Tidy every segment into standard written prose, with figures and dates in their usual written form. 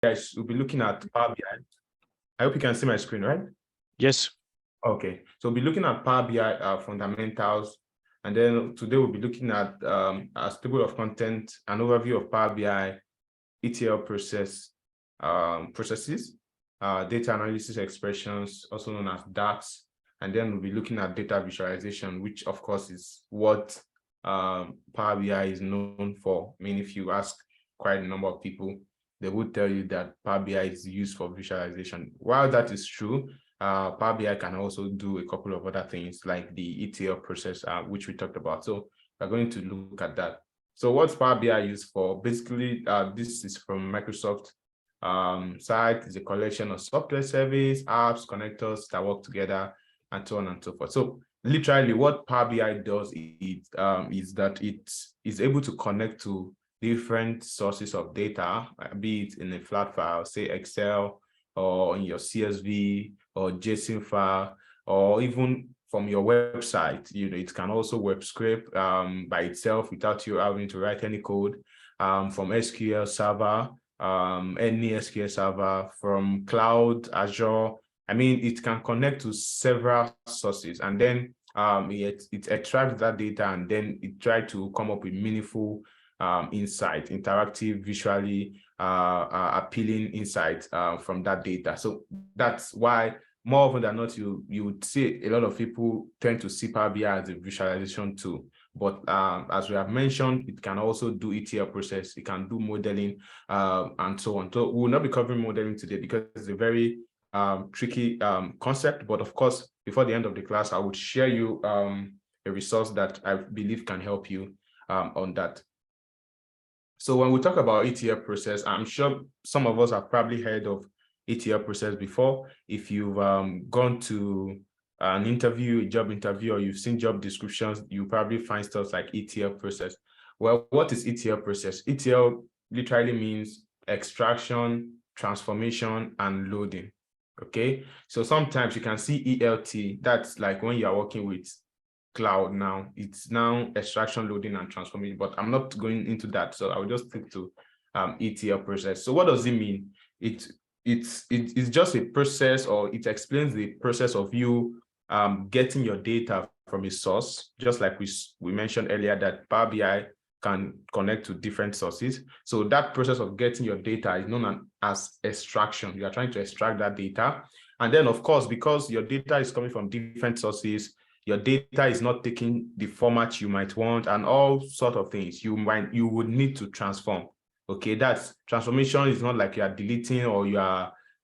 guys, we'll be looking at Power BI. I hope you can see my screen, right? Yes. Okay, so we'll be looking at Power BI fundamentals, and then today we'll be looking at a table of content, an overview of Power BI, ETL processes, data analysis expressions, also known as DAX, and then we'll be looking at data visualization, which of course is what Power BI is known for. I mean, if you ask quite a number of people, they would tell you that Power BI is used for visualization. While that is true, Power BI can also do a couple of other things like the ETL process, which we talked about. So we're going to look at that. So what's Power BI used for? Basically, this is from Microsoft site. Is a collection of software service, apps, connectors that work together, and so on and so forth. So literally what Power BI does is that it is able to connect to different sources of data, be it in a flat file, say Excel, or in your CSV or JSON file, or even from your website. You know, it can also web scrape by itself without you having to write any code, from SQL Server, any SQL Server, from cloud, Azure. I mean, it can connect to several sources, and then it extracts that data, and then it tries to come up with meaningful insight, interactive, visually appealing insight from that data. So that's why more often than not, you would see a lot of people tend to see Power BI as a visualization tool. But as we have mentioned, it can also do ETL process, it can do modeling, and so on. So we will not be covering modeling today because it's a very tricky concept. But of course, before the end of the class, I would share you a resource that I believe can help you on that. So when we talk about ETL process, I'm sure some of us have probably heard of ETL process before. If you've gone to an interview, a job interview, or you've seen job descriptions, you probably find stuff like ETL process. Well, what is ETL process? ETL literally means extraction, transformation, and loading. Okay, so sometimes you can see ELT, that's like when you are working with cloud now, it's now extraction, loading, and transformation, but I'm not going into that, so I will just stick to ETL process. So what does it mean? It's just a process, or it explains the process of you getting your data from a source, just like we mentioned earlier that Power BI can connect to different sources. So that process of getting your data is known as extraction. You are trying to extract that data. And then, of course, because your data is coming from different sources, your data is not taking the format you might want, and all sort of things you would need to transform. Okay, that's transformation. Is not like you are deleting, or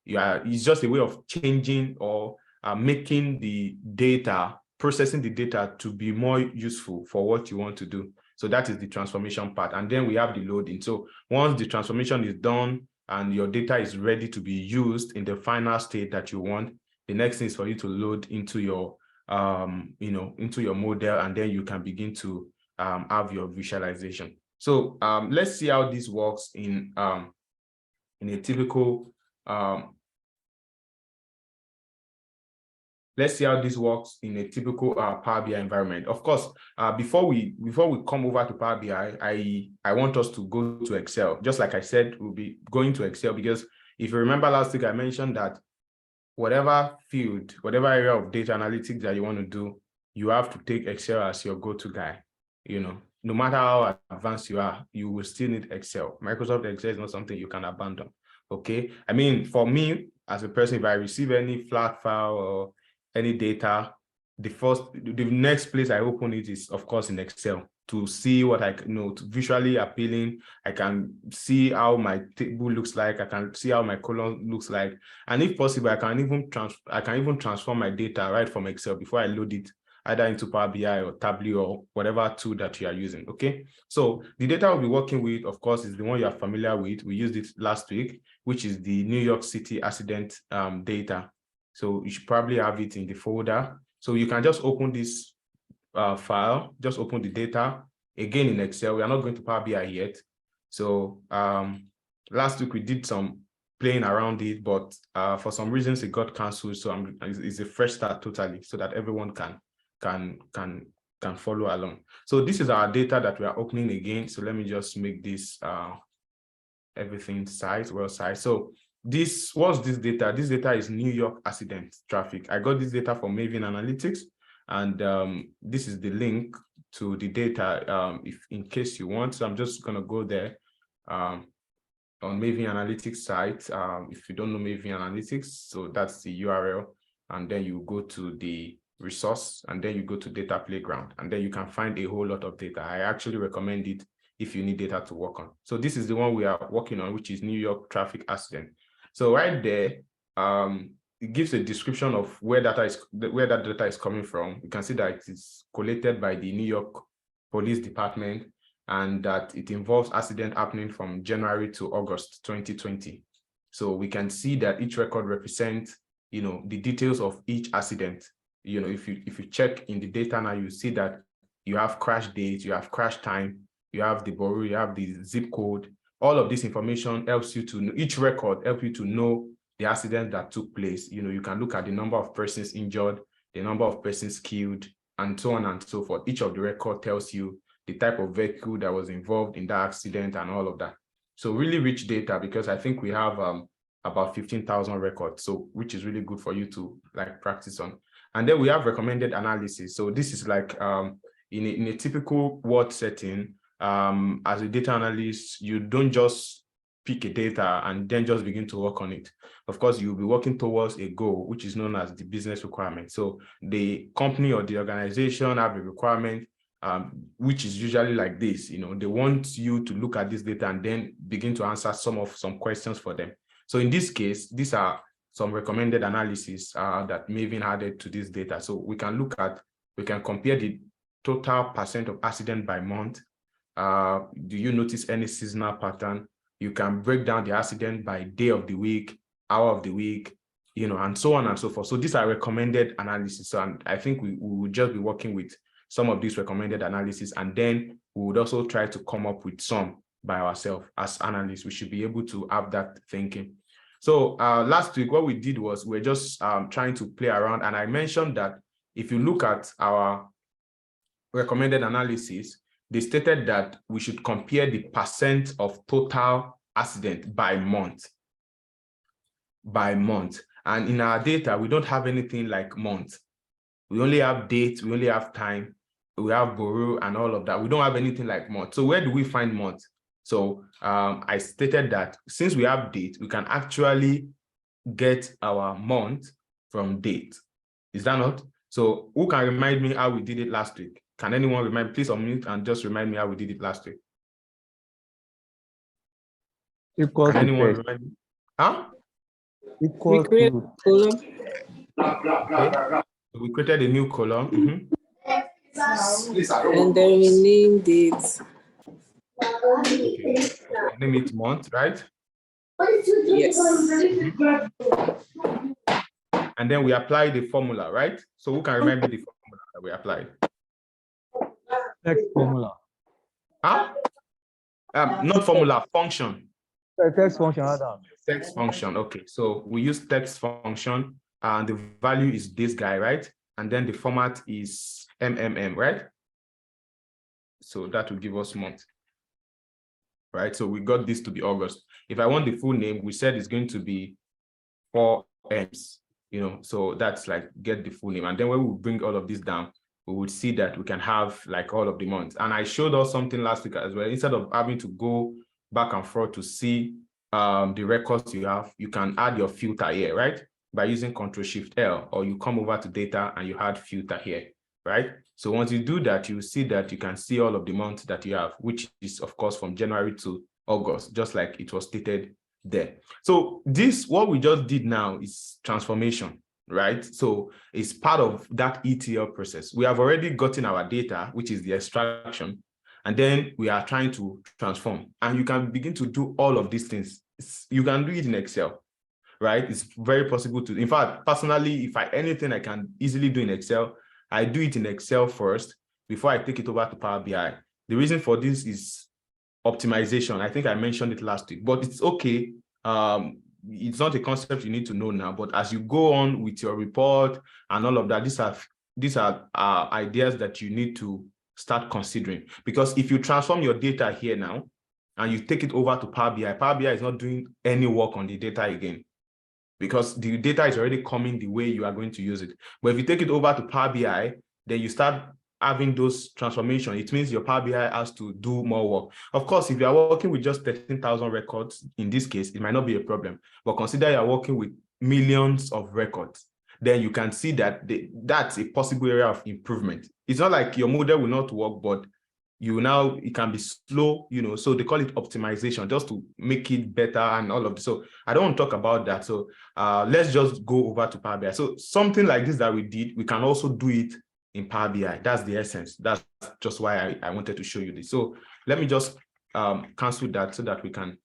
it's just a way of changing or making the data, processing the data to be more useful for what you want to do. So that is the transformation part. And then we have the loading. So once the transformation is done and your data is ready to be used in the final state that you want, the next thing is for you to load into your into your model, and then you can begin to have your visualization. So let's see how this works in a typical let's see how this works in a typical Power BI environment. Of course, before we come over to Power BI, I want us to go to Excel. Just like I said, we'll be going to Excel because if you remember last week, I mentioned that whatever field, whatever area of data analytics that you want to do, you have to take Excel as your go-to guy. You know, no matter how advanced you are, you will still need Excel. Microsoft Excel is not something you can abandon. Okay. I mean, for me as a person, if I receive any flat file or any data, the next place I open it is, of course, in Excel to see what to visually appealing. I can see how my table looks like. I can see how my column looks like. And if possible, I can even transform my data right from Excel before I load it either into Power BI or Tableau or whatever tool that you are using. Okay. So the data we'll be working with, of course, is the one you are familiar with. We used it last week, which is the New York City accident data. So you should probably have it in the folder. So you can just open this file, just open the data again in Excel. We are not going to Power BI yet. So last week we did some playing around it, but for some reasons it got canceled. So it's a fresh start totally, so that everyone can follow along. So this is our data that we are opening again. So let me just make this everything sized, well sized. So what's this data? This data is New York accident traffic. I got this data from Maven Analytics, and this is the link to the data if in case you want. So I'm just gonna go there on Maven Analytics site. If you don't know Maven Analytics, so that's the URL, and then you go to the resource, and then you go to data playground, and then you can find a whole lot of data. I actually recommend it if you need data to work on. So this is the one we are working on, which is New York traffic accident. So right there, it gives a description of where that data is coming from. You can see that it is collated by the New York Police Department, and that it involves accident happening from January to August 2020. So we can see that each record represents, the details of each accident. If you check in the data now, you see that you have crash date, you have crash time, you have the borough, you have the zip code. All of this information helps you to know, each record helps you to know the accident that took place. You can look at the number of persons injured, the number of persons killed, and so on and so forth. Each of the record tells you the type of vehicle that was involved in that accident and all of that. So really rich data, because I think we have about 15,000 records, so which is really good for you to practice on. And then we have recommended analysis. So this is like in a typical word setting, as a data analyst, you don't just pick a data and then just begin to work on it. Of course, you'll be working towards a goal, which is known as the business requirement. So the company or the organization have a requirement, which is usually like this. They want you to look at this data and then begin to answer some questions for them. So in this case, these are some recommended analysis that Maven added to this data. So we can compare the total percent of accident by month. Do you notice any seasonal pattern? You can break down the accident by day of the week, hour of the week, and so on and so forth. So these are recommended analysis. So I think we will just be working with some of these recommended analysis, and then we would also try to come up with some by ourselves as analysts. We should be able to have that thinking. So last week, what we did was we're just trying to play around, and I mentioned that if you look at our recommended analysis, they stated that we should compare the percent of total accident by month. And in our data, we don't have anything like month. We only have date, we only have time, we have borough and all of that. We don't have anything like month. So where do we find month? So I stated that since we have date, we can actually get our month from date. Is that not? So who can remind me how we did it last week? Can anyone remind me? Please unmute and just remind me how we did it last week. Can anyone remind me? Huh? We created a column. Okay. So we created a new column. And then we named it. Okay. Name it month, right? Yes. And then we apply the formula, right? So who can remember the formula that we applied? Text formula. Huh? Not formula, function. Text function, Adam. Text function, okay. So we use text function, and the value is this guy, right? And then the format is MMM, right? So that will give us month, right? So we got this to be August. If I want the full name, we said it's going to be 4 M's, so that's like get the full name. And then when we bring all of this down, we would see that we can have like all of the months. And I showed us something last week as well. Instead of having to go back and forth to see the records you have, you can add your filter here, right? By using Ctrl+Shift+L, or you come over to data and you add filter here, right? So once you do that, you see that you can see all of the months that you have, which is of course from January to August, just like it was stated there. So what we just did now is transformation, right? So it's part of that ETL process. We have already gotten our data, which is the extraction, and then we are trying to transform. And you can begin to do all of these things. You can do it in Excel, right? It's very possible to. In fact, personally, if anything I can easily do in Excel, I do it in Excel first before I take it over to Power BI. The reason for this is optimization. I think I mentioned it last week, but it's okay. It's not a concept you need to know now, but as you go on with your report and all of that, these are ideas that you need to start considering. Because if you transform your data here now, and you take it over to Power BI, Power BI is not doing any work on the data again, because the data is already coming the way you are going to use it. But if you take it over to Power BI, then you start having those transformations. It means your Power BI has to do more work. Of course, if you are working with just 13,000 records, in this case, it might not be a problem. But consider you are working with millions of records, then you can see that that's a possible area of improvement. It's not like your model will not work, but it can be slow, so they call it optimization, just to make it better and all of this. So I don't want to talk about that. So let's just go over to Power BI. So something like this that we did, we can also do it in Power BI. That's the essence. That's just why I wanted to show you this. So let me just cancel that so that we can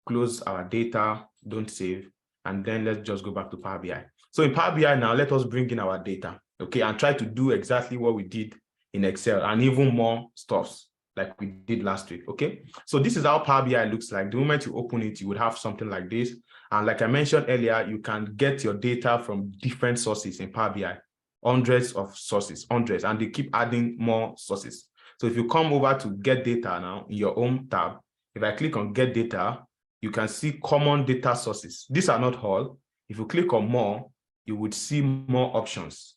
close our data, don't save, and then let's just go back to Power BI. So in Power BI now, let us bring in our data, okay, and try to do exactly what we did in Excel and even more stuffs like we did last week, okay? So this is how Power BI looks like. The moment you open it, you would have something like this. And like I mentioned earlier, you can get your data from different sources in Power BI, hundreds of sources, hundreds, and they keep adding more sources. So if you come over to get data now in your home tab, if I click on get data, you can see common data sources. These are not all. If you click on more, you would see more options,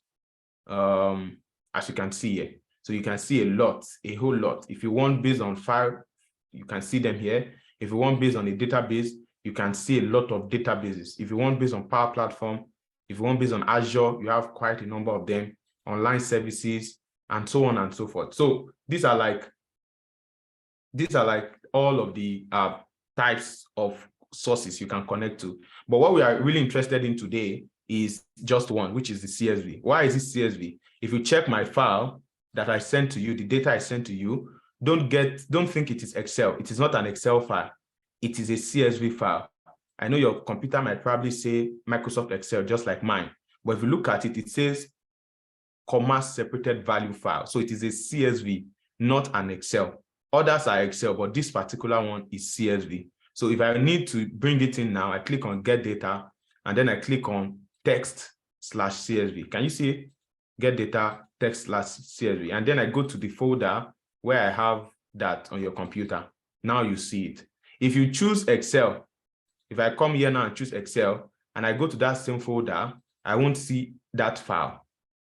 as you can see here. So you can see a whole lot. If you want based on file, you can see them here. If you want based on a database, you can see a lot of databases. If you want based on Power Platform, if you want based on Azure, you have quite a number of them, online services, and so on and so forth. So these are like all of the types of sources you can connect to. But what we are really interested in today is just one, which is the CSV. Why is it CSV? If you check my file that I sent to you, the data I sent to you, don't think it is Excel. It is not an Excel file. It is a CSV file. I know your computer might probably say Microsoft Excel, just like mine. But if you look at it, it says comma separated value file. So it is a CSV, not an Excel. Others are Excel, but this particular one is CSV. So if I need to bring it in now, I click on get data, and then I click on text/CSV. Can you see it? Get data, text/CSV. And then I go to the folder where I have that on your computer. Now you see it. If you choose Excel, if I come here now and choose Excel, and I go to that same folder, I won't see that file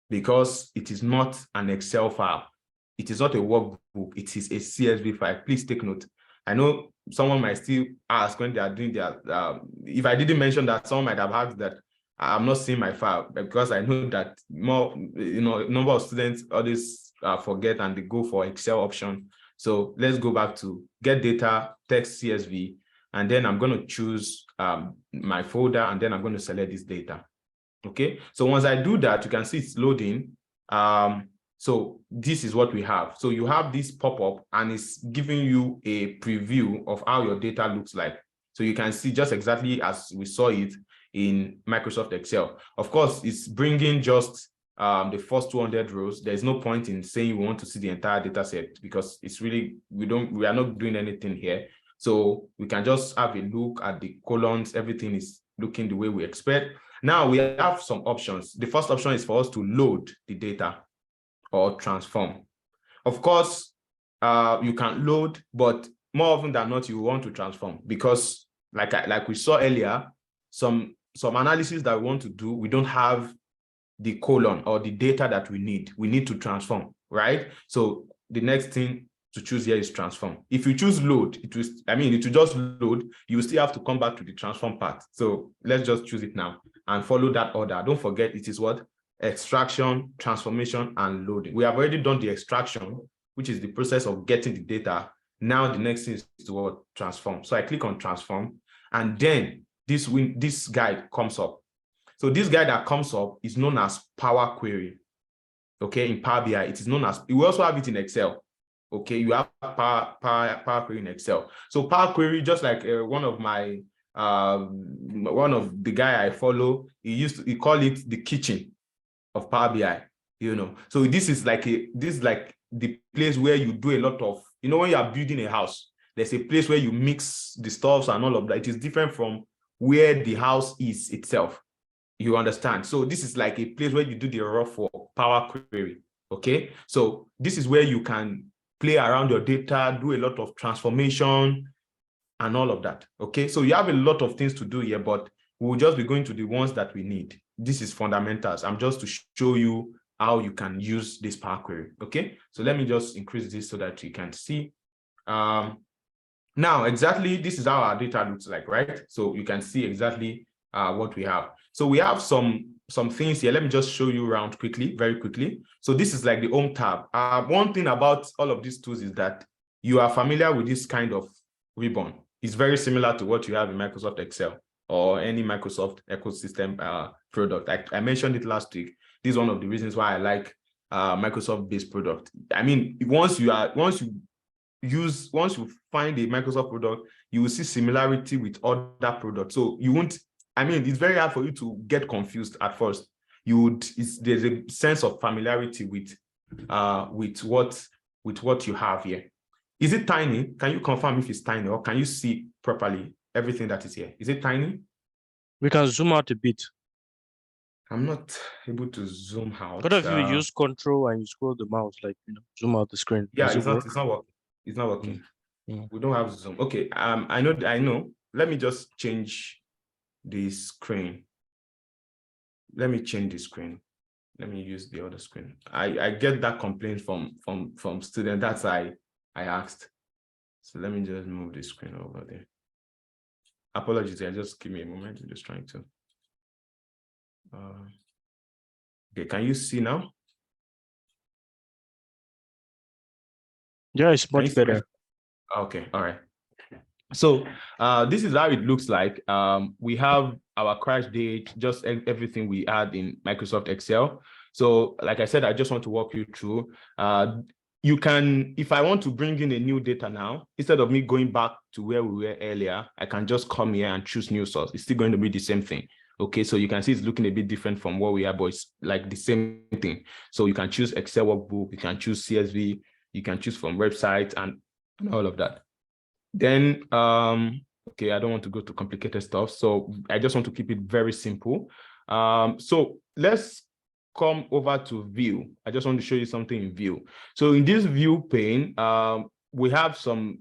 because it is not an Excel file. It is not a workbook. It is a CSV file. Please take note. I know someone might still ask when they are doing their, if I didn't mention that, someone might have asked that I'm not seeing my file, because I know that number of students always forget and they go for Excel option. So let's go back to get data, text CSV, and then I'm going to choose my folder, and then I'm going to select this data. Okay, so once I do that, you can see it's loading. So this is what we have. So you have this pop-up, and it's giving you a preview of how your data looks like. So you can see just exactly as we saw it in Microsoft Excel. Of course, it's bringing just the first 200 rows. There's no point in saying we want to see the entire data set, because it's really, we are not doing anything here. So we can just have a look at the columns. Everything is looking the way we expect. Now we have some options. The first option is for us to load the data or transform. Of course, you can load, but more often than not, you want to transform, because like we saw earlier, some analysis that we want to do, we don't have the column or the data that we need. We need to transform, right? So the next thing to choose here is transform. If you choose load, it will just load. You will still have to come back to the transform part. So let's just choose it now and follow that order. Don't forget, it is what? Extraction, transformation, and loading. We have already done the extraction, which is the process of getting the data. Now the next thing is to what? Transform. So I click on transform, and then this guide comes up. So this guide that comes up is known as Power Query. Okay, in Power BI, it is known as, we also have it in Excel. Okay, you have Power Query in Excel. So Power Query, just like one of the guy I follow, he call it the kitchen of Power BI. So this is like the place where you do a lot of, when you are building a house, there's a place where you mix the stuffs and all of that. It is different from where the house is itself. You understand? So this is like a place where you do the rough work, Power Query. Okay, so this is where you can play around your data, do a lot of transformation, and all of that. Okay, so you have a lot of things to do here, but we'll just be going to the ones that we need. This is fundamentals. I'm just to show you how you can use this Power Query. Okay, so let me just increase this so that you can see. Now, exactly, this is how our data looks like, right? So you can see exactly what we have. So we have some things here. Let me just show you around quickly, very quickly. So this is like the Home tab. One thing about all of these tools is that you are familiar with this kind of ribbon. It's very similar to what you have in Microsoft Excel or any Microsoft ecosystem product. I mentioned it last week. This is one of the reasons why I like Microsoft-based product. I mean, once you find a Microsoft product, you will see similarity with other products. So you won't, I mean, it's very hard for you to get confused at first. There's a sense of familiarity with what you have here. Is it tiny? Can you confirm if it's tiny, or can you see properly everything that is here? Is it tiny? We can zoom out a bit. I'm not able to zoom out. What if you use control and you scroll the mouse, like, zoom out the screen? Yeah, it's not working. It's not working. We don't have zoom. Okay, I know. Let me just change the screen. Let me change the screen. Let me use the other screen. I get that complaint from students. That's why I asked. So let me just move the screen over there. Apologies, just give me a moment. I'm just trying to. Okay, can you see now? Yeah, it's much better. Okay, all right. So this is how it looks like. We have our crash date, just everything we had in Microsoft Excel. So like I said, I just want to walk you through. You can, if I want to bring in a new data now, instead of me going back to where we were earlier, I can just come here and choose new source. It's still going to be the same thing. Okay, so you can see it's looking a bit different from what we have, but it's like the same thing. So you can choose Excel workbook, you can choose CSV, you can choose from website and all of that. Then, okay, I don't want to go to complicated stuff. So I just want to keep it very simple. So let's come over to view. I just want to show you something in view. So in this view pane, we have some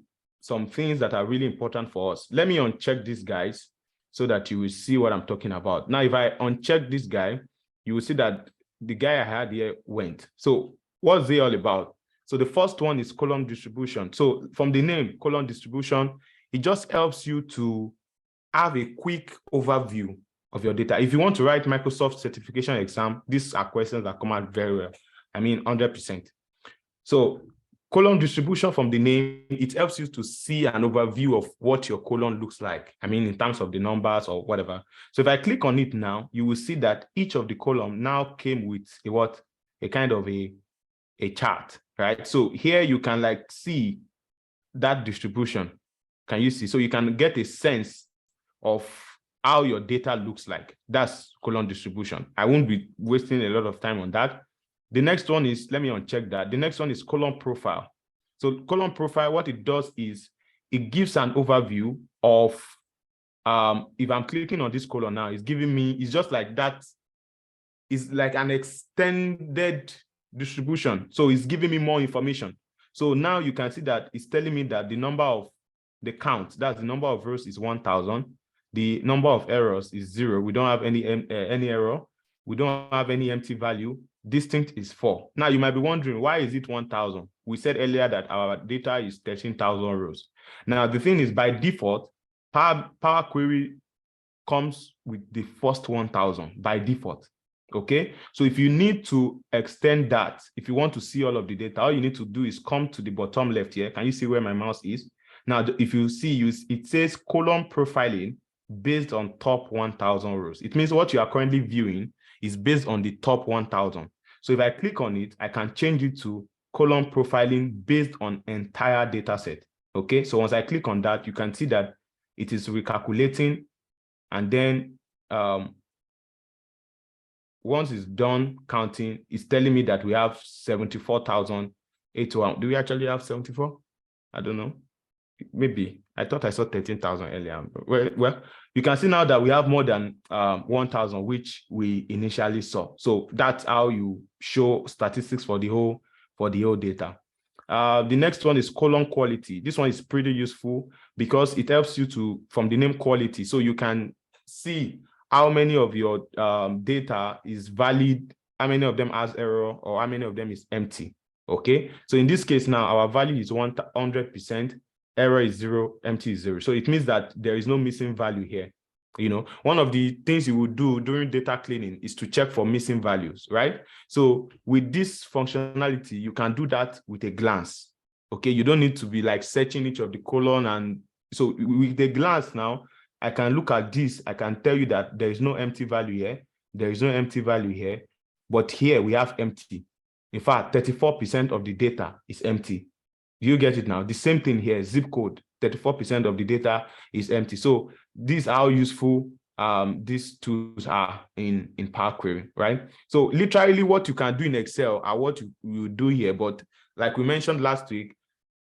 things that are really important for us. Let me uncheck these guys so that you will see what I'm talking about. Now, if I uncheck this guy, you will see that the guy I had here went. So what's it all about? So the first one is column distribution. So from the name, column distribution, it just helps you to have a quick overview of your data. If you want to write Microsoft certification exam, these are questions that come out very well. I mean, 100%. So column distribution from the name, it helps you to see an overview of what your column looks like. I mean, in terms of the numbers or whatever. So if I click on it now, you will see that each of the column now came with a kind of a chart, right? So here you can like see that distribution. Can you see? So you can get a sense of how your data looks like. That's column distribution. I won't be wasting a lot of time on that. The next one is, let me uncheck that. The next one is column profile. So column profile, what it does is it gives an overview of, if I'm clicking on this column now, it's giving me, it's just like that. It's like an extended distribution. So it's giving me more information. So now you can see that it's telling me that the number of the count, that's the number of rows is 1,000. The number of errors is 0. We don't have any error. We don't have any empty value. Distinct is 4. Now you might be wondering, why is it 1,000? We said earlier that our data is 13,000 rows. Now the thing is, by default, Power Query comes with the first 1,000 by default. Okay, so if you need to extend that, if you want to see all of the data, all you need to do is come to the bottom left here. Can you see where my mouse is? Now, if you see, it says column profiling based on top 1,000 rows. It means what you are currently viewing is based on the top 1,000. So if I click on it, I can change it to column profiling based on entire data set. Okay, so once I click on that, you can see that it is recalculating, and then once it's done counting, it's telling me that we have 74,801. Do we actually have 74? I don't know. Maybe. I thought I saw 13,000 earlier. Well, you can see now that we have more than 1,000, which we initially saw. So that's how you show statistics for the whole data. The next one is column quality. This one is pretty useful because it helps you to, from the name quality, so you can see how many of your data is valid, how many of them has error, or how many of them is empty. Okay, so in this case now, our value is 100%, error is 0, empty is 0. So it means that there is no missing value here. You know, one of the things you would do during data cleaning is to check for missing values, right? So with this functionality, you can do that with a glance. Okay, you don't need to be like searching each of the column. And so with a glance now, I can look at this. I can tell you that there is no empty value here. There is no empty value here. But here we have empty. In fact, 34% of the data is empty. Do you get it now? The same thing here, zip code, 34% of the data is empty. So this is how useful these tools are in Power Query, right? So literally what you can do in Excel are what you do here. But like we mentioned last week,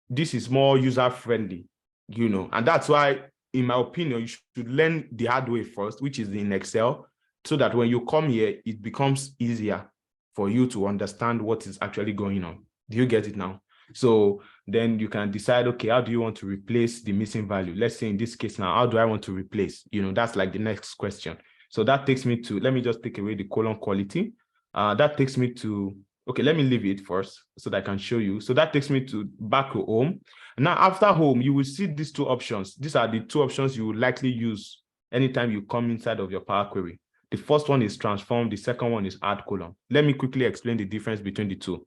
this is more user-friendly, you know, and that's why, in my opinion, you should learn the hard way first, which is in Excel, so that when you come here, it becomes easier for you to understand what is actually going on. Do you get it now? So then you can decide, okay, how do you want to replace the missing value? Let's say in this case now, how do I want to replace? You know, that's like the next question. So that takes me to, let me just take away the column quality. That takes me to, okay, let me leave it first so that I can show you. So that takes me to back to home. Now, after home, you will see these two options. These are the two options you will likely use anytime you come inside of your Power Query. The first one is transform. The second one is add column. Let me quickly explain the difference between the two.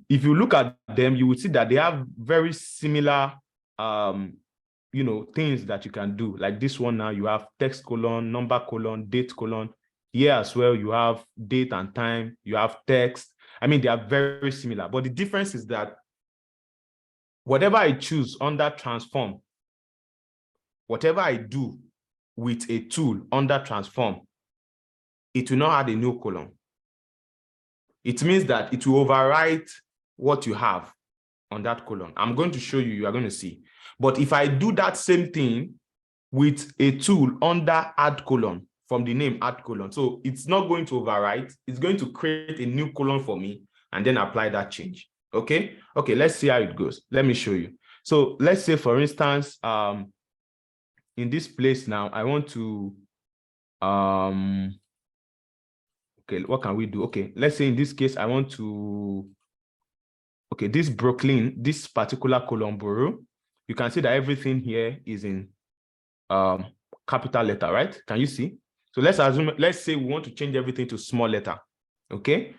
If you look at them, you will see that they have very similar, you know, things that you can do. Like this one now, you have text colon, number colon, date colon. Here as well, you have date and time. You have text. I mean, they are very similar. But the difference is that whatever I choose under transform, whatever I do with a tool under transform, it will not add a new column. It means that it will overwrite what you have on that column. I'm going to show you, you are going to see. But if I do that same thing with a tool under add column, from the name add column, so it's not going to overwrite, it's going to create a new column for me and then apply that change. Okay, let's see how it goes. Let me show you. So let's say, for instance, in this place now, I want to, okay, what can we do? Okay, let's say in this case, I want to, okay, this Brooklyn, this particular column borrow, you can see that everything here is in capital letter, right? Can you see? So let's assume, let's say we want to change everything to small letter. Okay,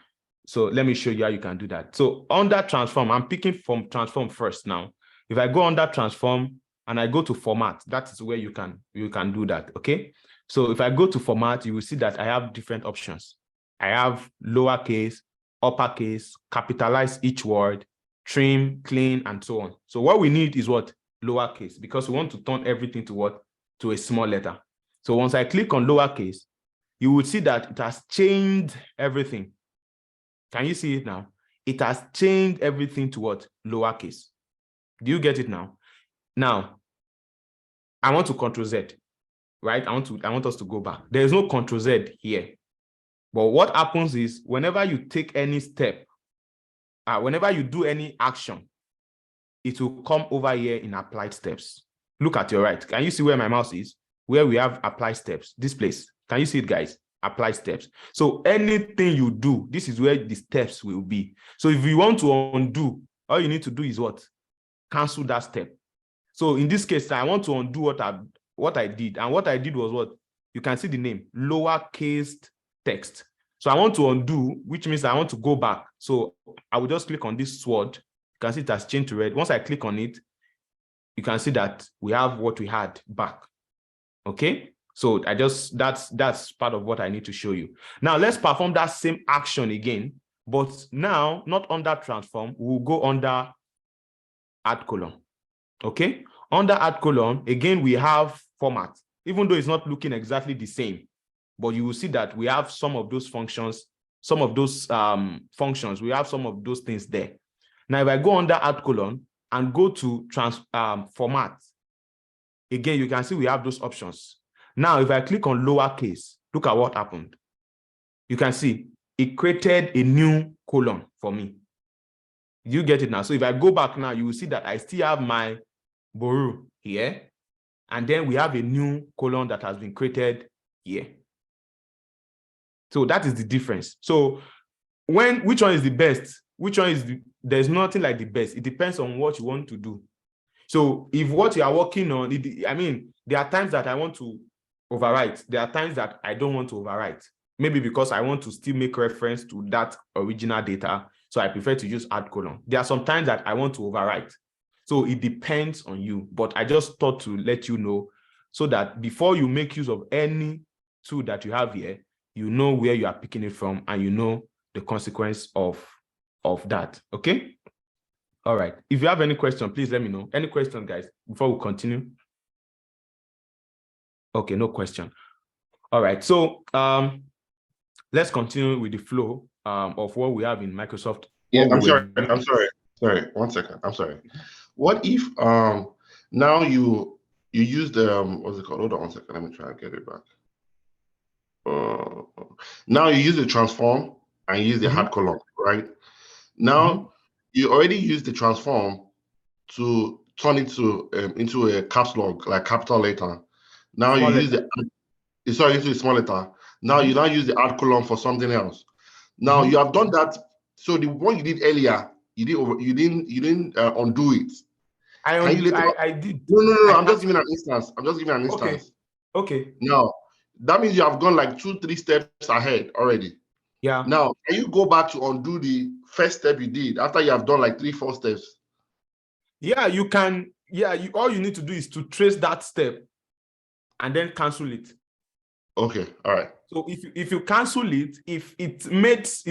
so let me show you how you can do that. So under transform, I'm picking from transform first now. If I go under transform and I go to format, that is where you can do that. Okay, so if I go to format, you will see that I have different options. I have lowercase, uppercase, capitalize each word, trim, clean, and so on. So what we need is what? Lowercase, because we want to turn everything to what? To a small letter. So once I click on lowercase, you will see that it has changed everything. Can you see it now? It has changed everything to what? Lowercase. Do you get it now? Now, I want to Control Z, right? I want us to go back. There is no Control Z here. But what happens is whenever you take any step, whenever you do any action, it will come over here in applied steps. Look at your right. Can you see where my mouse is? Where we have applied steps, this place. Can you see it, guys? Apply steps. So anything you do, this is where the steps will be. So if you want to undo, all you need to do is what? Cancel that step. So in this case, I want to undo what I did. And what I did was what? You can see the name, lowercase text. So I want to undo, which means I want to go back. So I will just click on this sword. You can see it has changed to red. Once I click on it, you can see that we have what we had back. Okay, so that's part of what I need to show you. Now let's perform that same action again, but now not under transform, we'll go under add column. Okay, under add column, again, we have format, even though it's not looking exactly the same, but you will see that we have some of those functions, we have some of those things there. Now, if I go under add column and go to format, again, you can see we have those options. Now, if I click on lowercase, look at what happened. You can see it created a new column for me. You get it now? So if I go back now, you will see that I still have my borrow here, and then we have a new column that has been created here. So that is the difference. So which one is the best? Which one is there's nothing like the best. It depends on what you want to do. So if what you are working on, there are times that I want to overwrite. There are times that I don't want to overwrite. Maybe because I want to still make reference to that original data. So I prefer to use add column. There are some times that I want to overwrite. So it depends on you. But I just thought to let you know so that before you make use of any tool that you have here, you know where you are picking it from and you know the consequence of that. Okay? All right. If you have any question, please let me know. Any question, guys, before we continue? Okay, no question. All right. So let's continue with the flow of what we have in Microsoft. Yeah, I'm sorry. Sorry, 1 second. I'm sorry. What if now you use the what's it called? Hold on 1 second. Let me try and get it back. Now you use the transform and use the hard column, right? Now you already used the transform to turn it to into a caps lock, like capital letter. Now you use into a small letter. Now you now use the add column for something else. Now you have done that. So the one you did earlier, you didn't undo it. I did. No. I'm just giving an instance. Okay. Now that means you have gone like 2-3 steps ahead already. Yeah. Now can you go back to undo the first step you did after you have done like 3-4 steps? Yeah, you can. Yeah, all you need to do is to trace that step and then cancel it. Okay. All right. So if you cancel it, if it makes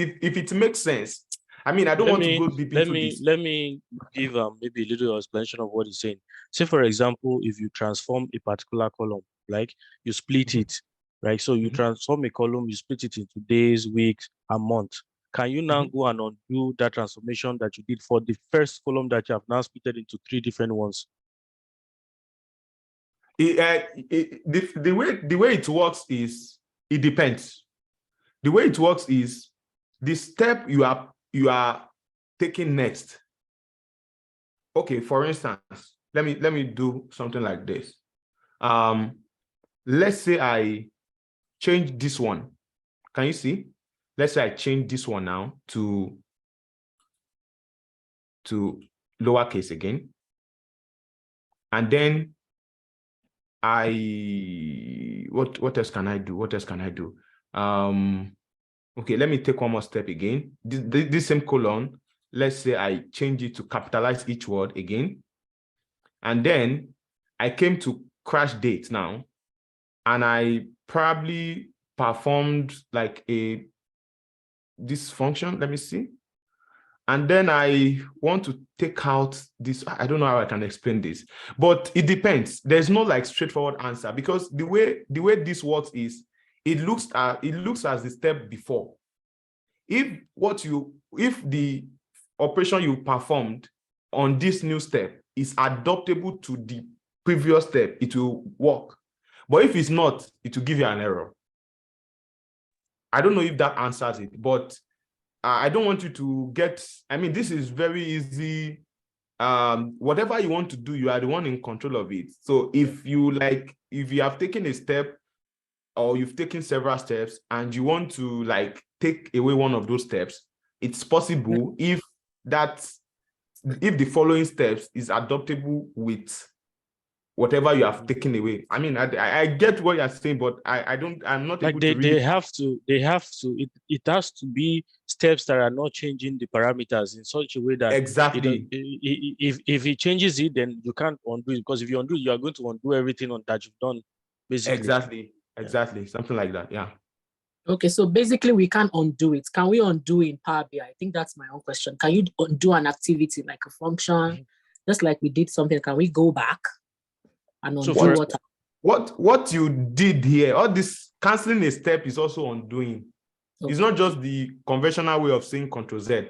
sense. I don't want to go deep into this. Let me give maybe a little explanation of what he's saying. Say, for example, if you transform a particular column, like you split it, right? So you transform a column, you split it into days, weeks, and months. Can you now go and undo that transformation that you did for the first column that you have now split into 3 different ones? The way it works is it depends. The way it works is the step you are taking next. Okay, for instance, let me do something like this. Let's say I change this one. Can you see? Let's say I change this one now to lowercase again. And then what else can I do? Okay, let me take one more step again. This same colon, let's say I change it to capitalize each word again. And then I came to crash date now. And I probably performed like this function. Let me see. And then I want to take out this. I don't know how I can explain this, but it depends. There's no like straightforward answer because the way this works is it looks as the step before. If the operation you performed on this new step is adaptable to the previous step, it will work. But if it's not, it will give you an error. I don't know if that answers it, but I don't want you to get, this is very easy. Whatever you want to do, you are the one in control of it. So if you have taken a step or you've taken several steps and you want to like take away one of those steps, it's possible if the following steps is adaptable with whatever you have taken away. I get what you're saying, but I'm not like able to they have to, it has to be steps that are not changing the parameters in such a way that exactly if it changes it, then you can't undo it, because if you undo it, you are going to undo everything on that you've done, basically. Exactly. Something like that. Yeah. Okay, so basically we can't undo it. Can we undo in Power BI? I think that's my own question. Can you undo an activity like a function, just like we did something? Can we go back and undo what you did here? All this canceling a step is also undoing. Okay. It's not just the conventional way of saying Control Z.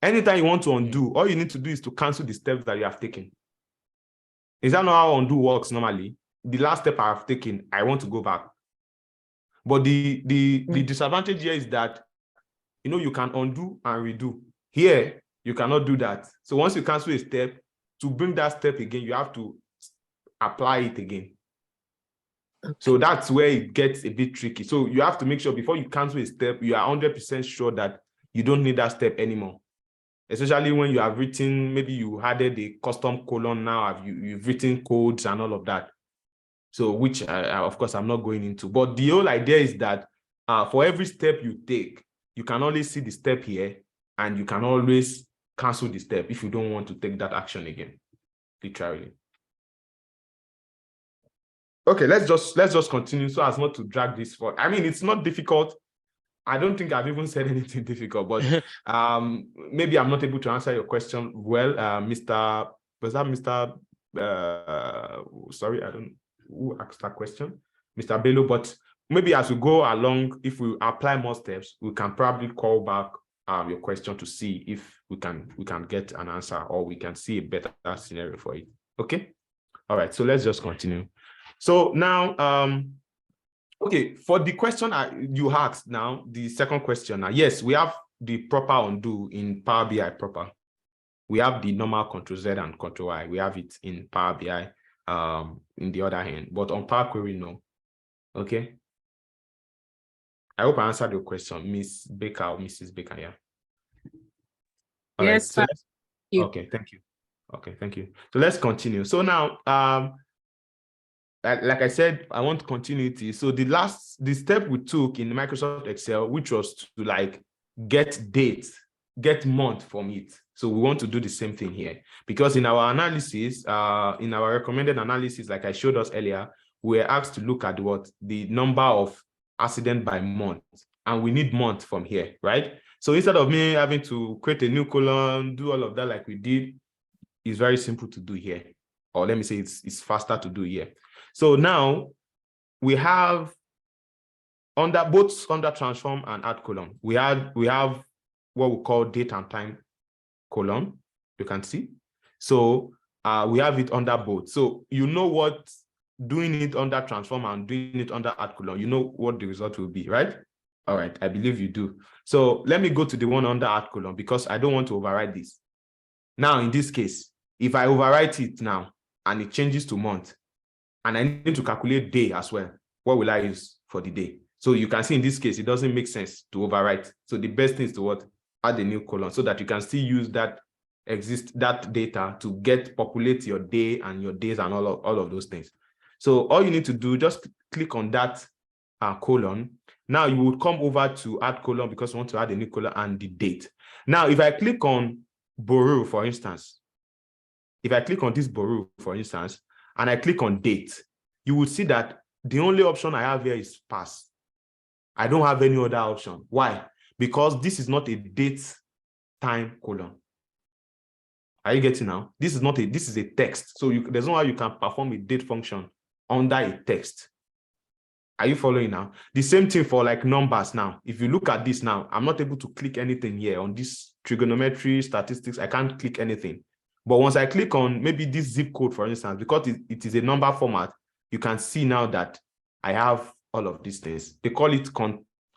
Anytime you want to undo, all you need to do is to cancel the steps that you have taken. Is that not how undo works normally? The last step I have taken, I want to go back. But the disadvantage here is that you can undo and redo. Here, you cannot do that. So once you cancel a step, to bring that step again, you have to apply it again. So that's where it gets a bit tricky. So you have to make sure before you cancel a step, you are 100% sure that you don't need that step anymore. Especially when you have written, maybe you added a custom colon now, you've written codes and all of that. So which, of course, I'm not going into. But the whole idea is that for every step you take, you can always see the step here, and you can always cancel the step if you don't want to take that action again, literally. Okay, let's just continue so as not to drag this for. I mean, it's not difficult. I don't think I've even said anything difficult, but maybe I'm not able to answer your question well. Was that Mr. Sorry, I don't know who asked that question, Mr. Bello, but maybe as we go along, if we apply more steps, we can probably call back your question to see if we can get an answer, or we can see a better scenario for it. Okay. All right. So let's just continue. So now, okay, for the question you asked now, the second question now, yes, we have the proper undo in Power BI proper. We have the normal Control Z and Control Y. We have it in Power BI in the other hand, but on Power Query, no. Okay. I hope I answered your question, Miss Baker or Mrs. Baker, yeah. All yes, right, so okay, thank you. Okay, thank you. So let's continue. So now, like I said, I want continuity. So the step we took in Microsoft Excel, which was to like get date, get month from it. So we want to do the same thing here, because in our analysis, in our recommended analysis, like I showed us earlier, we were asked to look at the number of accident by month, and we need month from here, right? So instead of me having to create a new column, do all of that like we did, it's very simple to do here. Or let me say it's faster to do here. So now we have both under transform and add column, we have what we call date and time column, you can see. So we have it under both. So you know what doing it under transform and doing it under add column, you know what the result will be, right? All right, I believe you do. So let me go to the one under add column, because I don't want to override this. Now, in this case, if I overwrite it now and it changes to month, and I need to calculate day as well, what will I use for the day? So you can see in this case, it doesn't make sense to overwrite. So the best thing is to add a new column, so that you can still use that data to populate your day and your days and all of those things. So all you need to do, just click on that column. Now you would come over to add column, because we want to add a new column and the date. Now, if I click on borrow, for instance, if I click on this borrow, for instance, and I click on date, you will see that the only option I have here is pass. I don't have any other option. Why? Because this is not a date time column. Are you getting now? This is a text. So there's no how you can perform a date function under a text. Are you following now? The same thing for like numbers now. If you look at this now, I'm not able to click anything here on this trigonometry, statistics. I can't click anything. But once I click on maybe this zip code, for instance, because it is a number format, you can see now that I have all of these things. They call it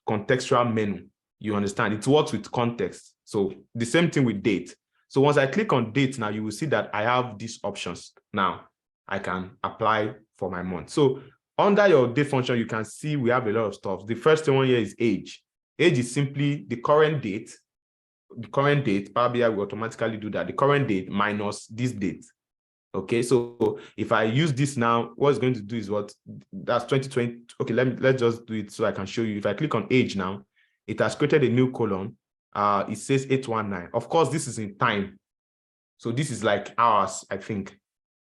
contextual menu. You understand? It works with context. So the same thing with date. So once I click on date now, you will see that I have these options. Now I can apply for my month. So under your date function, you can see we have a lot of stuff. The first one here is age. Age is simply the current date. The current date, Power BI will automatically do that. The current date minus this date. Okay, so if I use this now, what it's going to do is that's 2020. Okay, let's just do it so I can show you. If I click on age now, it has created a new column. It says 819. Of course, this is in time. So this is like hours, I think.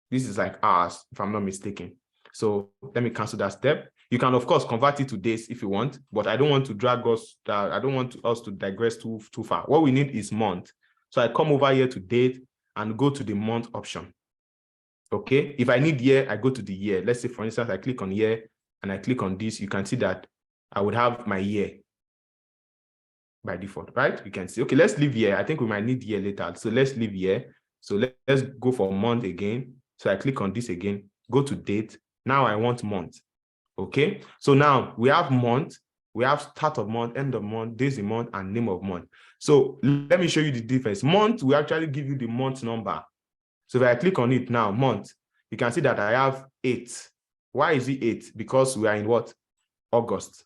This is like hours, if I'm not mistaken. So let me cancel that step. You can, of course, convert it to days if you want, but I don't want to drag us, I don't want us to digress too far. What we need is month. So I come over here to date and go to the month option. Okay, if I need year, I go to the year. Let's say, for instance, I click on year and I click on this. You can see that I would have my year by default, right? You can see, okay, let's leave year. I think we might need year later. So let's leave year. So let's go for month again. So I click on this again, go to date. Now I want month. Okay, so now we have month, we have start of month, end of month, days in month, and name of month. So let me show you the difference. Month will actually give you the month number. So if I click on it now, month, you can see that I have 8. Why is it 8? Because we are in what? August.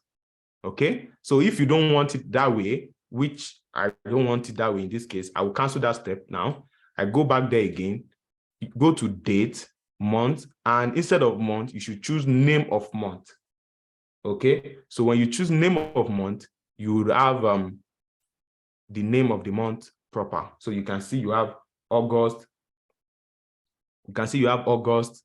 Okay. So if you don't want it that way, which I don't want it that way in this case, I will cancel that step now. I go back there again, go to date, month, and instead of month, you should choose name of month. Okay. So when you choose name of month, you would have the name of the month proper. So you can see you have August. You can see you have August.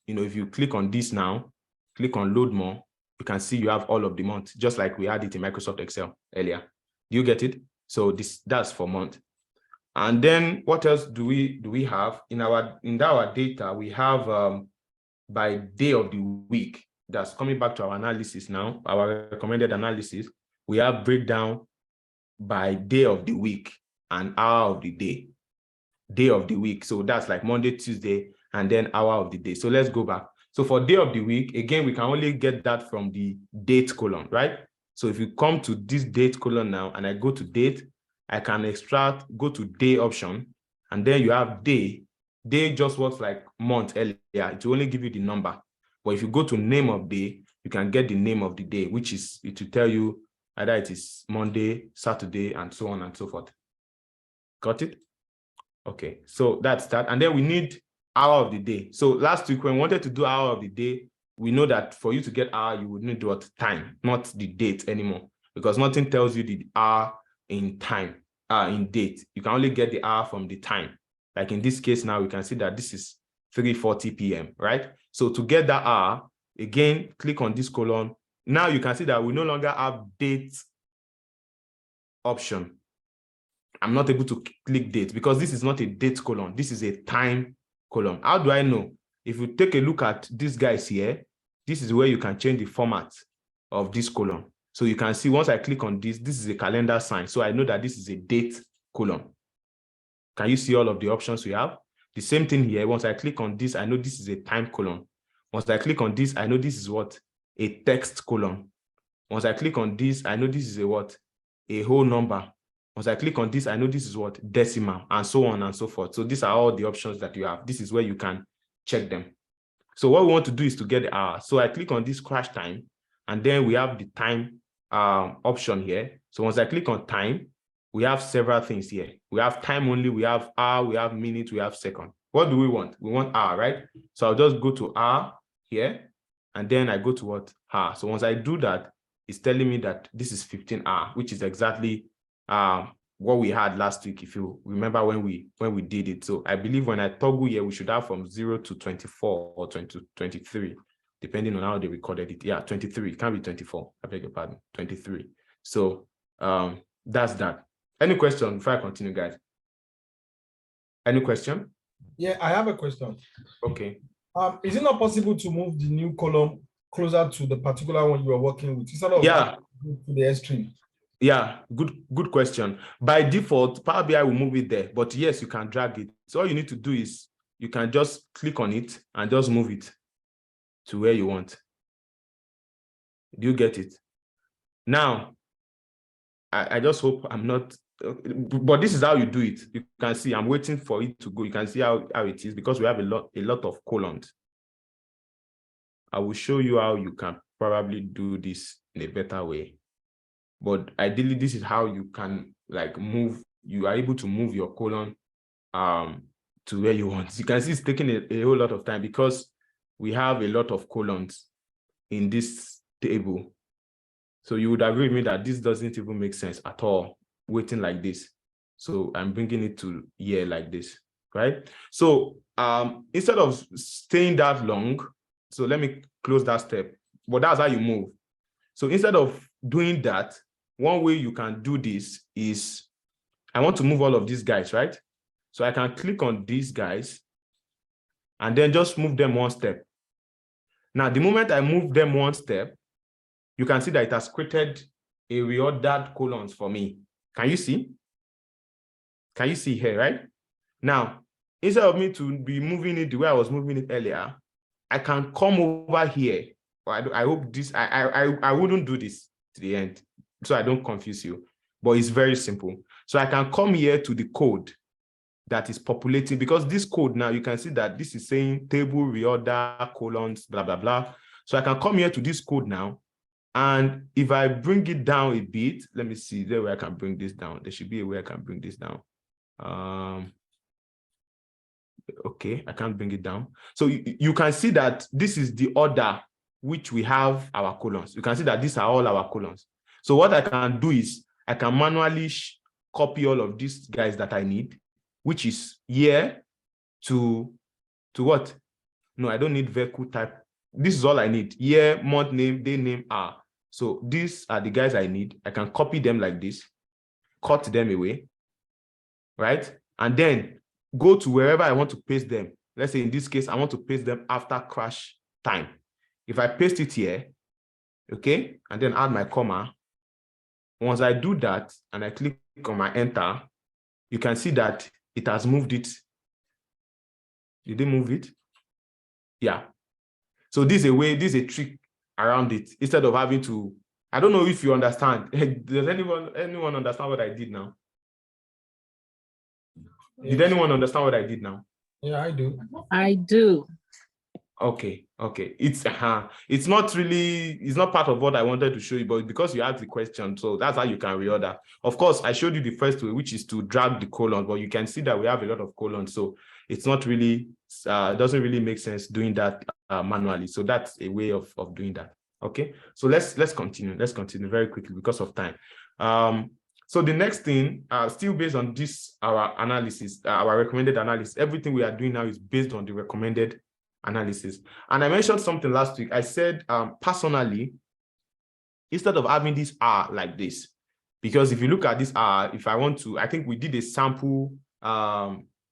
If you click on this now, click on load more, you can see you have all of the month, just like we had it in Microsoft Excel earlier. Do you get it? So that's for month. And then what else do we have in our data? We have by day of the week. That's coming back to our analysis now, our recommended analysis. We have breakdown by day of the week and hour of the day of the week. So that's like Monday, Tuesday, and then hour of the day. So let's go back. So for day of the week, again, we can only get that from the date column, right? So if you come to this date column now, and I go to date, I can extract, go to day option, and then you have day. Day just works like month earlier. It will only give you the number. But if you go to name of day, you can get the name of the day, which is, it will tell you either it is Monday, Saturday, and so on and so forth. Got it? Okay, so that's that. And then we need hour of the day. So last week, when we wanted to do hour of the day, we know that for you to get hour, you would need what? Time, not the date anymore, because nothing tells you the hour in time, in date. You can only get the hour from the time. Like in this case now, we can see that this is 3:40 p.m., right? So to get that hour, again, click on this column. Now you can see that we no longer have date option. I'm not able to click date because this is not a date column. This is a time column. How do I know? If you take a look at these guys here, this is where you can change the format of this column. So you can see once I click on this, this is a calendar sign. So I know that this is a date column. Can you see all of the options we have? The same thing here. Once I click on this, I know this is a time column. Once I click on this, I know this is what? A text column. Once I click on this, I know this is a what? A whole number. Once I click on this, I know this is what? Decimal, and so on and so forth. So these are all the options that you have. This is where you can check them. So what we want to do is to get the hour. So I click on this crash time, and then we have the time option here. So once I click on time, we have several things here. We have time only, we have hour, we have minute, we have second. What do we want? We want hour, right? So I'll just go to hour here, and then I go to what? Hour. So once I do that, it's telling me that this is 15 hour, which is exactly what we had last week, if you remember when we did it. So I believe when I toggle here, we should have from 0 to 24 or 20 to 23, depending on how they recorded it. Yeah, 23, it can't be 24, I beg your pardon, 23. So that's that. Any question before I continue, guys? Any question? Yeah, I have a question. Okay. Is it not possible to move the new column closer to the particular one you are working with instead of to the extreme? Yeah, good question. By default, Power BI will move it there, but yes, you can drag it. So all you need to do is you can just click on it and just move it to where you want. Do you get it? Now, I just hope I'm not, but this is how you do it. You can see I'm waiting for it to go. You can see how it is because we have a lot of columns. I will show you how you can probably do this in a better way. But ideally, this is how you can like move. You are able to move your column to where you want. You can see it's taking a whole lot of time because we have a lot of columns in this table. So you would agree with me that this doesn't even make sense at all, waiting like this. So I'm bringing it to here like this, right? So instead of staying that long, so let me close that step, but that's how you move. So instead of doing that, one way you can do this is, I want to move all of these guys, right? So I can click on these guys and then just move them one step. Now, the moment I move them one step, you can see that it has created a reordered columns for me. Can you see? Can you see here, right? Now, instead of me to be moving it the way I was moving it earlier, I can come over here. I hope this, I wouldn't do this to the end, so I don't confuse you, but it's very simple. So I can come here to the code, that is populating, because this code now, you can see that this is saying table, reorder, colons, blah, blah, blah. So I can come here to this code now. And if I bring it down a bit, let me see, there where I can bring this down. There should be a way I can bring this down. Okay, I can't bring it down. So you can see that this is the order which we have our columns. You can see that these are all our columns. So what I can do is I can manually copy all of these guys that I need, which is year to what? No, I don't need vehicle type. This is all I need. Year, month name, day name, hour. So these are the guys I need. I can copy them like this, cut them away, right? And then go to wherever I want to paste them. Let's say in this case, I want to paste them after crash time. If I paste it here, okay, and then add my comma, once I do that and I click on my enter, you can see that it has moved it. Did it move it? Yeah. So this is a way, this is a trick around it. Instead of having to, I don't know if you understand. Does anyone understand what I did now? Yes. Did anyone understand what I did now? Yeah, I do. I do. Okay. It's not really, it's not part of what I wanted to show you, but because you asked the question, so that's how you can reorder. Of course, I showed you the first way, which is to drag the colon, but you can see that we have a lot of colons, so it's not really, doesn't really make sense doing that manually. So that's a way of doing that. Okay, so let's continue. Let's continue very quickly because of time. So the next thing, still based on this, our analysis, our recommended analysis, everything we are doing now is based on the recommended analysis. And I mentioned something last week. I said, personally, instead of having this R like this, because if you look at this R, if I want to, I think we did a sample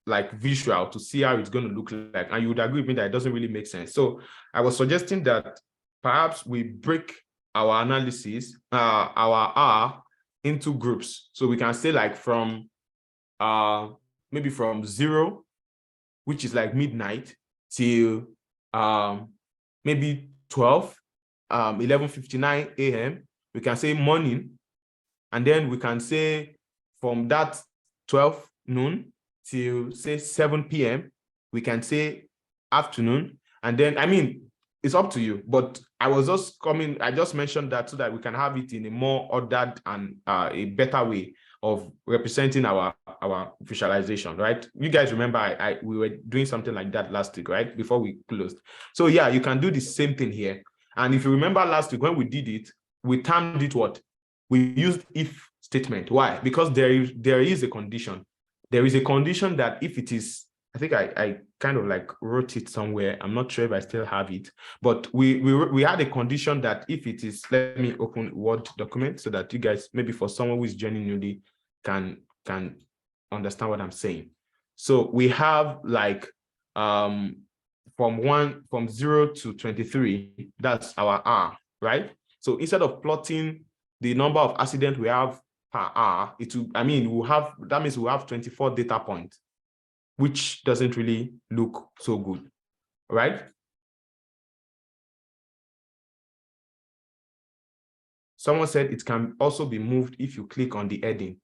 like visual to see how it's going to look like, and you would agree with me that it doesn't really make sense. So I was suggesting that perhaps we break our analysis, our R, into groups. So we can say like from maybe from 0, which is like midnight, till maybe 12, 11:59 a.m. We can say morning, and then we can say from that 12 noon till say 7 p.m. we can say afternoon, and then I mean it's up to you, but I just mentioned that so that we can have it in a more ordered and a better way of representing our visualization, right? You guys remember we were doing something like that last week, right? Before we closed. So yeah, you can do the same thing here. And if you remember last week when we did it, we termed it what? We used if statement. Why? Because there is a condition. There is a condition that if it is, I think I kind of like wrote it somewhere. I'm not sure if I still have it, but we had a condition that if it is, let me open Word document so that you guys, maybe for someone who is joining newly, can understand what I'm saying. So we have like from 0 to 23, that's our R, right? So instead of plotting the number of accidents we have per hour, that means we'll have 24 data points, which doesn't really look so good, right? Someone said it can also be moved if you click on the heading.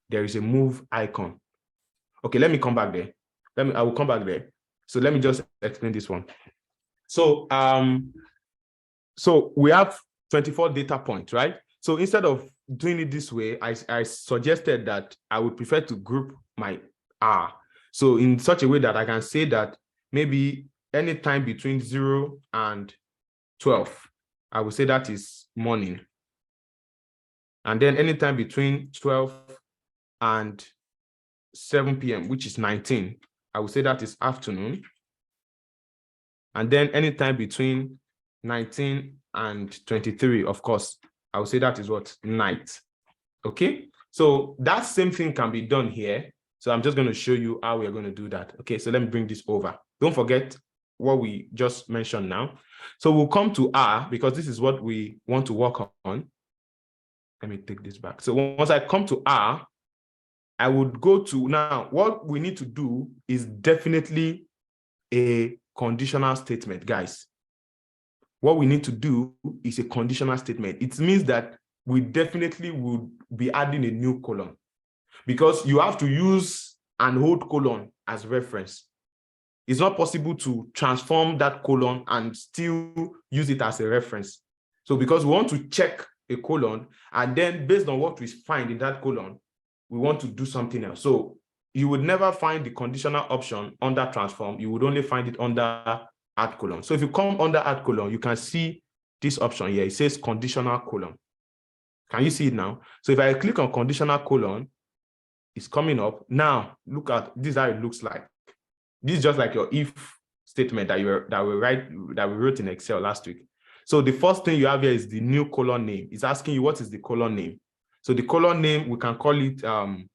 There is a move icon. Okay, let me come back there. I will come back there. So let me just explain this one. So, so we have 24 data points, right? So instead of doing it this way, I suggested that I would prefer to group my R. So in such a way that I can say that maybe any time between 0 and 12, I will say that is morning. And then anytime between 12 and 7 p.m., which is 19, I will say that is afternoon. And then anytime between 19 and 23, of course, I will say that is what? Night. Okay? So that same thing can be done here. So I'm just going to show you how we are going to do that. Okay, so let me bring this over. Don't forget what we just mentioned now. So we'll come to R because this is what we want to work on. Let me take this back. So once I come to R, I would go to, now what we need to do is definitely a conditional statement, guys. What we need to do is a conditional statement. It means that we definitely would be adding a new column, because you have to use and hold colon as reference. It's not possible to transform that colon and still use it as a reference. So because we want to check a colon, and then based on what we find in that colon, we want to do something else. So you would never find the conditional option under transform. You would only find it under add colon. So if you come under add colon, you can see this option here. It says conditional colon. Can you see it now? So if I click on conditional colon, it's coming up. Now look at this, how it looks like. This is just like your if statement that we wrote in Excel last week. So the first thing you have here is the new column name. It's asking you what is the column name. So the column name, we can call it time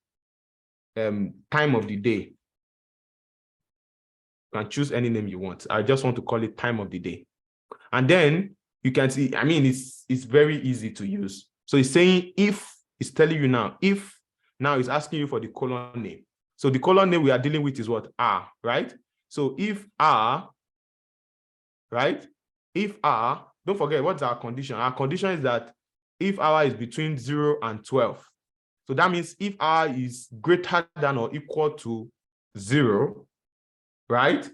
of the day. You can choose any name you want. I just want to call it time of the day. And then you can see, I mean, it's very easy to use. So it's saying if, it's telling you now, if now it's asking you for the column name. So the column name we are dealing with is what? R, right? So if R, right? If R, don't forget what's our condition. Our condition is that if R is between 0 and 12. So that means if R is greater than or equal to 0, right?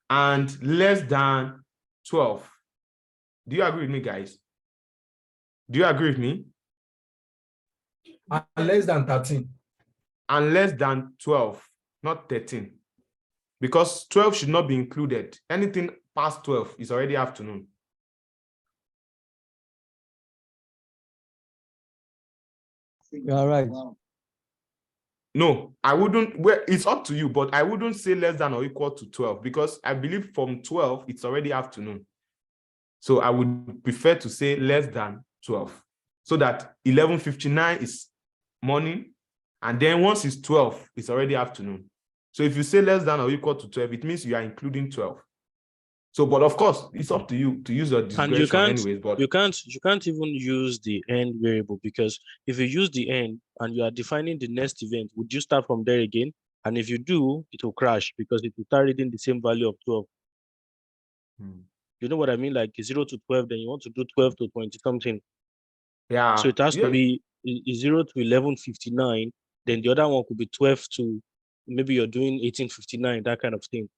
And less than 12. Do you agree with me, guys? Do you agree with me? And less than 13. And less than 12, not 13. Because 12 should not be included. Anything past 12 is already afternoon. You're right. No, I wouldn't, well, it's up to you, but I wouldn't say less than or equal to 12 because I believe from 12, it's already afternoon. So I would prefer to say less than 12 so that 11:59 is morning. And then once it's 12, it's already afternoon. So if you say less than or equal to 12, it means you are including 12. So, but of course, it's up to you to use your discretion anyways. But you can't even use the end variable, because if you use the end and you are defining the next event, would you start from there again? And if you do, it will crash because it will start reading the same value of 12. You know what I mean? Like 0 to 12, then you want to do 12 to 20 something. Yeah. So it has to be 0 to 11:59. Then the other one could be 12 to maybe you're doing 18:59, that kind of thing.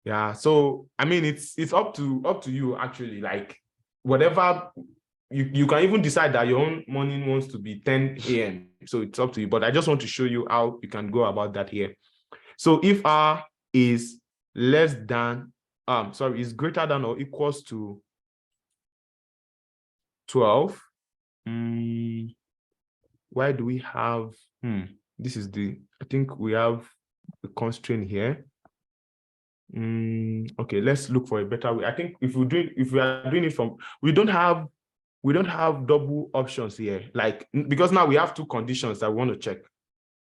Yeah. So I mean, it's up to you actually. Like whatever you can even decide that your own morning wants to be 10 a.m. So it's up to you. But I just want to show you how you can go about that here. So if R is less than, is greater than or equals to 12. Why do we have, this is the, I think we have a constraint here. Okay, let's look for a better way. I think if we are doing it from, we don't have double options here, like, because now we have two conditions that we want to check.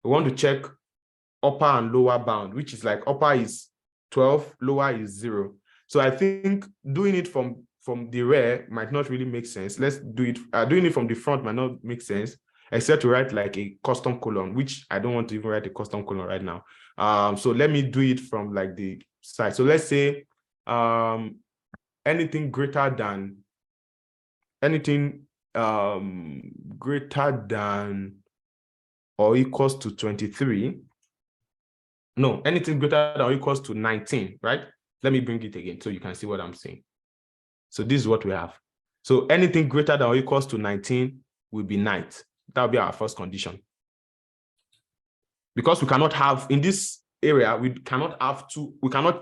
We want to check upper and lower bound, which is like upper is 12, lower is 0. So I think doing it from the rear might not really make sense. Let's do it, doing it from the front might not make sense, except to write like a custom colon, which I don't want to even write a custom colon right now. So let me do it from like the side. So let's say anything greater than or equals to 23. No, anything greater than or equals to 19, right? Let me bring it again so you can see what I'm saying. So this is what we have. So anything greater than or equals to 19 will be night. That will be our first condition. Because we cannot have, in this area, we cannot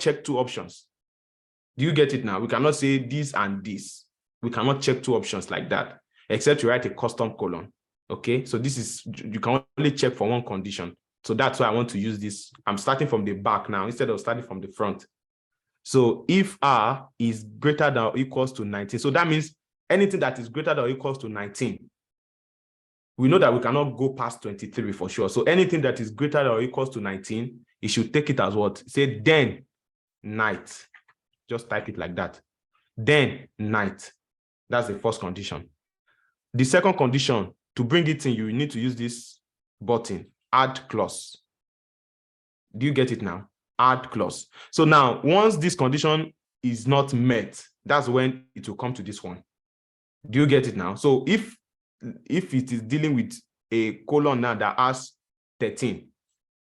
check two options. Do you get it now? We cannot say this and this. We cannot check two options like that, except you write a custom colon. Okay, so this is, you can only check for one condition. So that's why I want to use this. I'm starting from the back now instead of starting from the front. So if R is greater than or equals to 19, so that means anything that is greater than or equals to 19, we know that we cannot go past 23 for sure. So anything that is greater than or equals to 19, it should take it as what? Say then night. Just type it like that. Then night. That's the first condition. The second condition, to bring it in, you need to use this button, add clause. Do you get it now? Add clause. So now, once this condition is not met, that's when it will come to this one. Do you get it now? So if it is dealing with a colon now that has 13,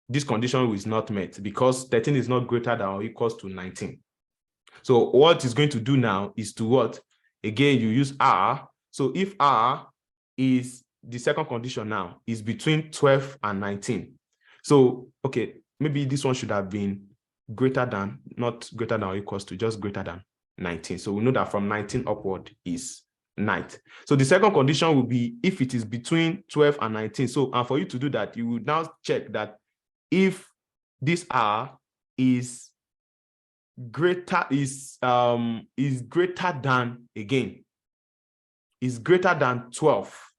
this condition is not met because 13 is not greater than or equals to 19. So what it's going to do now is to what? Again, you use R. So if R is the second condition now is between 12 and 19. So, okay, maybe this one should have been greater than, not greater than or equals to, just greater than 19. So we know that from 19 upward is night. So the second condition will be if it is between 12 and 19. So, and for you to do that, you would now check that if this R is greater than, again, is greater than 12.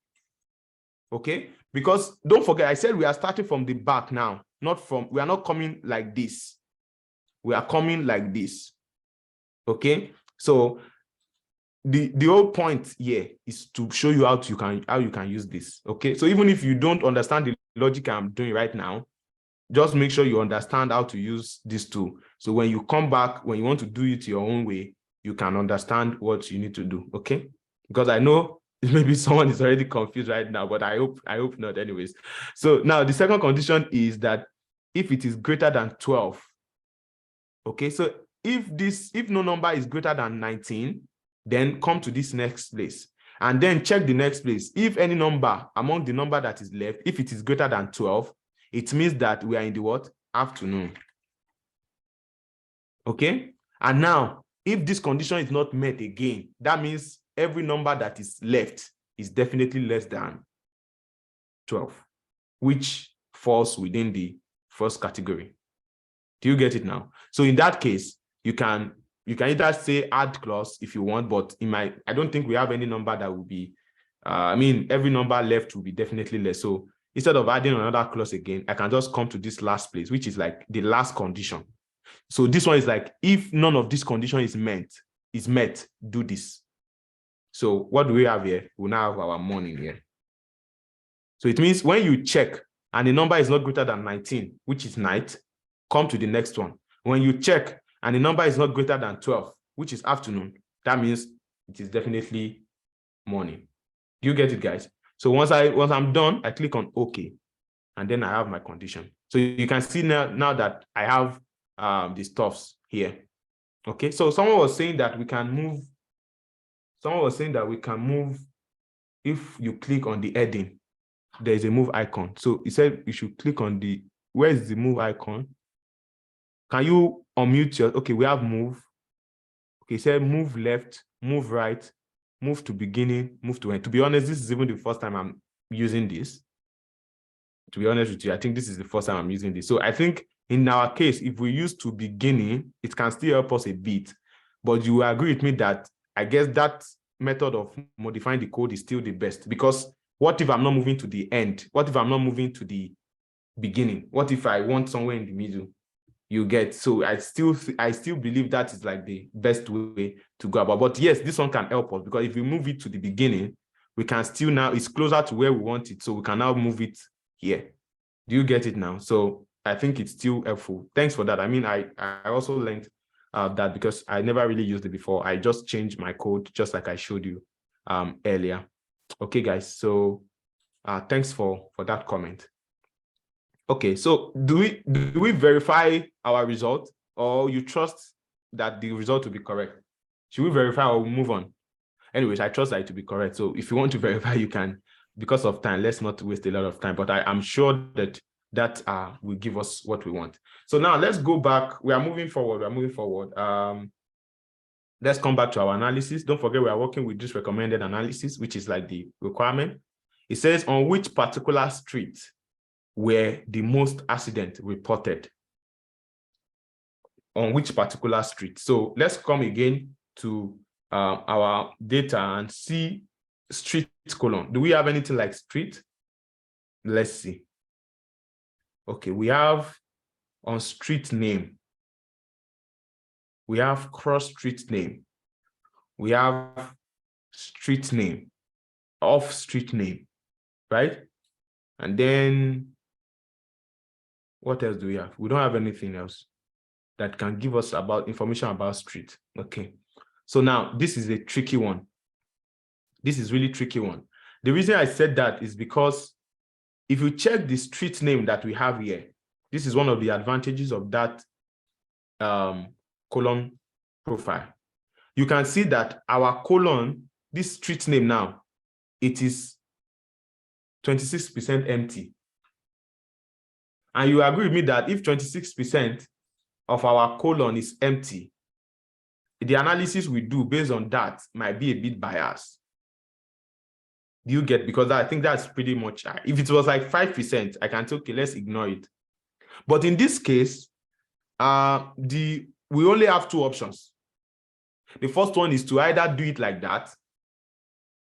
Okay, because don't forget, I said we are starting from the back now, we are not coming like this. We are coming like this. Okay, so the whole point here is to show you how you can use this. Okay, so even if you don't understand the logic I'm doing right now, just make sure you understand how to use this tool. So when you come back, when you want to do it your own way, you can understand what you need to do. Okay, because I know maybe someone is already confused right now, but I hope not anyways. So now the second condition is that if it is greater than 12, okay, so if no number is greater than 19, then come to this next place and then check the next place. If any number among the number that is left, if it is greater than 12, it means that we are in the what? Afternoon. Okay, and now if this condition is not met again, that means every number that is left is definitely less than 12, which falls within the first category. Do you get it now? So in that case, you can either say add clause if you want, but I don't think we have any number that will be, every number left will be definitely less. So instead of adding another clause again, I can just come to this last place, which is like the last condition. So this one is like, if none of this condition is met, do this. So what do we have here? We now have our morning here. So it means when you check and the number is not greater than 19, which is night, come to the next one. When you check and the number is not greater than 12, which is afternoon, that means it is definitely morning. Do you get it, guys? So once I'm done, I click on OK, and then I have my condition. So you can see now that I have the stuffs here. Okay, so someone was saying that we can move. Someone was saying that we can move if you click on the heading. There is a move icon. So he said you should click on where is the move icon? Can you unmute your, okay, we have move. Okay, he said move left, move right, move to beginning, move to end. To be honest, this is even the first time I'm using this. To be honest with you, I think this is the first time I'm using this. So I think in our case, if we use to beginning, it can still help us a bit. But you will agree with me that I guess that method of modifying the code is still the best, because what if I'm not moving to the end? What if I'm not moving to the beginning? What if I want somewhere in the middle? You get, so I still believe that is like the best way to go about. But yes, this one can help us, because if we move it to the beginning, we can still now, it's closer to where we want it, so we can now move it here. Do you get it now? So I think it's still helpful. Thanks for that. I mean, I also learned that because I never really used it before. I just changed my code just like I showed you earlier. Okay, guys. So thanks for that comment. Okay, so do we verify our result, or you trust that the result will be correct? Should we verify or move on? Anyways, I trust that it will be correct. So if you want to verify, you can. Because of time, let's not waste a lot of time. But I'm sure that will give us what we want. So now let's go back. We are moving forward. Let's come back to our analysis. Don't forget, we are working with this recommended analysis, which is like the requirement. It says on which particular street were the most accident reported? On which particular street? So let's come again to our data and see street colon. Do we have anything like street? Let's see. Okay, we have on street name. We have cross street name. We have street name, off street name, right? And then what else do we have? We don't have anything else that can give us information about street. Okay. So now this is a tricky one. This is really tricky one. The reason I said that is because if you check the street name that we have here, this is one of the advantages of that column profile. You can see that our column, this street name now, it is 26% empty. And you agree with me that if 26% of our column is empty, the analysis we do based on that might be a bit biased. Do you get? Because I think that's pretty much, if it was like 5%, I can say, okay, let's ignore it. But in this case, we only have two options. The first one is to either do it like that,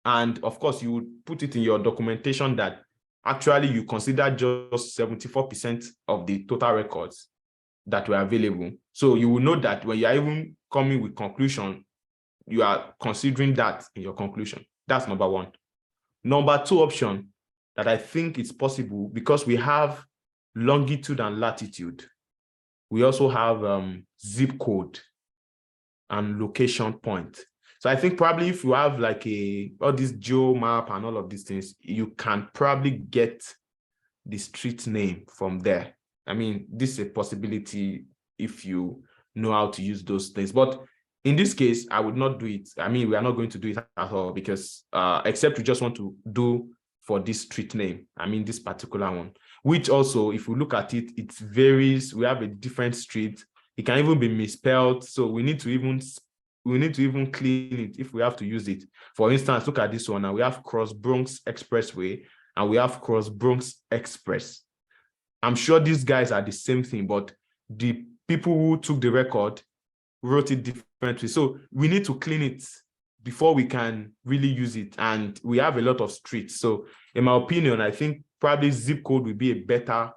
and of course, you would put it in your documentation that actually you consider just 74% of the total records that were available. So you will know that when you are even coming with conclusion, you are considering that in your conclusion. That's number one. Number two option that I think is possible, because we have longitude and latitude, we also have zip code and location point. So I think probably if you have like all this geo map and all of these things, you can probably get the street name from there. I mean, this is a possibility if you know how to use those things. But in this case, I would not do it. I mean, we are not going to do it at all, because except we just want to do for this street name. I mean, this particular one, which also, if we look at it, it varies. We have a different street. It can even be misspelled. So we need to even clean it if we have to use it. For instance, look at this one. Now we have Cross Bronx Expressway and we have Cross Bronx Express. I'm sure these guys are the same thing, but the people who took the record wrote it differently. So we need to clean it before we can really use it. And we have a lot of streets. So in my opinion, I think probably zip code will be a better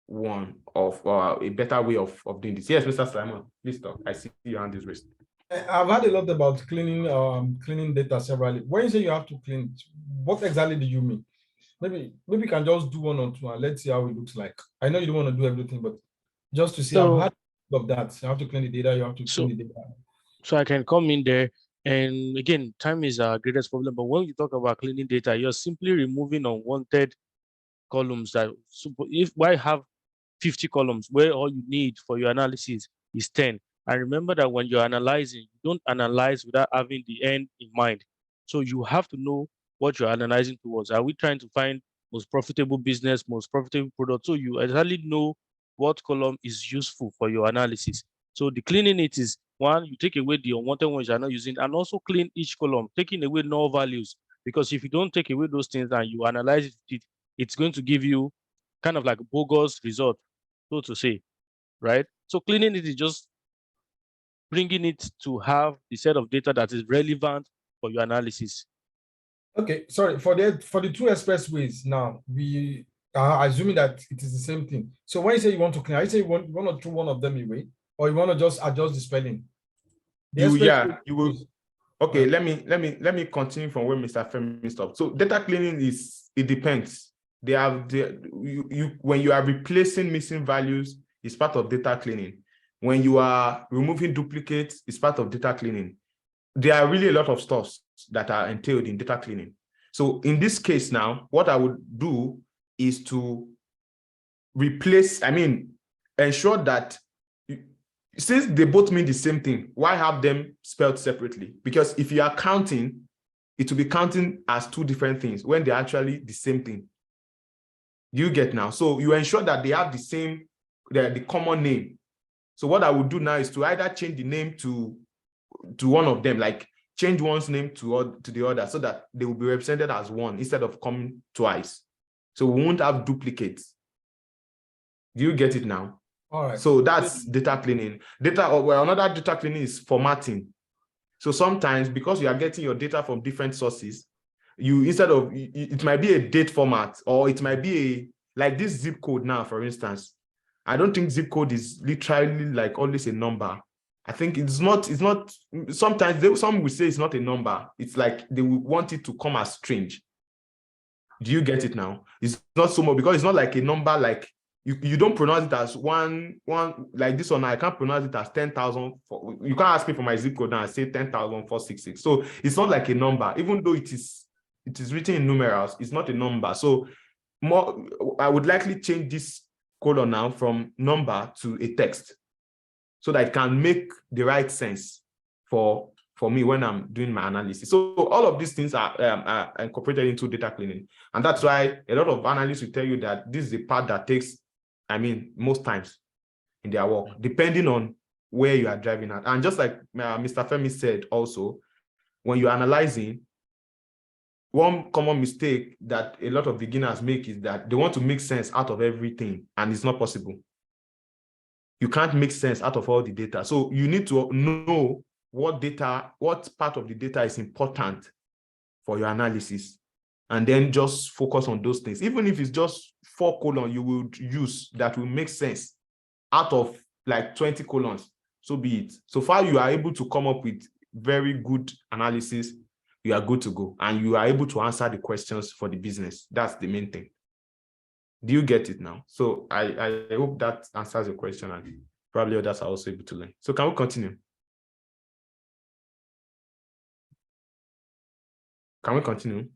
one of a better way of doing this. Yes, Mr. Simon, please talk. I see your hand is raised. I've heard a lot about cleaning data severally. When you say you have to clean it, what exactly do you mean? Maybe you can just do one or two and let's see how it looks like. I know you don't want to do everything, but just to see, I've heard of that. You have to clean the data, you have to clean the data. So I can come in there. And again, time is our greatest problem. But when you talk about cleaning data, you're simply removing unwanted columns. Why have 50 columns where all you need for your analysis is 10? And remember that when you're analyzing, you don't analyze without having the end in mind. So you have to know what you're analyzing towards. Are we trying to find most profitable business, most profitable product? So you exactly know what column is useful for your analysis. So the cleaning it is, one, you take away the unwanted ones you're not using, and also clean each column, taking away null values. Because if you don't take away those things and you analyze it, it's going to give you kind of like a bogus result, so to say, right? So cleaning it is just bringing it to have the set of data that is relevant for your analysis. Okay, sorry, for the two expressways now, we are assuming that it is the same thing. So when you say you want to clean, I say you want to throw one of them away, or you want to just adjust the spelling? You will. Okay, let me continue from where Mr. Femi stopped. So data cleaning it depends. When you are replacing missing values, it's part of data cleaning. When you are removing duplicates, it's part of data cleaning. There are really a lot of stuff that are entailed in data cleaning. So in this case now, what I would do is to ensure that since they both mean the same thing, why have them spelled separately? Because if you are counting, it will be counting as two different things when they're actually the same thing. Do you get now? So you ensure that they have the common name. So what I would do now is to either change the name to one of them, like change one's name to the other, so that they will be represented as one instead of coming twice. So we won't have duplicates. Do you get it now? All right. So that's data cleaning. Another data cleaning is formatting. So sometimes, because you are getting your data from different sources, it might be a date format, or it might be like this zip code now, for instance. I don't think zip code is literally like always a number. I think it's not, sometimes some will say it's not a number. It's like they will want it to come as strange. Do you get it now? It's not so much, because it's not like a number, like you don't pronounce it as one like this one. I can't pronounce it as 10,000. You can't ask me for my zip code now. I say 10,466. So it's not like a number, even though it is written in numerals. It's not a number. So I would likely change this colon now from number to a text so that it can make the right sense for me when I'm doing my analysis. So all of these things are incorporated into data cleaning. And that's why a lot of analysts will tell you that this is the part that takes, most times in their work, depending on where you are driving at. And just like Mr. Femi said also, when you're analyzing, one common mistake that a lot of beginners make is that they want to make sense out of everything, and it's not possible. You can't make sense out of all the data. So you need to know what part of the data is important for your analysis, and then just focus on those things. Even if it's just 4 columns you would use that will make sense out of like 20 columns, so be it. So far you are able to come up with very good analysis, you are good to go, and you are able to answer the questions for the business. That's the main thing. Do you get it now? So I hope that answers your question, and probably others are also able to learn. So can we continue? Can we continue?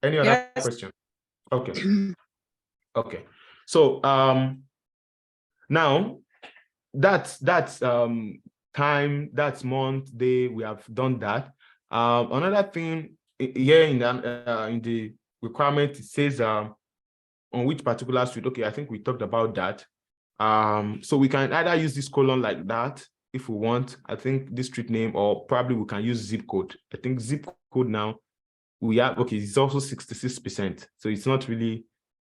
Any other question? Okay. Okay. So now that's time, that's month, day, we have done that. Another thing here in the requirement, it says on which particular street. Okay, I think we talked about that. So we can either use this colon like that if we want. I think this street name, or probably we can use zip code. I think zip code now we have, okay, it's also 66%. So it's not really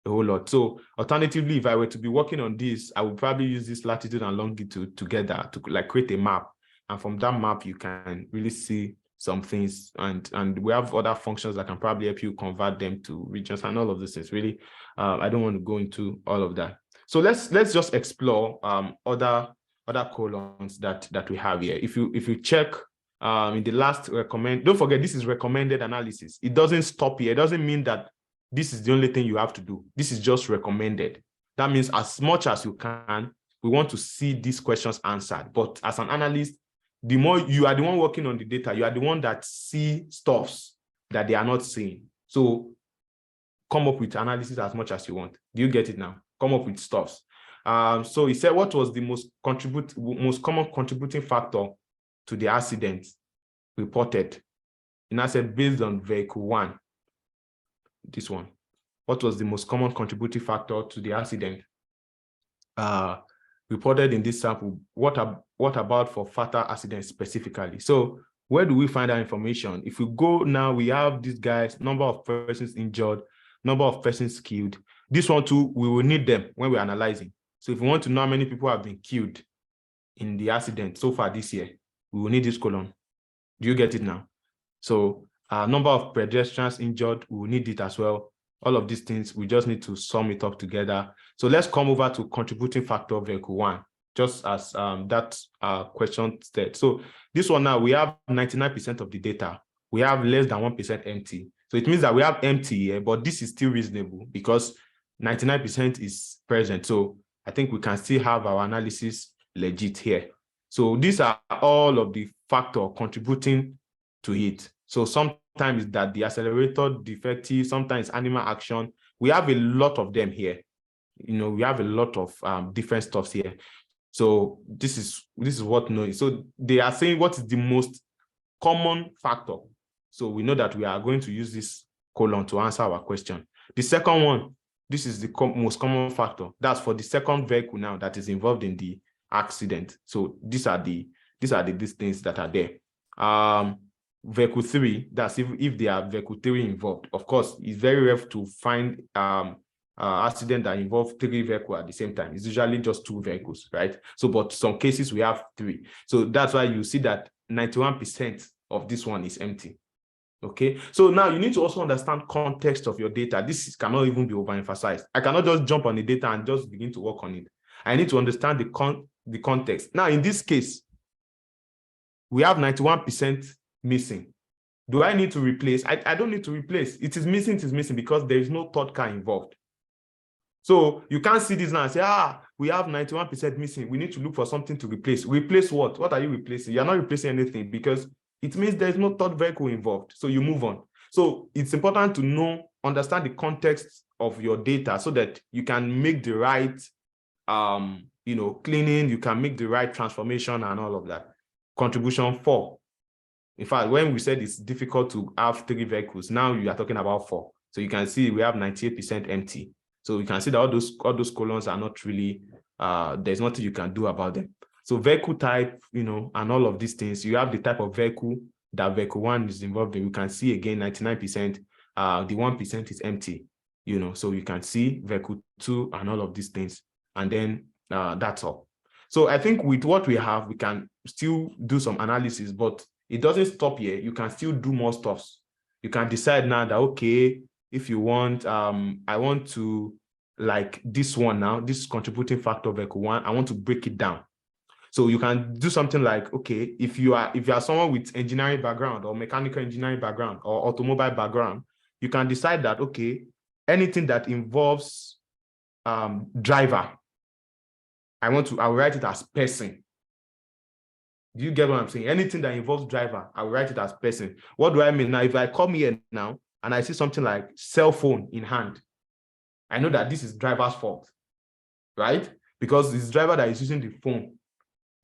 a whole lot. So alternatively, if I were to be working on this, I would probably use this latitude and longitude together to like create a map. And from that map, you can really see some things. And we have other functions that can probably help you convert them to regions and all of this things. Really, I don't want to go into all of that. So let's just explore other columns that we have here. If you check in the last recommend, don't forget this is recommended analysis. It doesn't stop here. It doesn't mean that this is the only thing you have to do. This is just recommended. That means as much as you can, we want to see these questions answered. But as an analyst, the more you are the one working on the data, you are the one that see stuffs that they are not seeing. So come up with analysis as much as you want. Do you get it now? Come up with stuffs. So he said, what was the most common contributing factor to the accident reported? And I said, based on vehicle 1, this one, what was the most common contributing factor to the accident reported in this sample? What about for fatal accidents specifically? So where do we find that information? If we go now, we have these guys, number of persons injured, number of persons killed. This one too, we will need them when we're analyzing. So if we want to know how many people have been killed in the accident so far this year, we will need this column. Do you get it now? So number of pedestrians injured, we will need it as well. All of these things, we just need to sum it up together. So let's come over to contributing factor vehicle 1, just as that question said. So this one now, we have 99% of the data. We have less than 1% empty. So it means that we have empty here, but this is still reasonable because 99% is present. So I think we can still have our analysis legit here. So these are all of the factors contributing to it. So sometimes that the accelerator defective, sometimes animal action. We have a lot of them here. We have a lot of different stuffs here. So this is what noise. So they are saying what is the most common factor. So we know that we are going to use this column to answer our question. The second one, this is the most common factor. That's for the second vehicle now that is involved in the accident. So these are these things that are there. Vehicle 3, that's if there are vehicle 3 involved. Of course, it's very rare to find accident that involve 3 vehicles at the same time. It's usually just 2 vehicles, right? So, but some cases we have 3. So that's why you see that 91% of this one is empty. Okay, so now you need to also understand context of your data. This cannot even be overemphasized. I cannot just jump on the data and just begin to work on it. I need to understand the context. Now, in this case, we have 91% missing. Do I need to replace? I don't need to replace. It is missing because there is no third car involved. So you can't see this now and say, we have 91% missing. We need to look for something to replace. Replace what? What are you replacing? You're not replacing anything because it means there's no third vehicle involved. So you move on. So it's important to understand the context of your data so that you can make the right, cleaning, you can make the right transformation and all of that. Contribution 4. In fact, when we said it's difficult to have 3 vehicles, now you are talking about 4. So you can see we have 98% empty. So you can see that all those columns are not really, there's nothing you can do about them. So vehicle type, and all of these things, you have the type of vehicle that vehicle 1 is involved in. You can see again 99%, the 1% is empty, so you can see vehicle 2 and all of these things. And then that's all. So I think with what we have, we can still do some analysis, but it doesn't stop here. You can still do more stuff. You can decide now that, okay, if you want, I want to, like this one now, this contributing factor vehicle 1, I want to break it down. So you can do something like, okay, if you are someone with engineering background or mechanical engineering background or automobile background, you can decide that, okay, anything that involves driver, I will write it as person. Do you get what I'm saying? Anything that involves driver, I will write it as person. What do I mean? Now, if I come here now and I see something like cell phone in hand, I know that this is driver's fault, right? Because it's driver that is using the phone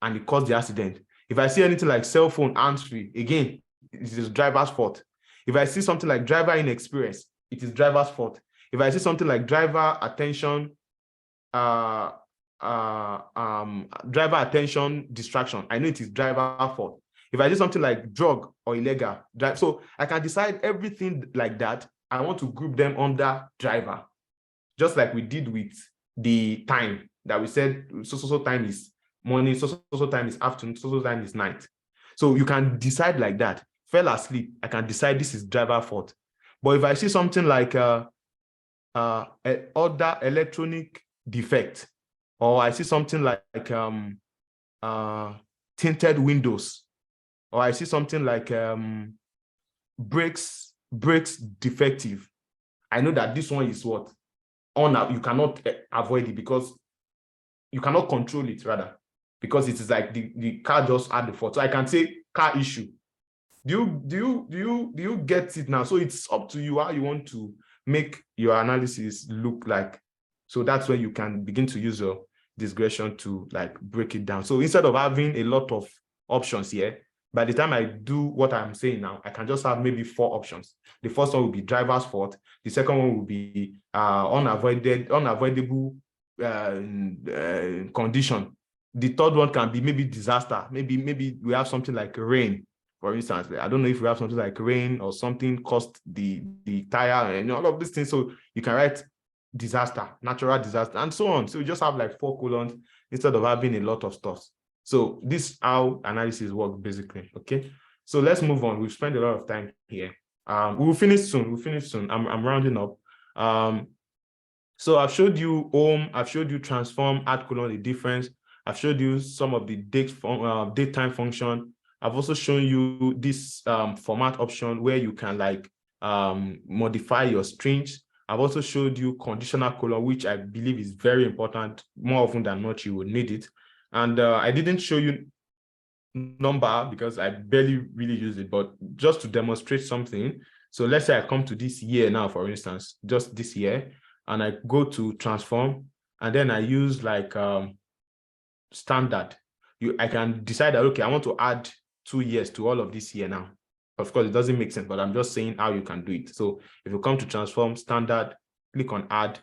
and it caused the accident. If I see anything like cell phone hands-free, again, it is driver's fault. If I see something like driver inexperience, it is driver's fault. If I see something like driver attention, driver attention distraction, I know it is driver fault. If I do something like drug or illegal drive, so I can decide everything like that. I want to group them under driver, just like we did with the time that we said so time is morning, so time is afternoon, so time is night. So you can decide like that. Fell asleep, I can decide this is driver fault. But if I see something like other electronic defect, or I see something like tinted windows, or I see something like brakes defective, I know that this one is what? You cannot avoid it because you cannot control it, rather, because it is like the car just had the fault. So I can say car issue. Do you get it now? So it's up to you how you want to make your analysis look like. So that's where you can begin to use your discretion to like break it down. So instead of having a lot of options here, by the time I do what I'm saying now, I can just have maybe 4 options. The first one will be driver's fault. The second one will be unavoidable condition. The third one can be maybe disaster. Maybe we have something like rain, for instance. I don't know if we have something like rain or something caused the tire and all of these things. So you can write disaster, natural disaster, and so on. So you just have like 4 columns instead of having a lot of stuff. So this is how analysis works basically. Okay. So let's move on. We've spent a lot of time here. We'll finish soon. I'm rounding up. So I've showed you home, I've showed you transform, add column, the difference. I've showed you some of the datetime function. I've also shown you this format option where you can like modify your strings. I've also showed you conditional column, which I believe is very important. More often than not, you will need it. And I didn't show you number because I barely really use it, but just to demonstrate something. So let's say I come to this year now, for instance, just this year, and I go to transform, and then I use like standard. I can decide that, okay, I want to add 2 years to all of this year now. Of course, it doesn't make sense, but I'm just saying how you can do it. So if you come to transform standard, click on add,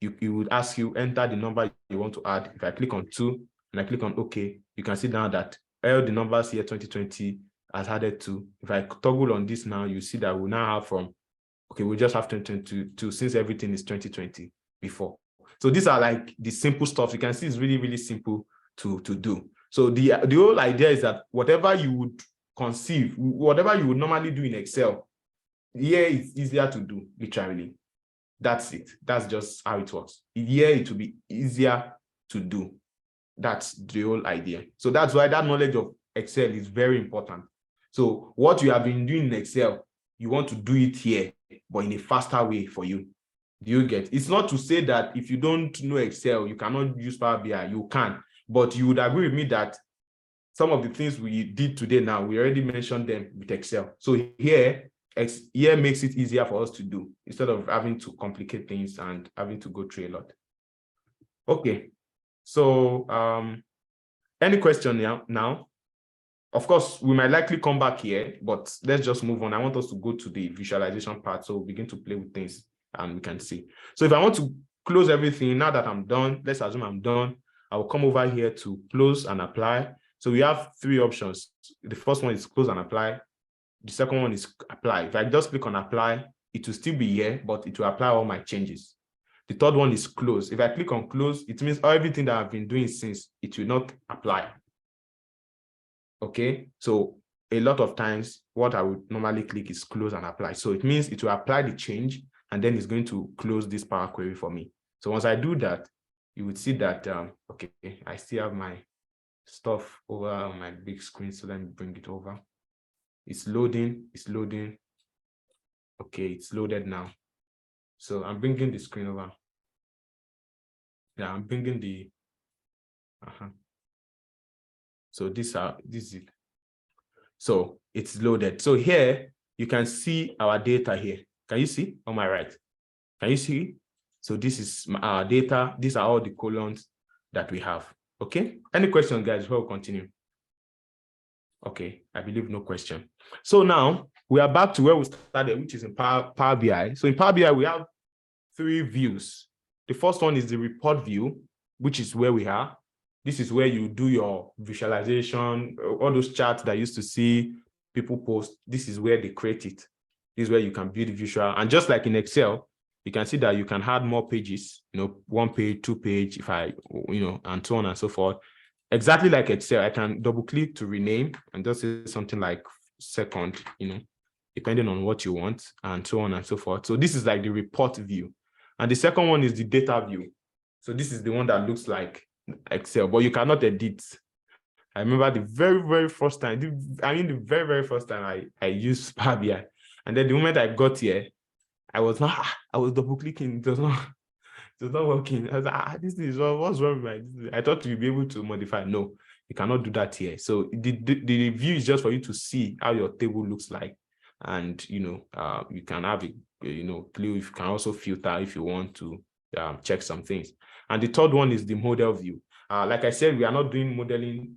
it would ask you enter the number you want to add. If I click on 2 and I click on OK, you can see now that all the numbers here 2020 has added 2. If I toggle on this now, you see that we now have from, okay, we just have 2022 since everything is 2020 before. So these are like the simple stuff. You can see it's really, really simple to do. So the whole idea is that whatever you would conceive, whatever you would normally do in Excel, here it's easier to do, literally. That's it. That's just how it works. Here it will be easier to do. That's the whole idea. So that's why that knowledge of Excel is very important. So what you have been doing in Excel, you want to do it here, but in a faster way for you. Do you get? It's not to say that if you don't know Excel, you cannot use Power BI. You can, but you would agree with me that some of the things we did today now, we already mentioned them with Excel. So here, here makes it easier for us to do instead of having to complicate things and having to go through a lot. Okay, so any question now? Of course, we might likely come back here, but let's just move on. I want us to go to the visualization part, so we'll begin to play with things and we can see. So if I want to close everything, now that I'm done, let's assume I'm done, I will come over here to close and apply. So we have three options. The first one is close and apply. The second one is apply. If I just click on apply, it will still be here, but it will apply all my changes. The third one is close. If I click on close, it means everything that I've been doing since, it will not apply. Okay, so a lot of times what I would normally click is close and apply. So it means it will apply the change and then it's going to close this Power Query for me. So once I do that, you would see that, okay, I still have my stuff over on my big screen. So let me bring it over. It's loading, it's loading. Okay, it's loaded now. So I'm bringing the screen over. Yeah, I'm bringing the, so this is it. So it's loaded. So here you can see our data here. Can you see on my right? Can you see? So this is our data. These are all the columns that we have. Okay. Any questions, guys, before we continue? Okay, I believe no question. So now we are back to where we started, which is in Power BI. So in Power BI, we have three views. The first one is the report view, which is where we are. This is where you do your visualization, all those charts that I used to see people post. This is where they create it. This is where you can build visual. And just like in Excel, you can see that you can add more pages, 1 page, 2 page, if I, and so on and so forth. Exactly like Excel, I can double click to rename and just say something like second, depending on what you want, and so on and so forth. So this is like the report view. And the second one is the data view. So this is the one that looks like Excel, but you cannot edit. I remember the very, very first time, the very, very first time I used Power BI. And then the moment I got here, I was double clicking. It was not working. I was like, this is what's wrong with my, I thought you'd be able to modify. No, you cannot do that here. So the view is just for you to see how your table looks like. And, you can have it, clue. You can also filter if you want to check some things. And the third one is the model view. Like I said, we are not doing modeling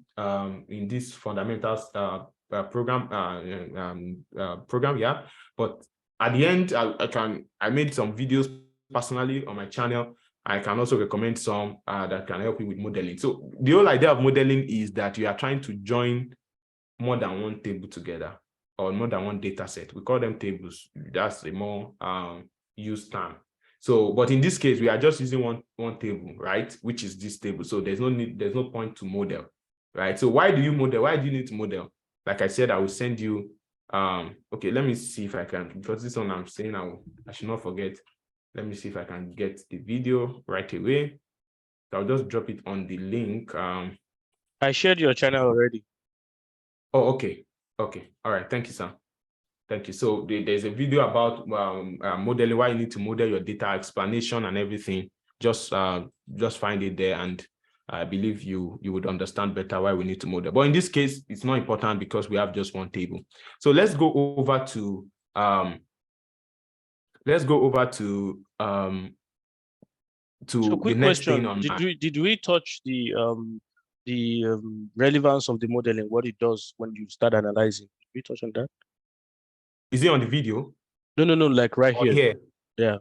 in this fundamentals program, yeah. But at the end, I made some videos personally on my channel. I can also recommend some that can help you with modeling. So the whole idea of modeling is that you are trying to join more than one table together or more than one data set. We call them tables. That's a more used term. So, but in this case, we are just using one table, right? Which is this table. So there's no point to model, right? So why do you model? Why do you need to model? Like I said, I will send you, okay, let me see if I can, because this one I'm saying I should not forget. Let me see if I can get the video right away. So I'll just drop it on the link. I shared your channel already. Oh, okay. Okay. All right. Thank you, sir. Thank you. So there's a video about modeling, why you need to model your data, explanation and everything. Just find it there, and I believe you would understand better why we need to model. But in this case, it's not important because we have just one table. So let's go over to So quick the next question: thing on did we touch the relevance of the modeling, what it does when you start analyzing? Did we touch on that? Is it on the video? No, like right here. Here. Yeah.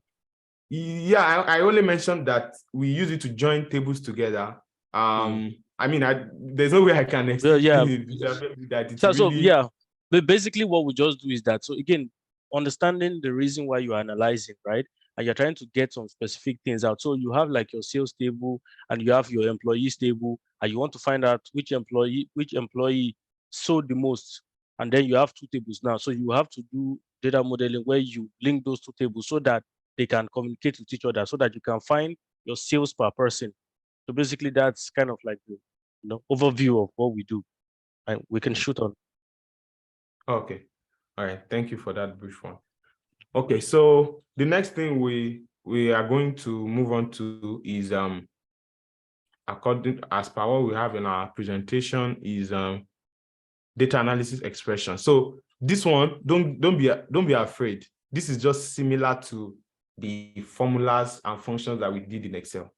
Yeah, I only mentioned that we use it to join tables together. I mean, there's no way I can explain it. So yeah, but basically what we just do is that. So again, understanding the reason why you're analyzing, right? And you're trying to get some specific things out. So you have like your sales table and you have your employees table, and you want to find out which employee sold the most. And then you have two tables now. So you have to do data modeling where you link those two tables so that they can communicate with each other, so that you can find your sales per person. So basically that's kind of like the overview of what we do, and we can shoot on. Okay. All right. Thank you for that brief one. Okay. So the next thing we are going to move on to is according as per what we have in our presentation is data analysis expression. So This one, don't be afraid. This is just similar to the formulas and functions that we did in Excel.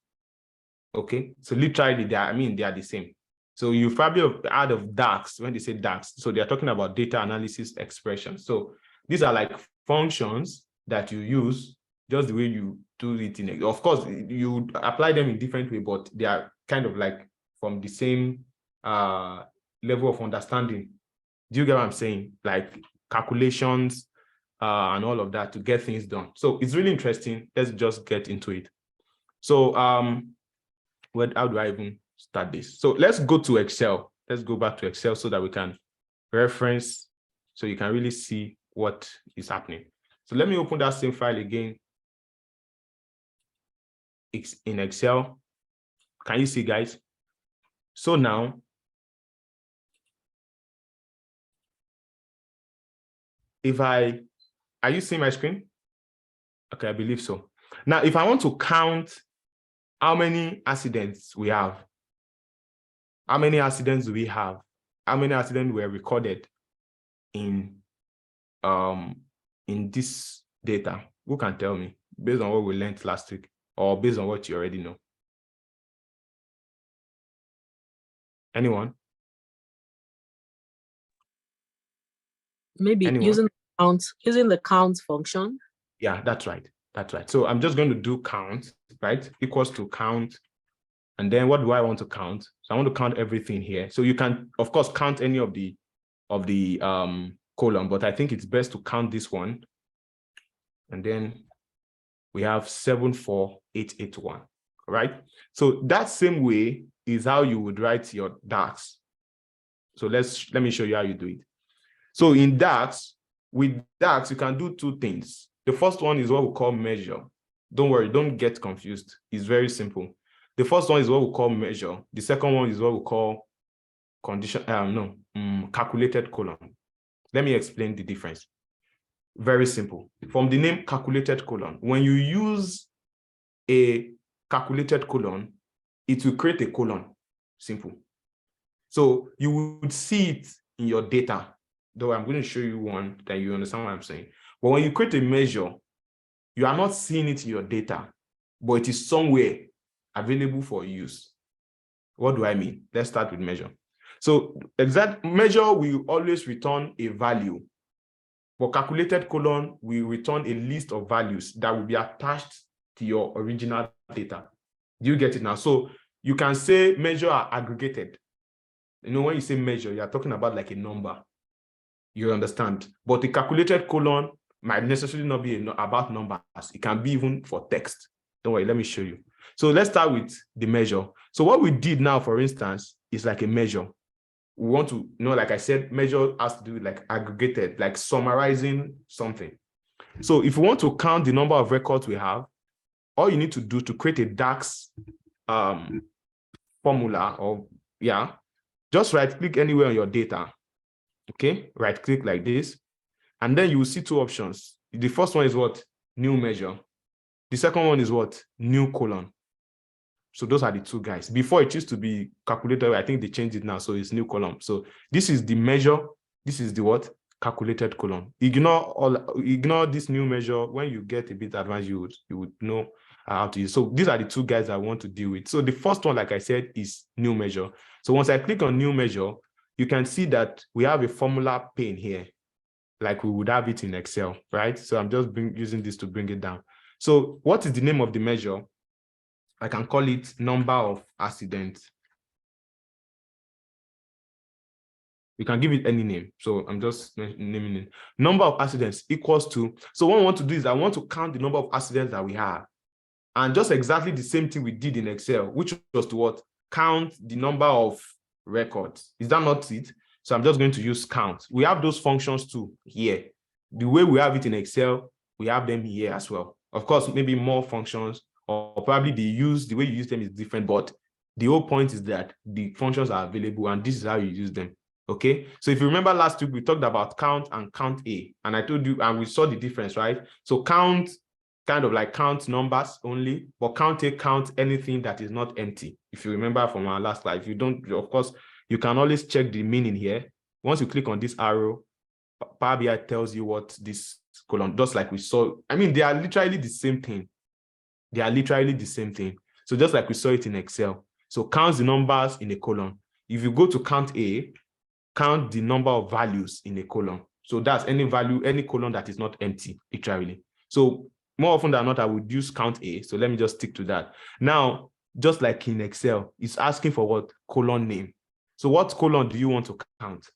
Okay, so literally they are the same. So you probably have heard of DAX when they say DAX. So they are talking about data analysis expressions. So these are like functions that you use just the way you do it in Excel. Of course, you apply them in different way, but they are kind of like from the same level of understanding. Do you get what I'm saying? Like calculations and all of that to get things done. So it's really interesting. Let's just get into it. So how do I even start this? So let's go to Excel. Let's go back to Excel so that we can reference, so you can really see what is happening. So let me open that same file again. It's in Excel. Can you see, guys? So now, are you seeing my screen? Okay, I believe so. Now, if I want to count how many accidents we have, how many accidents do we have? How many accidents were recorded in this data? Who can tell me based on what we learned last week or based on what you already know? Anyone? Maybe Anyone? using the count function. Yeah, that's right. That's right. So I'm just going to do count, right? Equals to count. And then what do I want to count? So I want to count everything here. So you can, of course, count any of the column, but I think it's best to count this one. And then we have 74881, right? So that same way is how you would write your DAX. So let me show you how you do it. So in DAX, with DAX, you can do two things. The first one is what we call measure. Don't worry, don't get confused. It's very simple. The first one is what we call measure. The second one is what we call calculated column. Let me explain the difference. Very simple. From the name calculated column, when you use a calculated column, it will create a column. Simple. So you would see it in your data, though I'm going to show you one that you understand what I'm saying. But when you create a measure, you are not seeing it in your data, but it is somewhere available for use. What do I mean? Let's start with measure. So exact measure will always return a value. For calculated column, we return a list of values that will be attached to your original data. Do you get it now? So you can say measure are aggregated. You know, when you say measure, you're talking about like a number. You understand? But the calculated column might necessarily not be about numbers. It can be even for text. Don't worry, let me show you. So let's start with the measure. So what we did now, for instance, is like a measure. We want to know, like I said, measure has to do with like aggregated, like summarizing something. So if we want to count the number of records we have, all you need to do to create a DAX formula, or just right click anywhere on your data. Okay, right click like this. And then you will see two options. The first one is what? New measure. The second one is what? New column. So those are the two guys. Before it used to be calculated, I think they changed it now, so it's new column. So this is the measure. This is the what? Calculated column. Ignore this new measure. When you get a bit advanced, you would know how to use. So these are the two guys I want to deal with. So the first one, like I said, is new measure. So once I click on new measure, you can see that we have a formula pane here, like we would have it in Excel, right? So I'm just using this to bring it down. So what is the name of the measure? I can call it number of accidents. You can give it any name. So I'm just naming it. Number of accidents equals to, so what I want to do is I want to count the number of accidents that we have. And just exactly the same thing we did in Excel, which was to what? Count the number of records. Is that not it? So I'm just going to use count. We have those functions too here. The way we have it in Excel, we have them here as well. Of course, maybe more functions, or probably the way you use them is different, but the whole point is that the functions are available and this is how you use them. Okay, so if you remember last week, we talked about count and count A, and I told you, and we saw the difference, right? So count kind of like count numbers only, but count A count anything that is not empty. If you remember from our last slide, if you don't, of course, you can always check the meaning here. Once you click on this arrow, Power BI tells you what this column, just like we saw. I mean, they are literally the same thing. They are literally the same thing. So just like we saw it in Excel. So count the numbers in a column. If you go to count A, count the number of values in a column. So that's any value, any column that is not empty, literally. So more often than not, I would use count A. So let me just stick to that. Now, just like in Excel, it's asking for what? Column name. So what column do you want to count?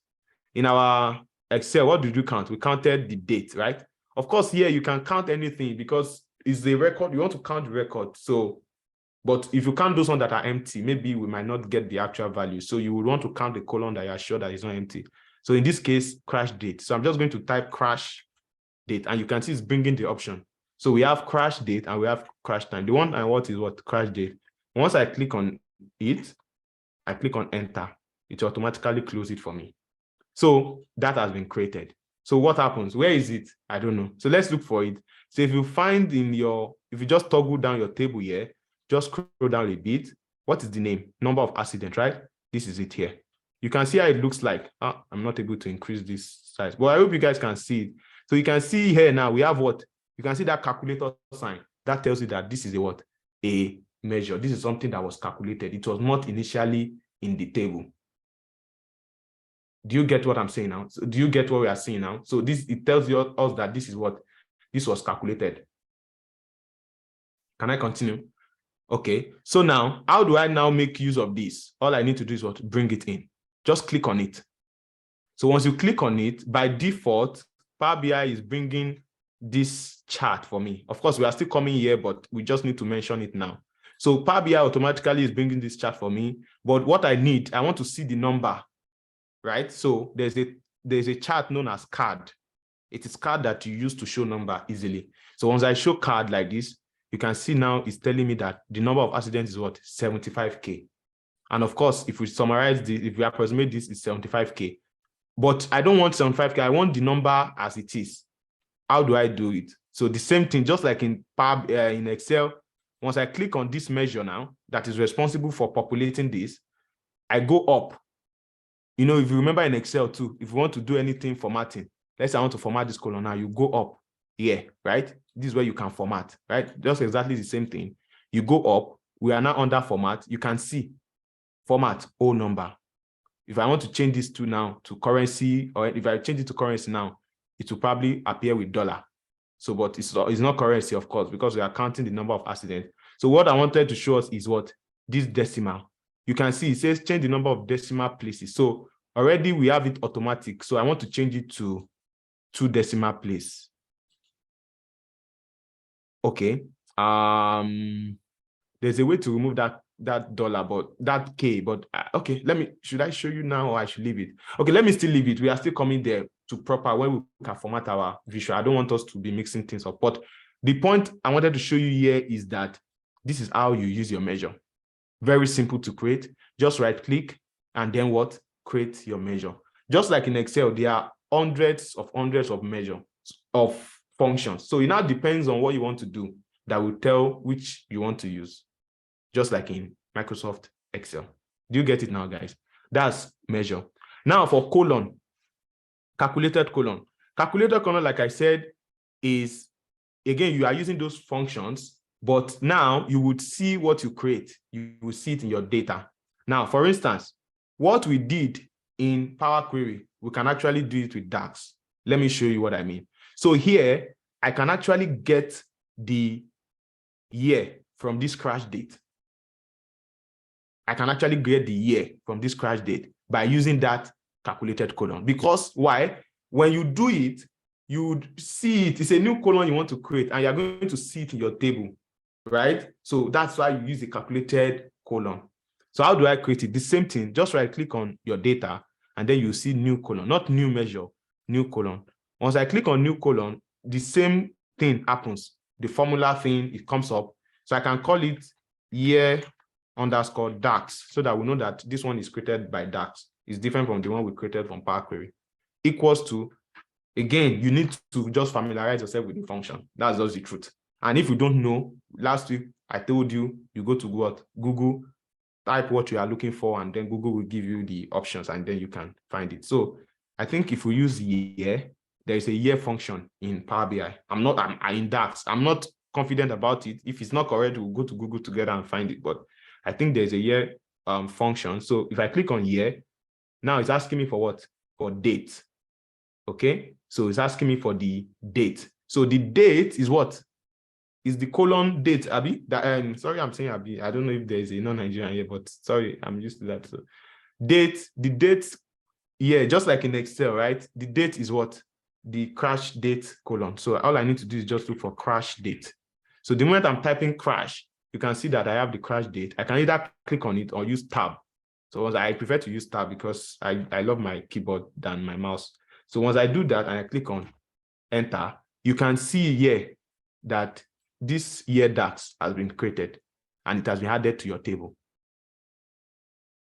In our Excel, what did you count? We counted the date, right? Of course, here you can count anything because it's a record. You want to count the record. So, but if you count those ones that are empty, maybe we might not get the actual value. So you would want to count the column that you are sure that is not empty. So in this case, crash date. So I'm just going to type crash date, and you can see it's bringing the option. So we have crash date and we have crash time. The one I want is what? Crash date. Once I click on it, I click on enter. It automatically closes it for me. So that has been created. So what happens? Where is it? I don't know. So let's look for it. So if you find in your, if you just toggle down your table here, just scroll down a bit. What is the name? Number of accident, right? This is it here. You can see how it looks like. I'm not able to increase this size, but I hope you guys can see it. So you can see here now, we have what? You can see that calculator sign. That tells you that this is a what? A measure. This is something that was calculated. It was not initially in the table. Do you get what I'm saying now? So do you get what we are seeing now? So this, it tells us that this is what, this was calculated. Can I continue? Okay, so now, how do I now make use of this? All I need to do is what? Bring it in. Just click on it. So once you click on it, by default, Power BI is bringing this chart for me. Of course, we are still coming here, but we just need to mention it now. So Power BI automatically is bringing this chart for me. But what I need, I want to see the number, right? So there's a chart known as card. It is card that you use to show number easily. So once I show card like this, you can see now it's telling me that the number of accidents is what? 75K. And of course, if we summarize this, if we approximate this, it's 75K. But I don't want 75K. I want the number as it is. How do I do it? So the same thing, just like in in Excel, once I click on this measure now, that is responsible for populating this, I go up. You know, if you remember in Excel too, if you want to do anything formatting, let's say I want to format this column now, you go up here, right? This is where you can format, right? Just exactly the same thing. You go up, we are now under format. You can see format, whole number. If I want to change this to now to currency, or if I change it to currency now, it will probably appear with dollar. So, but it's not currency, of course, because we are counting the number of accidents. So what I wanted to show us is what? This decimal. You can see it says change the number of decimal places. So already we have it automatic. So I want to change it to 2 decimal place. Okay. There's a way to remove that dollar, but that K, but okay, should I show you now or I should leave it? Okay, let me still leave it. We are still coming there to proper when we can format our visual. I don't want us to be mixing things up, but the point I wanted to show you here is that this is how you use your measure. Very simple to create. Just right click and then what? Create your measure. Just like in Excel, there are hundreds of measures of functions. So it now depends on what you want to do that will tell which you want to use. Just like in Microsoft Excel. Do you get it now, guys? That's measure. Now for column, calculated column. Calculated column, like I said, is, again, you are using those functions, but now you would see what you create. You will see it in your data. Now, for instance, what we did in Power Query, we can actually do it with DAX. Let me show you what I mean. So here, I can actually get the year from this crash date. I can actually get the year from this crash date by using that calculated column. Because why? When you do it, you would see it. It's a new column you want to create, and you're going to see it in your table, right? So that's why you use the calculated column. So how do I create it? The same thing, just right click on your data, and then you see new column, not new measure, new column. Once I click on new column, the same thing happens. The formula thing, it comes up. So I can call it year underscore DAX, so that we know that this one is created by DAX. It's different from the one we created from Power Query. Equals to, again, you need to just familiarize yourself with the function. That's just the truth. And if you don't know, last week I told you, you go to what? Google, type what you are looking for, and then Google will give you the options, and then you can find it. So I think if we use year, there is a year function in Power BI. I'm in DAX. I'm not confident about it. If it's not correct, we'll go to Google together and find it. But I think there's a year function. So if I click on year, now it's asking me for what? For date. Okay. So it's asking me for the date. So the date is what? Is the colon date, Abi? Sorry, I'm saying Abi. I don't know if there's a non-Nigerian here, but sorry, I'm used to that. So date, the date, yeah, just like in Excel, right? The date is what? The crash date colon. So all I need to do is just look for crash date. So the moment I'm typing crash, you can see that I have the crash date. I can either click on it or use tab. So I prefer to use tab because I love my keyboard than my mouse. So once I do that and I click on enter, you can see here that this year DAX has been created and it has been added to your table.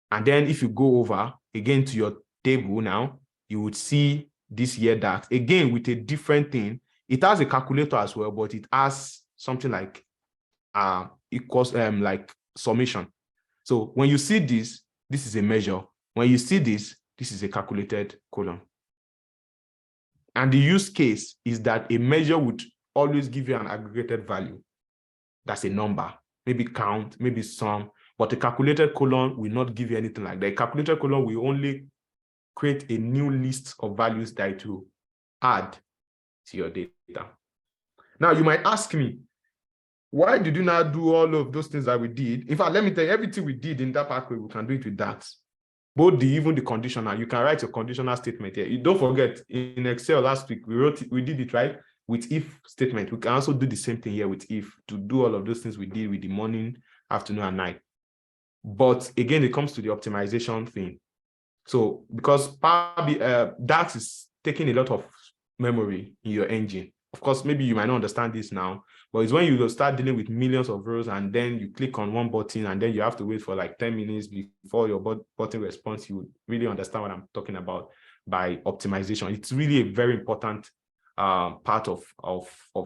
And then if you go over again to your table now, you would see this year DAX again with a different thing. It has a calculator as well, but it has something like equals like summation. So when you see this is a measure. When you see this is a calculated column. And the use case is that a measure would always give you an aggregated value. That's a number, maybe count, maybe sum, but a calculated column will not give you anything like that. A calculated column will only create a new list of values that it will add to your data. Now, you might ask me, why did you not do all of those things that we did? In fact, let me tell you, everything we did in that pathway, we can do it with that. Both even the conditional, you can write your conditional statement here. You don't forget, in Excel last week, we did it right with if statement. We can also do the same thing here with if to do all of those things we did with the morning, afternoon, and night. But again, it comes to the optimization thing. So because DAX is taking a lot of memory in your engine. Of course, maybe you might not understand this now, but it's when you start dealing with millions of rows and then you click on one button and then you have to wait for like 10 minutes before your button responds, you would really understand what I'm talking about by optimization. It's really a very important part of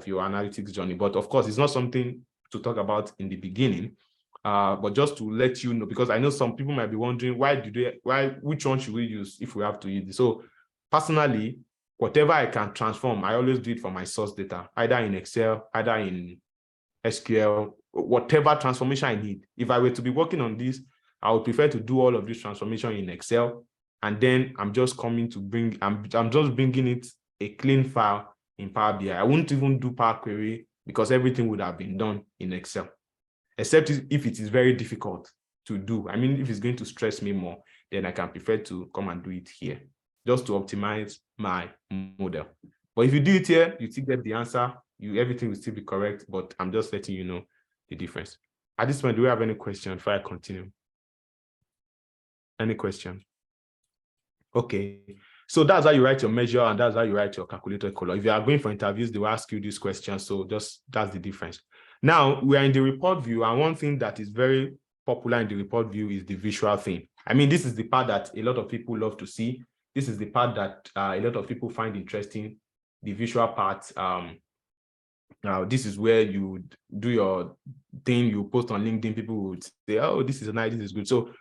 your analytics journey. But of course, it's not something to talk about in the beginning, but just to let you know, because I know some people might be wondering, which one should we use if we have to use this? So personally, whatever I can transform, I always do it for my source data, either in Excel, either in SQL, whatever transformation I need. If I were to be working on this, I would prefer to do all of this transformation in Excel. And then I'm just coming to I'm just bringing it a clean file in Power BI. I wouldn't even do Power Query because everything would have been done in Excel, except if it is very difficult to do. I mean, if it's going to stress me more, then I can prefer to come and do it here, just to optimize my model. But if you do it here, you still get the answer. Everything will still be correct, but I'm just letting you know the difference. At this point, do we have any questions before I continue? Any question? Okay, so that's how you write your measure and that's how you write your calculated column. If you are going for interviews, they will ask you this question. So that's the difference. Now we are in the report view, and one thing that is very popular in the report view is the visual thing. I mean, this is the part that a lot of people love to see. This is the part that a lot of people find interesting, the visual part. Now, this is where you do your thing, you post on LinkedIn, people would say, oh, this is nice, this is good. So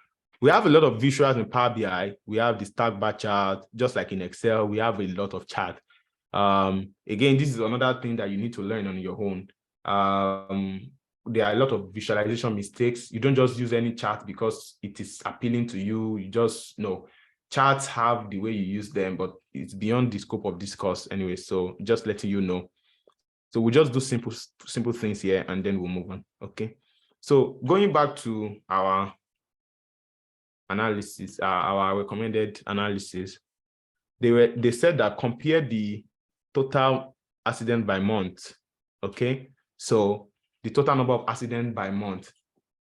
we have a lot of visuals in Power BI. We have the stack bar chart, just like in Excel, we have a lot of chart. Again, this is another thing that you need to learn on your own. There are a lot of visualization mistakes. You don't just use any chart because it is appealing to you. You just know charts have the way you use them, but it's beyond the scope of this course anyway. So just letting you know. So we'll just do simple things here and then we'll move on. Okay. So going back to our analysis, our recommended analysis, they said that compare the total accident by month. Okay. So the total number of accidents by month.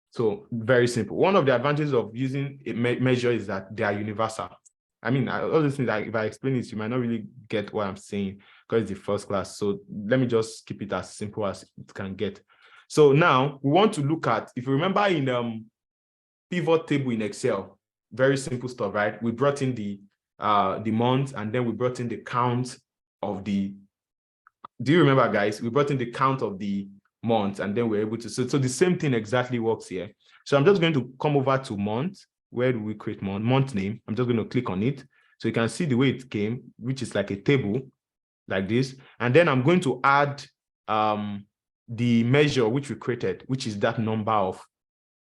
So very simple. One of the advantages of using a measure is that they are universal. I mean, all these things, if I explain it, you might not really get what I'm saying because it's the first class. So let me just keep it as simple as it can get. So now we want to look at, if you remember in pivot table in Excel, very simple stuff, right? We brought in the month and then we brought in the count of the, do you remember, guys? We brought in the count of the month and then we're able to, so the same thing exactly works here. So I'm just going to come over to month. Where do we create month name? I'm just going to click on it. So you can see the way it came, which is like a table like this. And then I'm going to add the measure which we created, which is that number of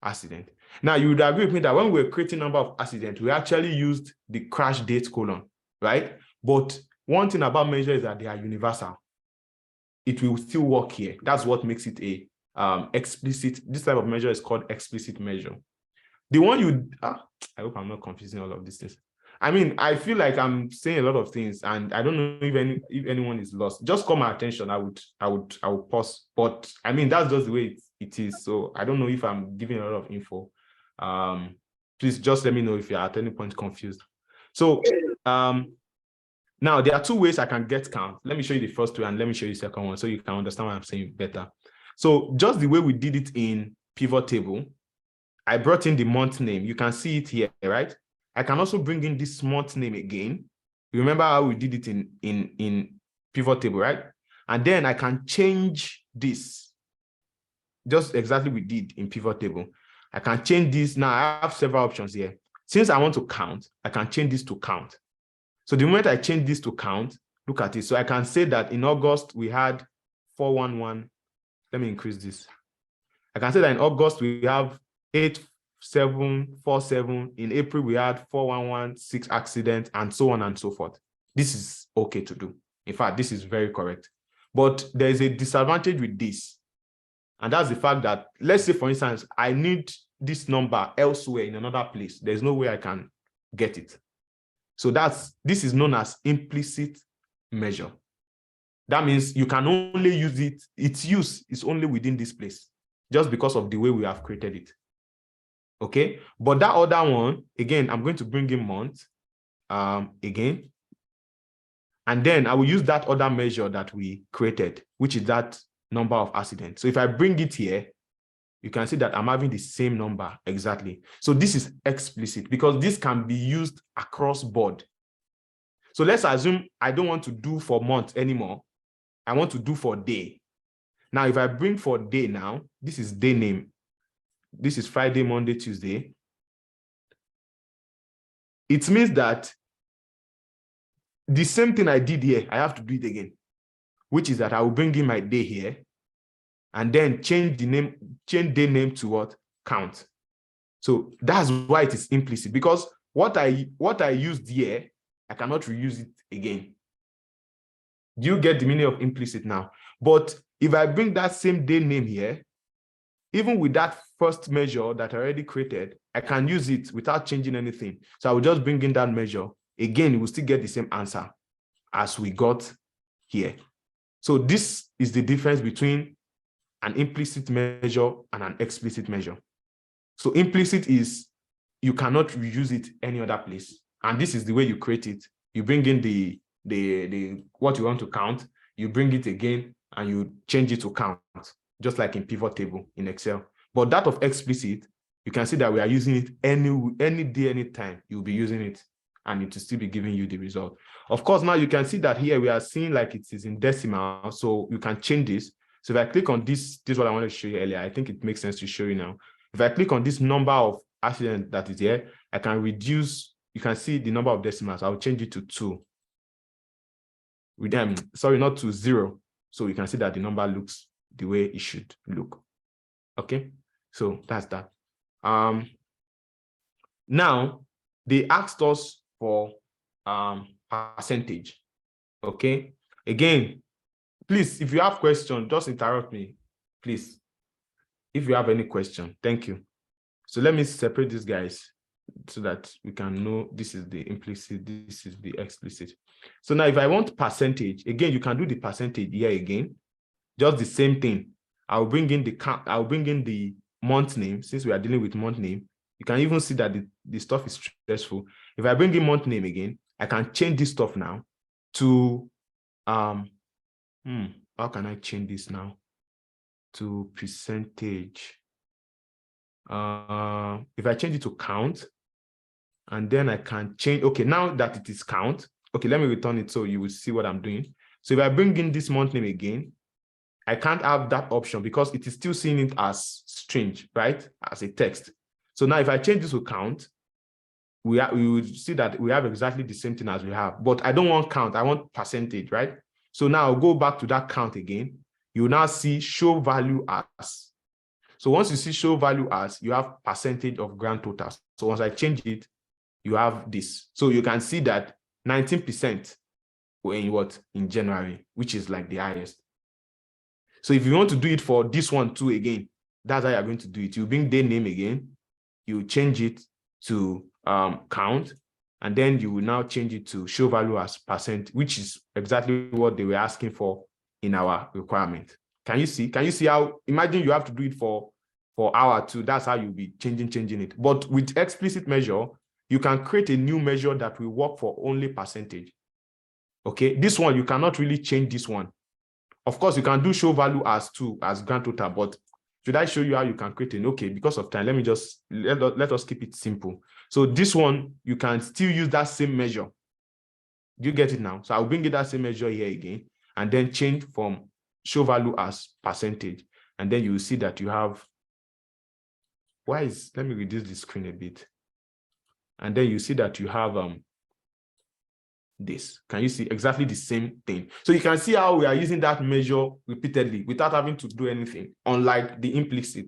accident. Now, you would agree with me that when we were creating number of accidents, we actually used the crash date column, right? But one thing about measure is that they are universal. It will still work here. That's what makes it a explicit. This type of measure is called explicit measure. The one you, I hope I'm not confusing all of these things. I mean, I feel like I'm saying a lot of things, and I don't know if anyone is lost. Just call my attention. I would pause. But I mean, that's just the way it is. So I don't know if I'm giving a lot of info. Please just let me know if you're at any point confused. So now there are two ways I can get count. Let me show you the first way, and let me show you the second one so you can understand what I'm saying better. So just the way we did it in pivot table, I brought in the month name. You can see it here, right? I can also bring in this month name again. You remember how we did it in pivot table, right? And then I can change this, just exactly we did in pivot table. I can change this. Now I have several options here. Since I want to count, I can change this to count. So the moment I change this to count, look at it. So I can say that in August, we had 411. Let me increase this. I can say that in August, we have 8747. In April, we had 4116 accidents, and so on and so forth. This is okay to do. In fact, this is very correct. But there is a disadvantage with this. And that's the fact that, let's say, for instance, I need this number elsewhere in another place. There's no way I can get it. So this is known as implicit measure. That means you can only use it. Its use is only within this place, just because of the way we have created it. Okay, but that other one, again, I'm going to bring in month again. And then I will use that other measure that we created, which is that number of accidents. So if I bring it here, you can see that I'm having the same number exactly. So this is explicit because this can be used across board. So let's assume I don't want to do for month anymore. I want to do for day. Now, if I bring for day now, this is day name. This is Friday, Monday, Tuesday. It means that the same thing I did here, I have to do it again, which is that I will bring in my day here and then change the name, change day name to what? Count. So that's why it is implicit, because what I used here, I cannot reuse it again. Do you get the meaning of implicit now? But if I bring that same day name here, even with that first measure that I already created, I can use it without changing anything. So I will just bring in that measure. Again, we'll still get the same answer as we got here. So this is the difference between an implicit measure and an explicit measure. So implicit is you cannot reuse it any other place. And this is the way you create it. You bring in the what you want to count, you bring it again, and you change it to count, just like in pivot table in Excel. But that of explicit, you can see that we are using it any day, anytime. You'll be using it, and it will still be giving you the result. Of course, now you can see that here we are seeing like it is in decimal, so you can change this. So if I click on this is what I wanted to show you earlier. I think it makes sense to show you now. If I click on this number of accidents that is here, I can reduce, you can see the number of decimals. I'll change it to 2. With them, sorry, not to 0. So you can see that the number looks the way it should look. Okay, so that's that. Now they asked us for percentage. Okay, again, please, if you have questions, just interrupt me, please. If you have any question, thank you. So let me separate these guys so that we can know this is the implicit, this is the explicit. So now if I want percentage, again, you can do the percentage here again, just the same thing. I'll bring in the count, I'll bring in the month name. Since we are dealing with month name, you can even see that the stuff is stressful. If I bring in month name again, I can change this stuff now to how can I change this now to percentage? If I change it to count, and then I can change, okay, now that it is count, okay, let me return it so you will see what I'm doing. So if I bring in this month name again, I can't have that option because it is still seeing it as string, right? As a text. So now if I change this to count, we would see that we have exactly the same thing as we have, but I don't want count, I want percentage, right? So now I'll go back to that count again. You now see show value as. So once you see show value as, you have percentage of grand total. So once I change it, you have this. So you can see that 19% were in what? In January, which is like the highest. So if you want to do it for this one too again, that's how you're going to do it. You bring day name again, you change it to count, and then you will now change it to show value as percent, which is exactly what they were asking for in our requirement. Can you see? Can you see how, imagine you have to do it for hour two, that's how you'll be changing it. But with explicit measure, you can create a new measure that will work for only percentage. Okay, this one, you cannot really change this one. Of course, you can do show value as two, as grand total, but should I show you how you can create an? Okay, because of time, let me just, let us keep it simple. So this one, you can still use that same measure. Do you get it now? So I'll bring it that same measure here again, and then change from show value as percentage. And then you will see that you have, let me reduce the screen a bit. And then you see that you have this. Can you see exactly the same thing? So you can see how we are using that measure repeatedly without having to do anything, unlike the implicit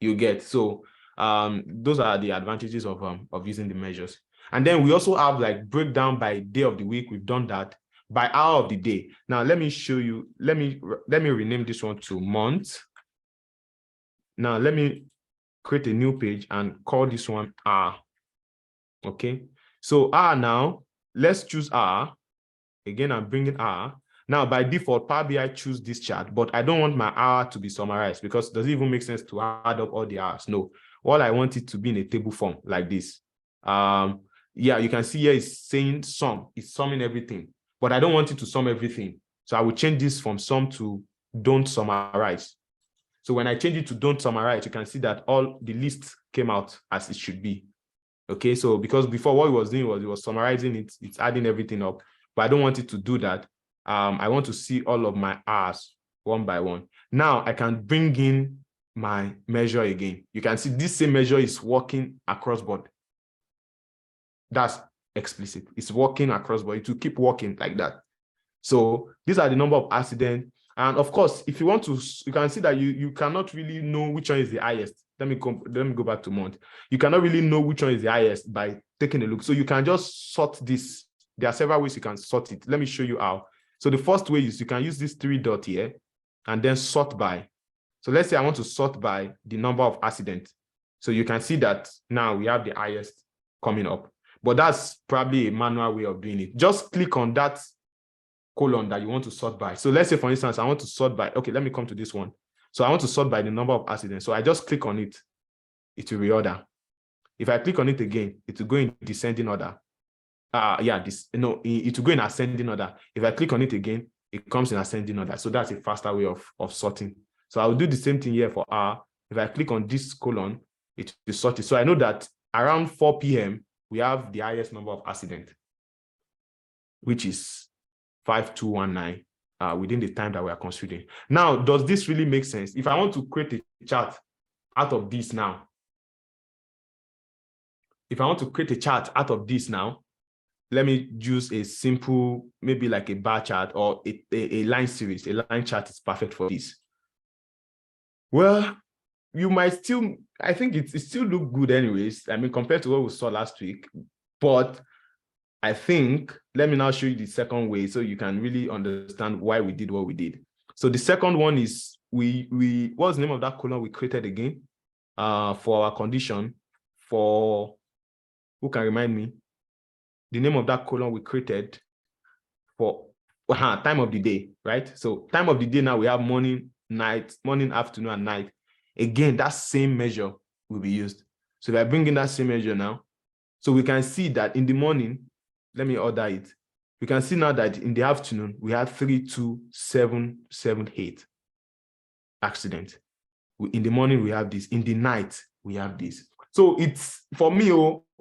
you get. So those are the advantages of using the measures. And then we also have like breakdown by day of the week. We've done that. By hour of the day. Now let me show you, let me rename this one to month. Now let me create a new page and call this one hour. Okay, so hour now, let's choose hour. Again, I'm bringing hour. Now, by default, Power BI choose this chart, but I don't want my hour to be summarized because does it even make sense to add up all the hours? No, all I want it to be in a table form like this. Yeah, you can see here it's saying sum, it's summing everything, but I don't want it to sum everything. So I will change this from sum to don't summarize. So when I change it to don't summarize, you can see that all the list came out as it should be. Okay, so because before what it was doing was it was summarizing it, it's adding everything up, but I don't want it to do that. I want to see all of my hours one by one. Now I can bring in my measure again. You can see this same measure is working across board. That's explicit. It's working across board. It will keep working like that. So these are the number of accidents. And of course, if you want to, you can see that you cannot really know which one is the highest. Let me go back to month. You cannot really know which one is the highest by taking a look. So you can just sort this. There are several ways you can sort it. Let me show you how. So the first way is you can use this 3 dot here and then sort by. So let's say I want to sort by the number of accidents. So you can see that now we have the highest coming up. But that's probably a manual way of doing it. Just click on that column that you want to sort by. So let's say, for instance, I want to sort by, okay, let me come to this one. So I want to sort by the number of accidents. So I just click on it. It will reorder. If I click on it again, it will go in descending order. It will go in ascending order. If I click on it again, it comes in ascending order. So that's a faster way of sorting. So I'll do the same thing here for hour. If I click on this column, it will sort it. So I know that around 4 p.m., we have the highest number of accidents, which is 5219 within the time that we are considering. Now, does this really make sense? If I want to create a chart out of this now, let me use a simple, maybe like a bar chart or a line series. A line chart is perfect for this. Well, you might still, I think it still look good anyways. I mean, compared to what we saw last week, but I think, let me now show you the second way so you can really understand why we did what we did. So the second one is, what's the name of that column we created again? For our condition, for, who can remind me? The name of that column we created for time of the day, right? So time of the day now we have morning, night, morning, afternoon, and night. Again, that same measure will be used. So if I bring in that same measure now, so we can see that in the morning, let me order it. We can see now that in the afternoon, we have 32778 accidents. In the morning, we have this. In the night, we have this. So it's, for me,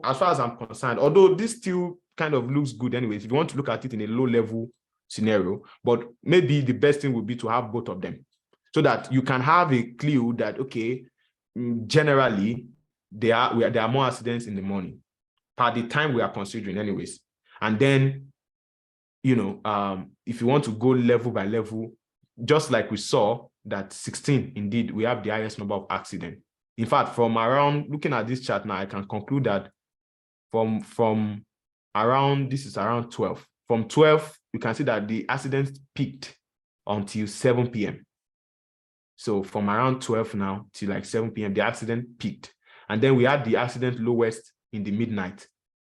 as far as I'm concerned, although this still kind of looks good anyways, if you want to look at it in a low level scenario, but maybe the best thing would be to have both of them so that you can have a clue that, okay, generally, there are more accidents in the morning. per the time we are considering anyways. And then, if you want to go level by level, just like we saw that 16, indeed, we have the highest number of accidents. In fact, from around, looking at this chart now, I can conclude that from around, this is around 12. From 12, you can see that the accidents peaked until 7 p.m. So from around 12 now to like 7 p.m., the accident peaked. And then we had the accident lowest in the midnight.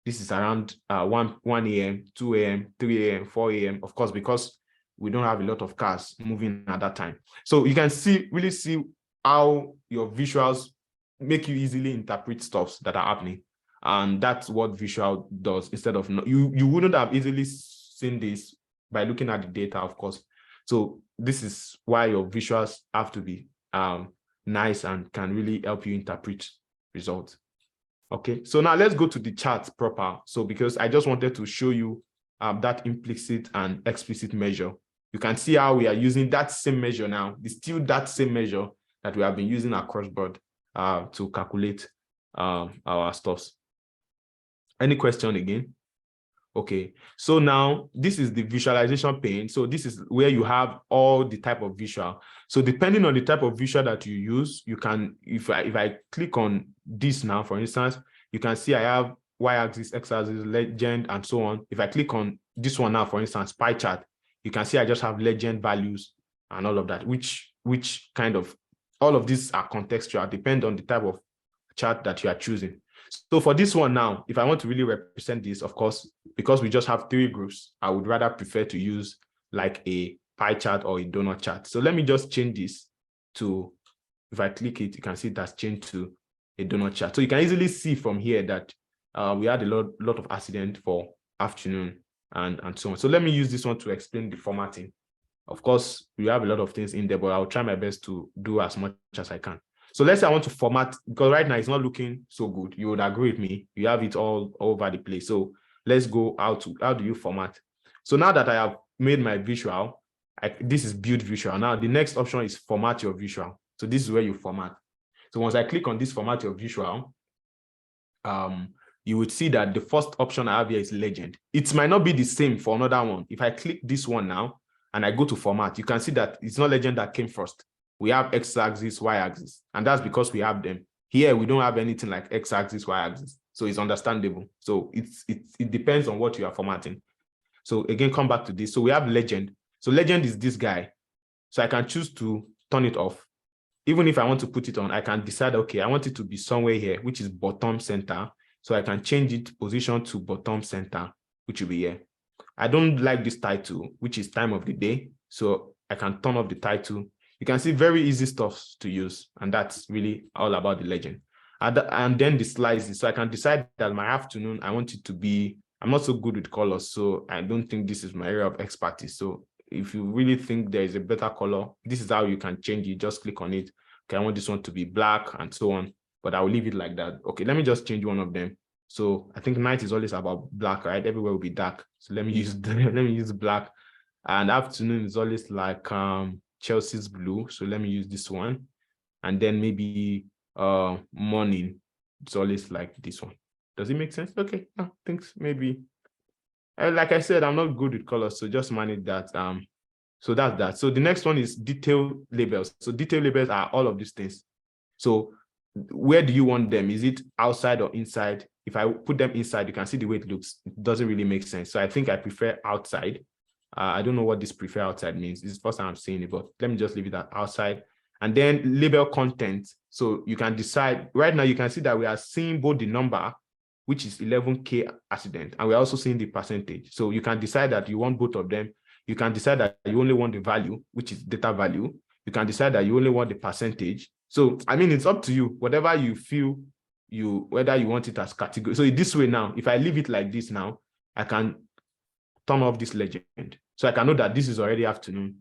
This is around 1 a.m., 2 a.m., 3 a.m., 4 a.m., of course, because we don't have a lot of cars moving at that time. So you can really see how your visuals make you easily interpret stuff that are happening. And that's what visual does. Instead of, you wouldn't have easily seen this by looking at the data, of course. So this is why your visuals have to be nice and can really help you interpret results. Okay, so now let's go to the chart proper. So because I just wanted to show you that implicit and explicit measure. You can see how we are using that same measure now. It's still that same measure that we have been using across board to calculate our stuffs. Any question again? Okay, so now this is the visualization pane. So this is where you have all the type of visual. So depending on the type of visual that you use, you can, if I click on this now, for instance, you can see I have y-axis, x-axis, legend, and so on. If I click on this one now, for instance, pie chart, you can see I just have legend values and all of that, which kind of, all of these are contextual, depend on the type of chart that you are choosing. So for this one now, if I want to really represent this, of course, because we just have 3 groups, I would rather prefer to use like a pie chart or a donut chart. So let me just change this to, if I click it, you can see that's changed to a donut chart. So you can easily see from here that we had a lot of accident for afternoon and so on. So let me use this one to explain the formatting. Of course, we have a lot of things in there, but I'll try my best to do as much as I can. So let's say I want to format, because right now it's not looking so good. You would agree with me. You have it all over the place. So let's go how do you format? So now that I have made my visual, this is build visual. Now the next option is format your visual. So this is where you format. So once I click on this format your visual, you would see that the first option I have here is legend. It might not be the same for another one. If I click this one now and I go to format, you can see that it's not legend that came first. We have x-axis, y-axis, and that's because we have them. Here, we don't have anything like x-axis, y-axis, so it's understandable. So it depends on what you are formatting. So again, come back to this. So we have legend. So legend is this guy. So I can choose to turn it off. Even if I want to put it on, I can decide, okay, I want it to be somewhere here, which is bottom center. So I can change it position to bottom center, which will be here. I don't like this title, which is time of the day. So I can turn off the title. You can see very easy stuff to use, and that's really all about the legend. And then the slices. So I can decide that my afternoon, I want it to be, I'm not so good with colors, so I don't think this is my area of expertise. So if you really think there is a better color, this is how you can change it. Just click on it. Okay, I want this one to be black and so on, but I will leave it like that. Okay, let me just change one of them. So I think night is always about black, right? Everywhere will be dark. So let me use black. And afternoon is always like Chelsea's blue. So let me use this one. And then maybe morning, it's always like this one. Does it make sense? Okay, thanks. Maybe. Like I said, I'm not good with colors, so just manage that. So that's that. So the next one is detail labels. So detail labels are all of these things. So where do you want them? Is it outside or inside? If I put them inside, you can see the way it looks. It doesn't really make sense. So I think I prefer outside. I don't know what this prefer outside means. This is the first time I'm saying it, but let me just leave it at outside. And then label content. So you can decide. Right now, you can see that we are seeing both the number, which is 11K accident, and we're also seeing the percentage. So you can decide that you want both of them. You can decide that you only want the value, which is data value. You can decide that you only want the percentage. So, I mean, it's up to you, whatever you feel, whether you want it as category. So this way now, if I leave it like this now, I can turn off this legend. So I can know that this is already afternoon.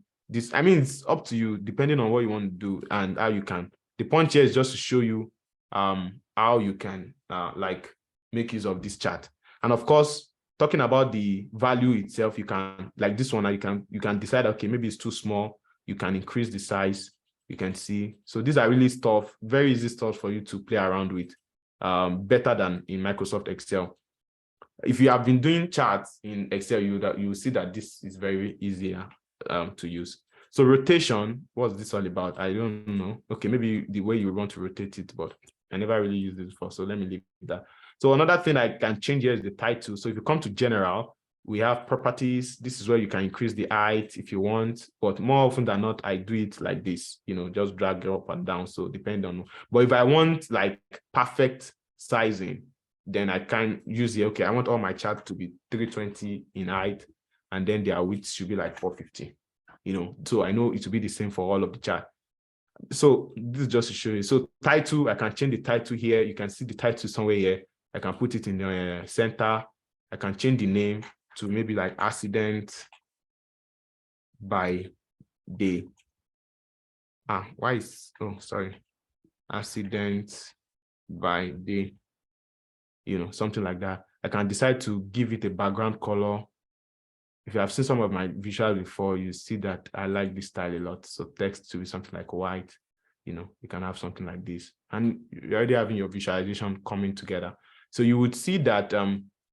I mean, it's up to you, depending on what you want to do and how you can. The point here is just to show you how you can like make use of this chart. And of course, talking about the value itself, you can, like this one, you can decide, okay, maybe it's too small. You can increase the size. You can see. So these are really stuff, very easy stuff for you to play around with, better than in Microsoft Excel. if you have been doing charts in Excel, you will see that this is very easier to use. So rotation, what's this all about? I don't know. Okay, maybe the way you want to rotate it, but I never really used it before. So let me leave that. So another thing I can change here is the title. So if you come to general, we have properties. This is where you can increase the height if you want, but more often than not, I do it like this, just drag it up and down. So depend on, but if I want like perfect sizing, then I can use here. Okay, I want all my charts to be 320 in height, and then their width should be like 450. So I know it will be the same for all of the chart. So this is just to show you. So title, I can change the title here. You can see the title somewhere here. I can put it in the center. I can change the name to maybe like accident by day. Accident by day, something like that. I can decide to give it a background color. If you have seen some of my visuals before, you see that I like this style a lot. So text to be something like white, you can have something like this. And you're already having your visualization coming together. So you would see that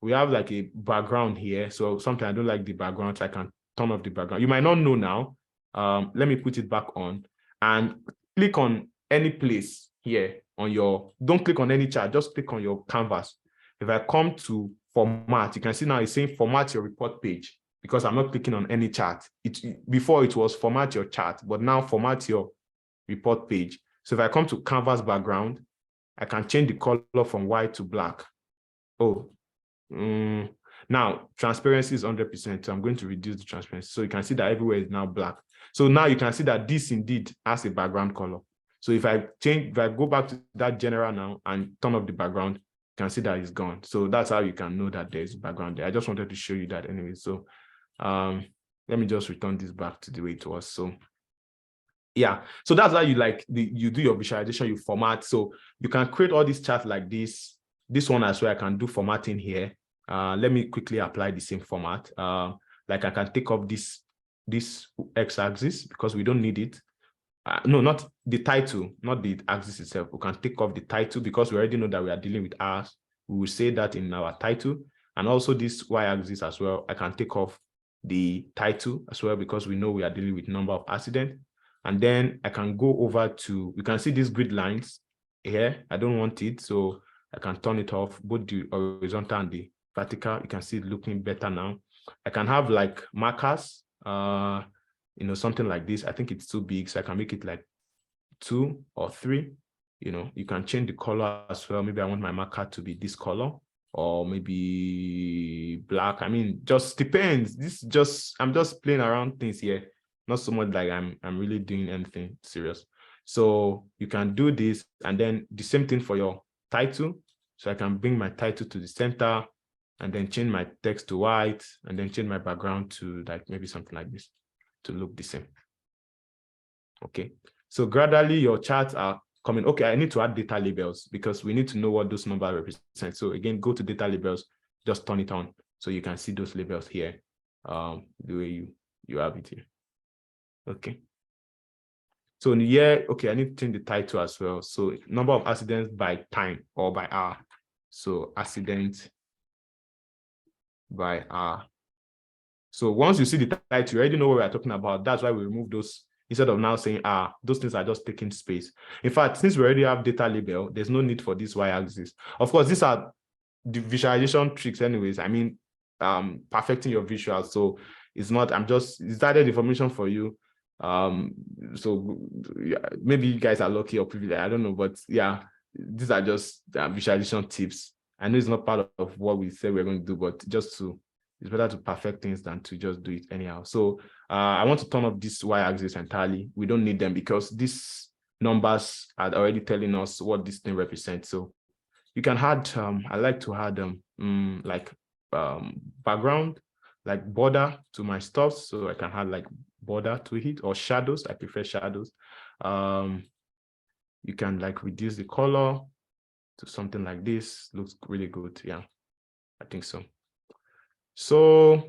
we have like a background here. So sometimes I don't like the background, so I can turn off the background. You might not know now. Let me put it back on and click on any place here on don't click on any chart, just click on your canvas. If I come to format, you can see now it's saying format your report page, because I'm not clicking on any chart. Before it was format your chart, but now format your report page. So if I come to canvas background, I can change the color from white to black. Now transparency is 100%. So I'm going to reduce the transparency. So you can see that everywhere is now black. So now you can see that this indeed has a background color. So if I go back to that general now and turn off the background, you can see that it's gone. So that's how you can know that there's a background there. I just wanted to show you that anyway. So let me just return this back to the way it was. So yeah, so that's how you you do your visualization, you format. So you can create all these charts like this one as well. I can do formatting here. Let me quickly apply the same format. Like I can take off this x-axis because we don't need it. No, not the title, not the axis itself. We can take off the title because we already know that we are dealing with hours. We will say that in our title. And also this y-axis as well. I can take off the title as well because we know we are dealing with number of accidents. And then I can go over to, you can see these grid lines here. I don't want it, so I can turn it off, both the horizontal and the vertical. You can see it looking better now. I can have like markers, something like this. I think it's too big, so I can make it like 2 or 3. You can change the color as well. Maybe I want my marker to be this color, or maybe black. I mean, just depends. I'm just playing around things here. Not so much like I'm really doing anything serious. So you can do this, and then the same thing for your title. So I can bring my title to the center and then change my text to white and then change my background to like maybe something like this to look the same. Okay. So gradually your charts are coming. Okay, I need to add data labels because we need to know what those numbers represent. So again, go to data labels, just turn it on so you can see those labels here, the way you have it here. Okay. So in the year, okay, I need to change the title as well. So number of accidents by time or by hour. So accident by hour. So once you see the title, you already know what we're talking about. That's why we remove those instead of now saying, those things are just taking space. In fact, since we already have data label, there's no need for this y-axis. Of course, these are the visualization tricks anyways. I mean, perfecting your visuals. So it's not, it's added information for you. So yeah, maybe you guys are lucky or privileged, I don't know, but yeah, these are just visualization tips. I know it's not part of what we said we're going to do, but it's better to perfect things than to just do it anyhow. So I want to turn off this y-axis entirely. We don't need them because these numbers are already telling us what this thing represents. So you can add, I like to add background, like border to my stuff. So I can add like border to it, or shadows. I prefer shadows. You can like reduce the color to something like this. Looks really good. Yeah, I think so. So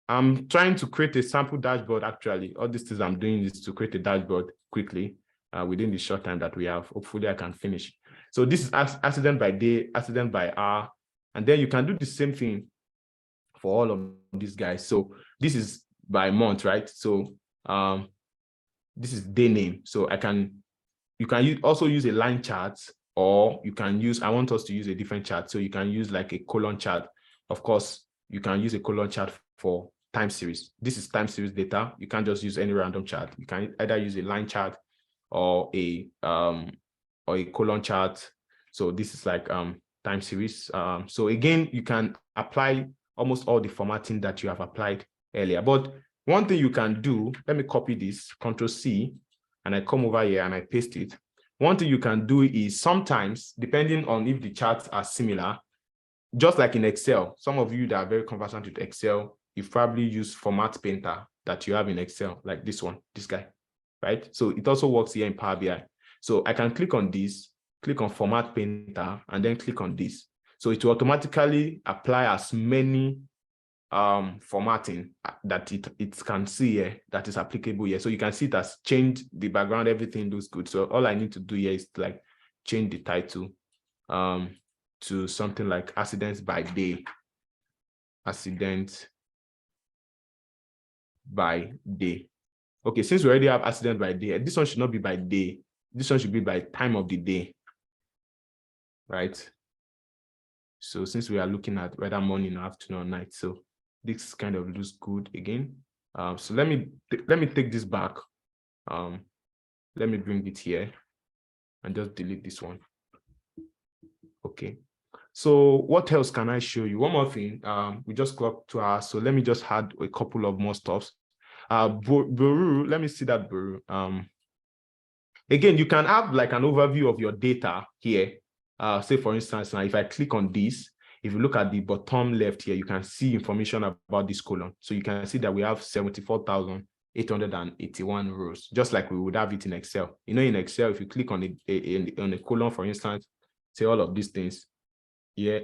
I'm trying to create a sample dashboard. Actually, all these things I'm doing is to create a dashboard quickly within the short time that we have. Hopefully I can finish. So this is accident by day, accident by hour. And then you can do the same thing for all of these guys. So this is by month, right? So this is day name. So you can also use a line chart, or you can use, I want us to use a different chart. So you can use like a column chart. Of course, you can use a column chart for time series. This is time series data. You can't just use any random chart. You can either use a line chart or a column chart. So this is like time series. So again, you can apply almost all the formatting that you have applied earlier. But one thing you can do, let me copy this, Control C, and I come over here and I paste it. One thing you can do is sometimes, depending on if the charts are similar, just like in Excel, some of you that are very conversant with Excel, you probably use Format Painter that you have in Excel, like this one, this guy, right? So it also works here in Power BI. So I can click on this, click on Format Painter, and then click on this. So it will automatically apply as many formatting that it can see here that is applicable here. So you can see it has changed the background, everything looks good. So all I need to do here is to like change the title to something like accidents by day. Accident by day. Okay, since we already have accident by day, this one should not be by day. This one should be by time of the day, right? So since we are looking at whether morning or afternoon or night, so this kind of looks good again. So let me take this back. Let me bring it here and just delete this one. Okay. So what else can I show you? One more thing. We just clocked 2 hours, so let me just add a couple of more stuffs. Buru, let me see that Buru. Again, you can have like an overview of your data here. Say for instance, now if I click on this, if you look at the bottom left here, you can see information about this column. So you can see that we have 74,881 rows, just like we would have it in Excel. You know, in Excel, if you click on a column, for instance, say all of these things, yeah,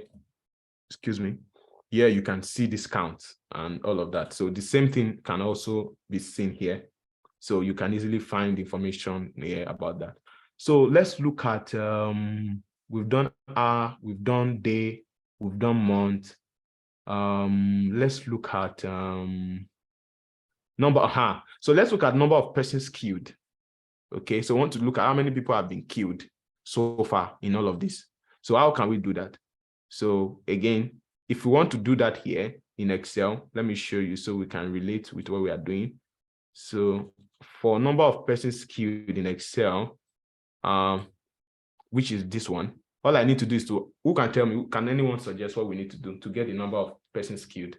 excuse me, here you can see this count and all of that. So the same thing can also be seen here. So you can easily find information here about that. So let's look at, we've done hour, we've done day, we've done month. Let's look at number. So let's look at number of persons killed. Okay, so I want to look at how many people have been killed so far in all of this. So how can we do that? So again, if we want to do that here in Excel, let me show you so we can relate with what we are doing. So for number of persons killed in Excel, which is this one, all I need to do is to, who can tell me, can anyone suggest what we need to do to get the number of persons killed?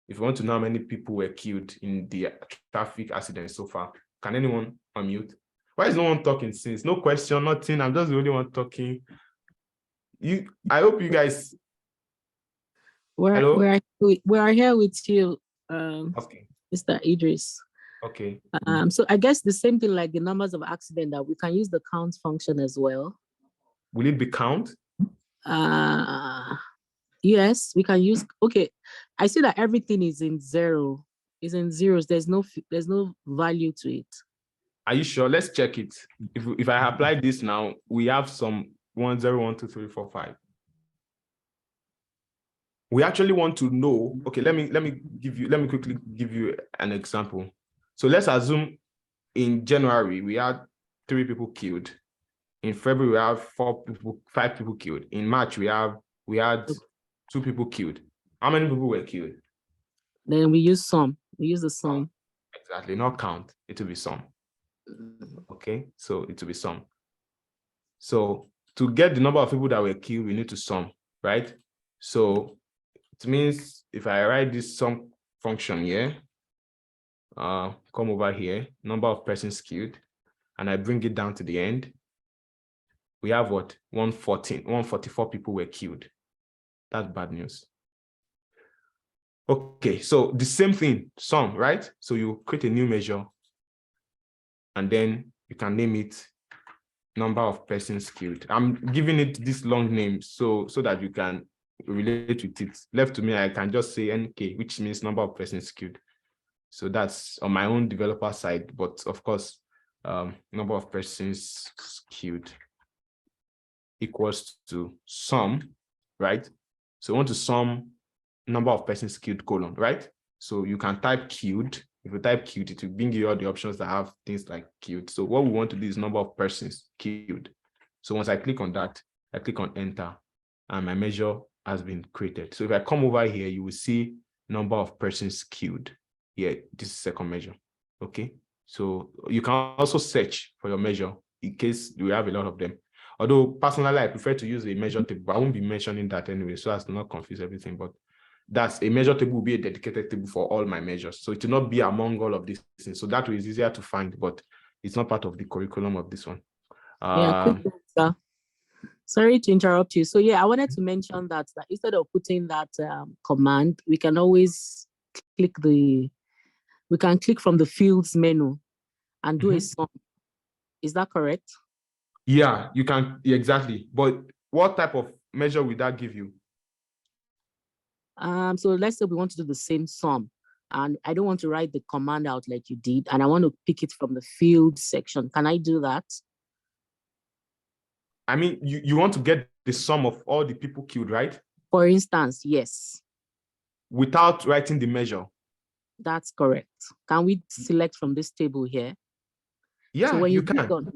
If you want to know how many people were killed in the traffic accident so far, can anyone unmute? Why is no one talking since? No question, nothing. I'm just the only one talking. I hope you guys. We're here with you, Okay. Mr. Idris. Okay. So I guess the same thing like the numbers of accident, that we can use the count function as well. Will it be count? Yes, we can use. Okay, I see that everything is in zero. Is in zeros. There's no value to it. Are you sure? Let's check it. If I apply this now, we have some 1, 0, 1, 2, 3, 4, 5. We actually want to know. Okay, let me quickly give you an example. So let's assume in January we had 3 people killed. In February we have 5 people killed. In March we had 2 people killed. How many people were killed? Then we use sum. We use the sum. Exactly, not count. It will be sum. Okay, so it will be sum. So to get the number of people that were killed, we need to sum, right? So it means if I write this sum function here, come over here, number of persons killed, and I bring it down to the end, we have what? 144 people were killed. That's bad news. Okay, so the same thing, sum, right? So you create a new measure, and then you can name it number of persons killed. I'm giving it this long name so that you can relate with it. Left to me, I can just say NK, which means number of persons killed. So that's on my own developer side, but of course, number of persons killed equals to sum, right? So we want to sum number of persons queued colon, right? So you can type queued. If you type queued, it will bring you all the options that have things like queued. So what we want to do is number of persons queued. So once I click on that, I click on enter, and my measure has been created. So if I come over here, you will see number of persons queued. Here, this is second measure. Okay. So you can also search for your measure in case you have a lot of them. Although personally, I prefer to use a measure table, but I won't be mentioning that anyway, so as to not confuse everything. But that's a measure table will be a dedicated table for all my measures. So it will not be among all of these things. So that way is easier to find, but it's not part of the curriculum of this one. Yeah, quick, sorry to interrupt you. So yeah, I wanted to mention that instead of putting that command, we can always click from the fields menu and do a sum. Is that correct? Yeah, you can, exactly. But what type of measure will that give you? So let's say we want to do the same sum, and I don't want to write the command out like you did, and I want to pick it from the field section. Can I do that? I mean, you want to get the sum of all the people queued, right? For instance, yes. Without writing the measure. That's correct. Can we select from this table here? Yeah, so when you can.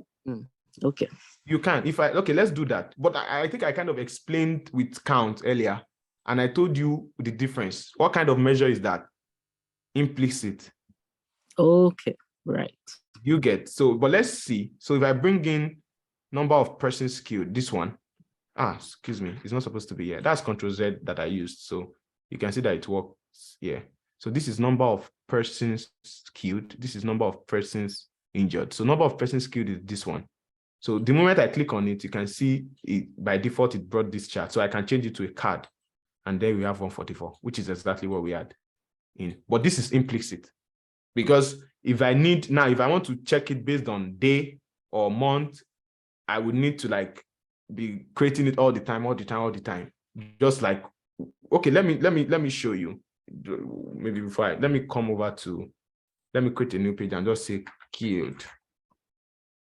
Okay. You can. Okay, let's do that. But I think I kind of explained with count earlier, and I told you the difference. What kind of measure is that? Implicit. Okay, right. You get. So, but let's see. So if I bring in number of persons queued, this one, excuse me, it's not supposed to be here. That's Control Z that I used. So you can see that it works here. So this is number of persons queued. This is number of persons injured. So number of persons queued is this one. So the moment I click on it, you can see it, by default, it brought this chart. So I can change it to a card. And there we have 144, which is exactly what we had in. But this is implicit. Because if I want to check it based on day or month, I would need to be creating it all the time. Just like, okay, let me show you. Maybe let me create a new page and just say killed.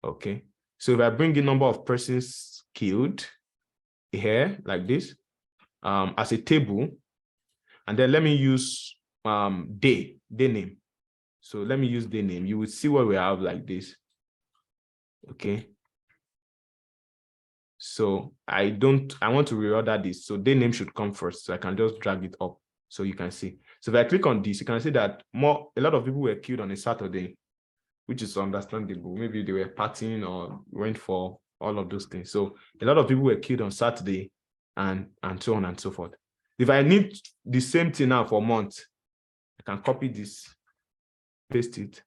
Okay. So if I bring the number of persons killed here like this, as a table, and then let me use day name. So let me use day name. You will see what we have like this. Okay. So I want to reorder this. So day name should come first. So I can just drag it up so you can see. So if I click on this, you can see that a lot of people were queued on a Saturday, which is understandable. Maybe they were partying or went for all of those things. So a lot of people were queued on Saturday and so on and so forth. If I need the same thing now for month, I can copy this, paste it,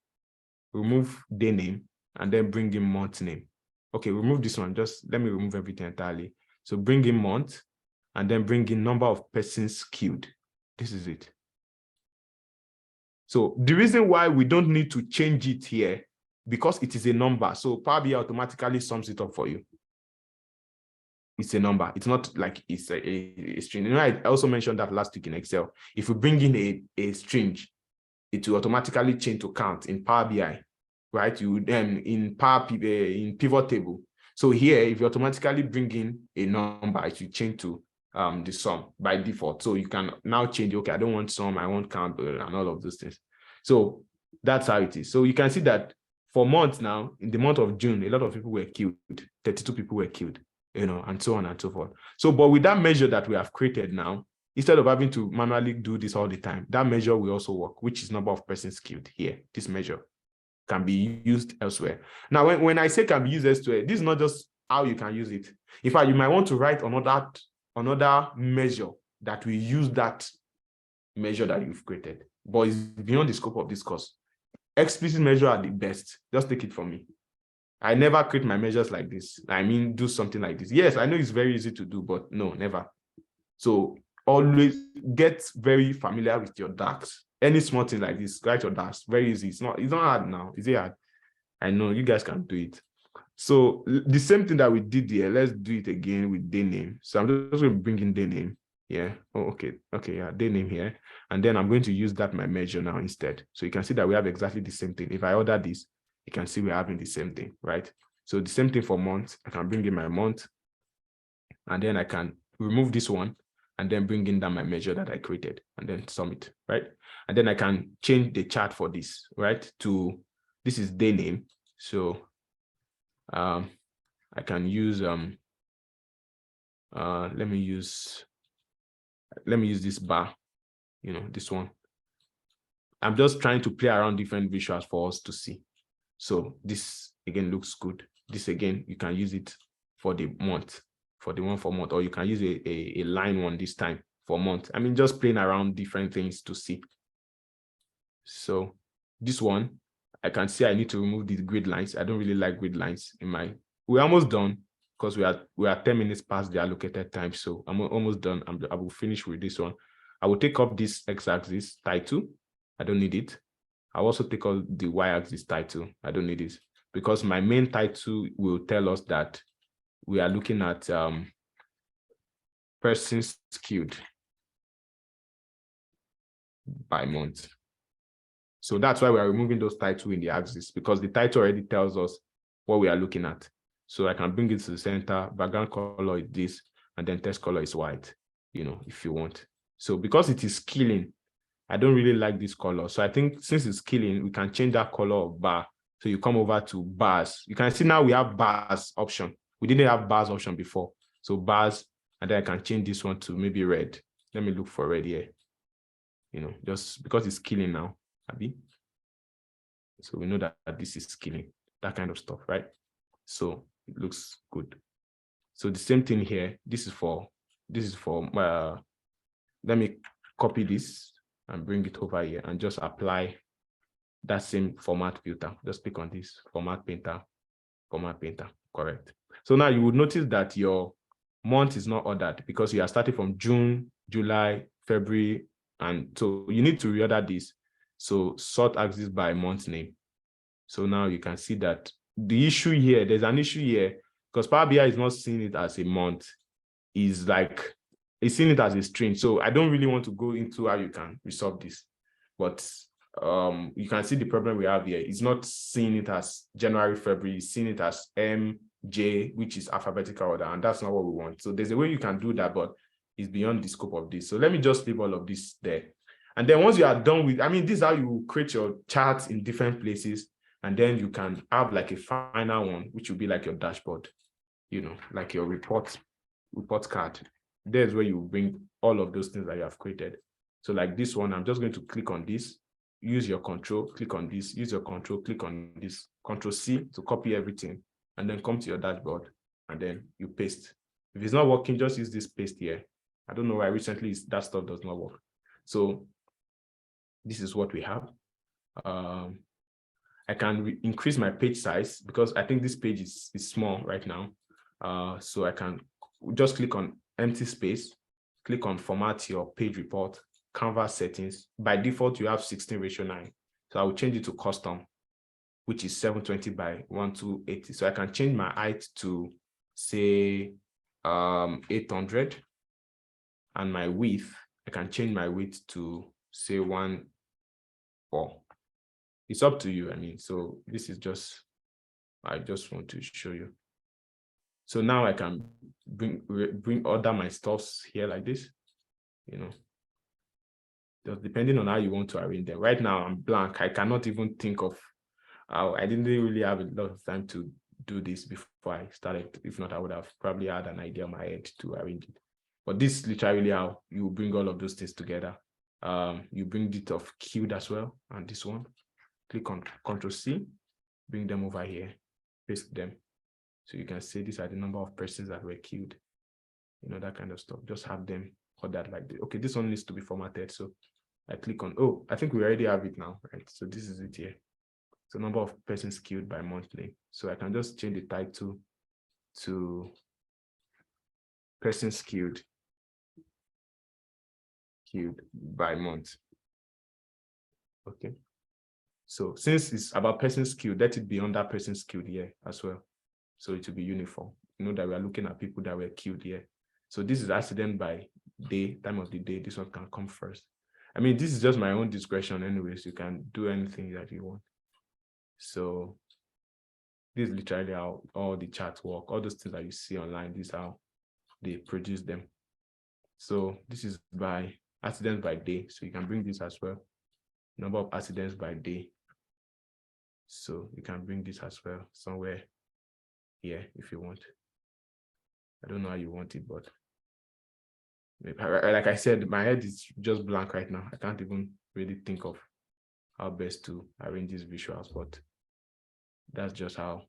remove day name, and then bring in month name. Okay, remove this one. Just let me remove everything entirely. So bring in month, and then bring in number of persons queued. This is it. So the reason why we don't need to change it here, because it is a number. So PowerBI automatically sums it up for you. It's a number. It's not like it's a string. You know, I also mentioned that last week in Excel. If you bring in a string, it will automatically change to count in Power BI, right? You in pivot table. So here, if you automatically bring in a number, it will change to the sum by default. So you can now change, okay, I don't want sum, I want count, and all of those things. So that's how it is. So you can see that for months now, in the month of June, a lot of people were killed, 32 people were killed, and so on and so forth. So, but with that measure that we have created now, instead of having to manually do this all the time, that measure will also work, which is number of persons killed here. This measure can be used elsewhere. Now, when I say can be used elsewhere, this is not just how you can use it. In fact, you might want to write another measure that will use that measure that you've created, but it's beyond the scope of this course. Explicit measure are the best. Just take it from me. I never create my measures like this. I mean, do something like this. Yes, I know it's very easy to do, but no, never. So always get very familiar with your DAX. Any small thing like this, write your DAX. Very easy. It's not hard now. Is it hard? I know you guys can do it. So the same thing that we did here, let's do it again with day name. So I'm just going to bring in day name. Yeah. Oh, okay. Okay. Yeah. Day name here. And then I'm going to use that my measure now instead. So you can see that we have exactly the same thing. If I order this, you can see we're having the same thing, right? So the same thing for month. I can bring in my month, and then I can remove this one and then bring in down my measure that I created and then submit, right? And then I can change the chart for this, right? To, this is day name. So I can use, let me use this bar, this one. I'm just trying to play around different visuals for us to see. So this again looks good. This again, you can use it for the month, for the one for month, or you can use a line one this time for month. I mean, just playing around different things to see. So this one, I can see I need to remove these grid lines. I don't really like grid lines in my, we're almost done because we are 10 minutes past the allocated time. So I'm almost done. I will finish with this one. I will take up this x-axis title. I don't need it. I'll also take out the y-axis title. I don't need it because my main title will tell us that we are looking at persons skewed by month. So that's why we are removing those titles in the axis, because the title already tells us what we are looking at. So I can bring it to the center, background color is this, and then text color is white, if you want. So because it is killing, I don't really like this color. So I think since it's killing, we can change that color of bar. So you come over to bars. You can see now we have bars option. We didn't have bars option before. So bars, and then I can change this one to maybe red. Let me look for red here. Just because it's killing now. Abi? So we know that this is killing, that kind of stuff, right? So it looks good. So the same thing here. This is for let me copy this and bring it over here and just apply that same format filter. Just click on this format painter, correct. So now you would notice that your month is not ordered because you are starting from June, July, February, and so you need to reorder this. So sort axis by month name. So now you can see that the issue here, there's an issue here because Power BI is not seeing it as a month. It's seeing it as a string. So I don't really want to go into how you can resolve this, but you can see the problem we have here. It's not seeing it as January, February, it's seeing it as MJ, which is alphabetical order, and that's not what we want. So there's a way you can do that, but it's beyond the scope of this. So let me just leave all of this there. And then once you are done with, this is how you create your charts in different places. And then you can have like a final one, which will be like your dashboard, like your report card. There's where you bring all of those things that you have created. So like this one, I'm just going to click on this, use your control, click on this, use your control, click on this, Control C to copy everything, and then come to your dashboard, and then you paste. If it's not working, just use this paste here. I don't know why recently that stuff does not work. So this is what we have. I can increase my page size because I think this page is small right now. So I can just click on empty space, click on format your page report, canvas settings. By default, you have 16:9. So I will change it to custom, which is 720 by 1280. So I can change my height to say 800, and my width, I can change my width to say 1.4. It's up to you. So this is I just want to show you. So now I can order my stuffs here like this, just depending on how you want to arrange them. Right now I'm blank. I cannot even think of how, I didn't really have a lot of time to do this before I started. If not, I would have probably had an idea in my head to arrange it. But this is literally how you bring all of those things together. You bring it of queued as well, and this one. Click on Control C, bring them over here, paste them. So you can see these are the number of persons that were queued, that kind of stuff. Just have them ordered like this. Okay, this one needs to be formatted. So I click on, I think we already have it now, right? So this is it here. So number of persons queued by month name. So I can just change the title to persons queued by month. Okay. So since it's about persons queued, let it be under persons queued here as well. So it will be uniform. That we are looking at people that were queued here. So this is accident by day, time of the day. This one can come first. This is just my own discretion anyways. You can do anything that you want. So this is literally how all the charts work. All those things that you see online, this is how they produce them. So this is by accidents by day. So you can bring this as well. Number of accidents by day. So you can bring this as well somewhere here if you want. I don't know how you want it, but like I said, my head is just blank right now. I can't even really think of how best to arrange these visuals, but that's just how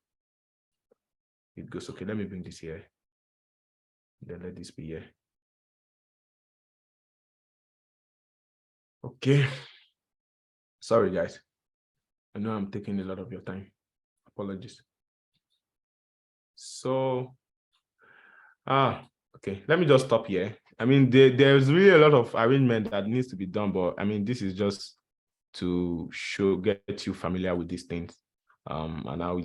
it goes. Okay, let me bring this here. Then let this be here. Okay. Sorry, guys. I know I'm taking a lot of your time. Apologies. So, okay. Let me just stop here. I mean, there's really a lot of arrangement that needs to be done, but I mean, this is just to get you familiar with these things, and how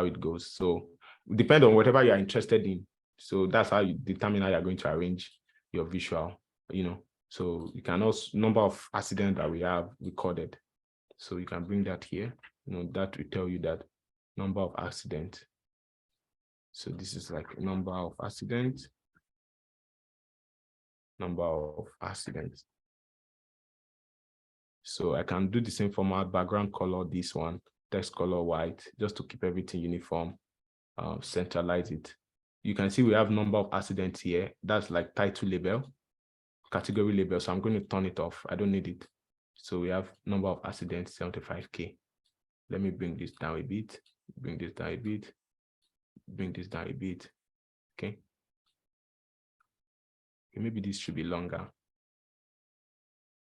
it goes. So, depend on whatever you are interested in. So that's how you determine how you're going to arrange your visual. So you can also number of accidents that we have recorded. So you can bring that here. That will tell you that number of accidents. So this is like number of accidents. Number of accidents. So I can do the same format, background color, this one, text color white, just to keep everything uniform, centralize it. You can see we have number of accidents here. That's like title label, category label. So I'm going to turn it off. I don't need it. So we have number of accidents, 75K. Let me bring this down a bit, bring this down a bit, bring this down a bit. Okay. Maybe this should be longer.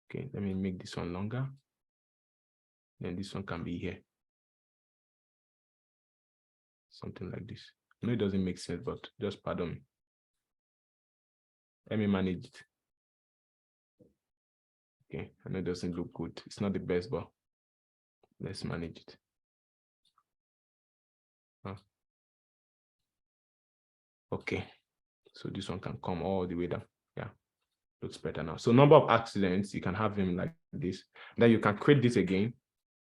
Okay, let me make this one longer. Then this one can be here. Something like this. I know it doesn't make sense, but just pardon me. Let me manage it. Okay, I know it doesn't look good. It's not the best, but let's manage it. Okay, so this one can come all the way down. Yeah, looks better now. So number of accidents, you can have them like this. Then you can create this again,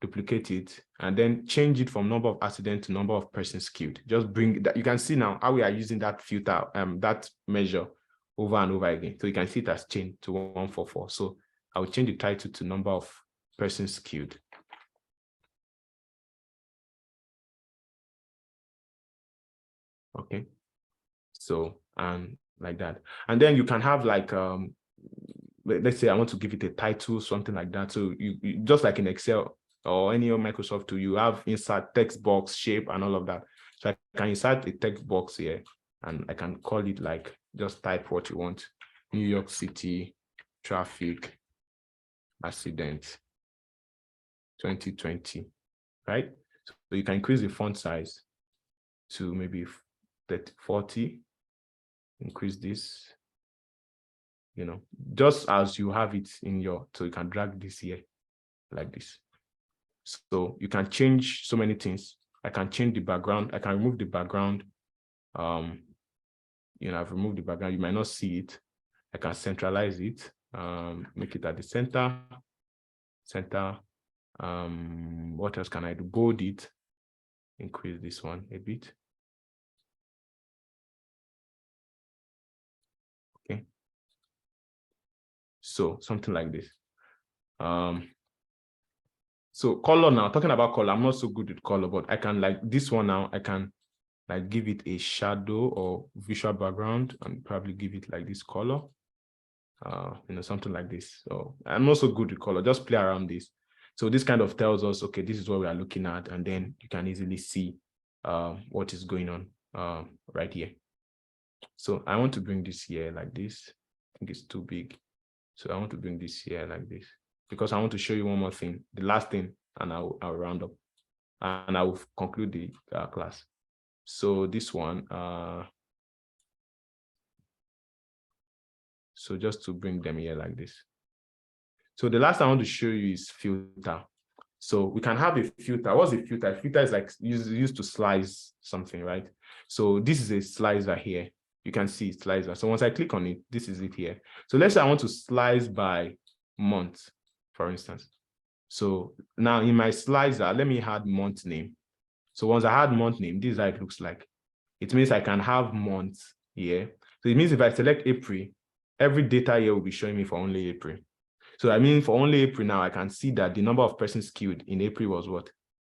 duplicate it, and then change it from number of accidents to number of persons killed. Just bring that. You can see now how we are using that filter, that measure over and over again. So you can see it has changed to 144. So I will change the title to number of persons killed. Okay. So, and like that. And then you can have like, let's say I want to give it a title, something like that. So you just like in Excel or any Microsoft tool, you have insert text box, shape, and all of that. So I can insert a text box here, and I can call it like, just type what you want. New York City traffic accident 2020, right? So you can increase the font size to maybe 40, increase this, just as you have it in your, so you can drag this here like this. So you can change so many things. I can change the background. I can remove the background. I've removed the background. You might not see it. I can centralize it, make it at the center. What else can I do? Bold it, increase this one a bit. Okay. So something like this. So color now, talking about color, I'm not so good with color, but I can like this one now, I can like give it a shadow or visual background and probably give it like this color, something like this. So I'm also good with color, just play around this. So this kind of tells us, okay, this is what we are looking at, and then you can easily see what is going on right here. So I want to bring this here like this. I think it's too big. So I want to bring this here like this, because I want to show you one more thing, the last thing, and I'll round up and I will conclude the class. So this one, so just to bring them here like this. So the last I want to show you is filter. So we can have a filter. What's a filter? A filter is like used to slice something, right? So this is a slicer here. You can see slicer. So once I click on it, this is it here. So let's say I want to slice by month, for instance. So now in my slicer, let me add month name. So once I add month name, this is how it looks like. It means I can have months here. So it means if I select April, every data here will be showing me for only April. So I mean, for only April now, I can see that the number of persons queued in April was what?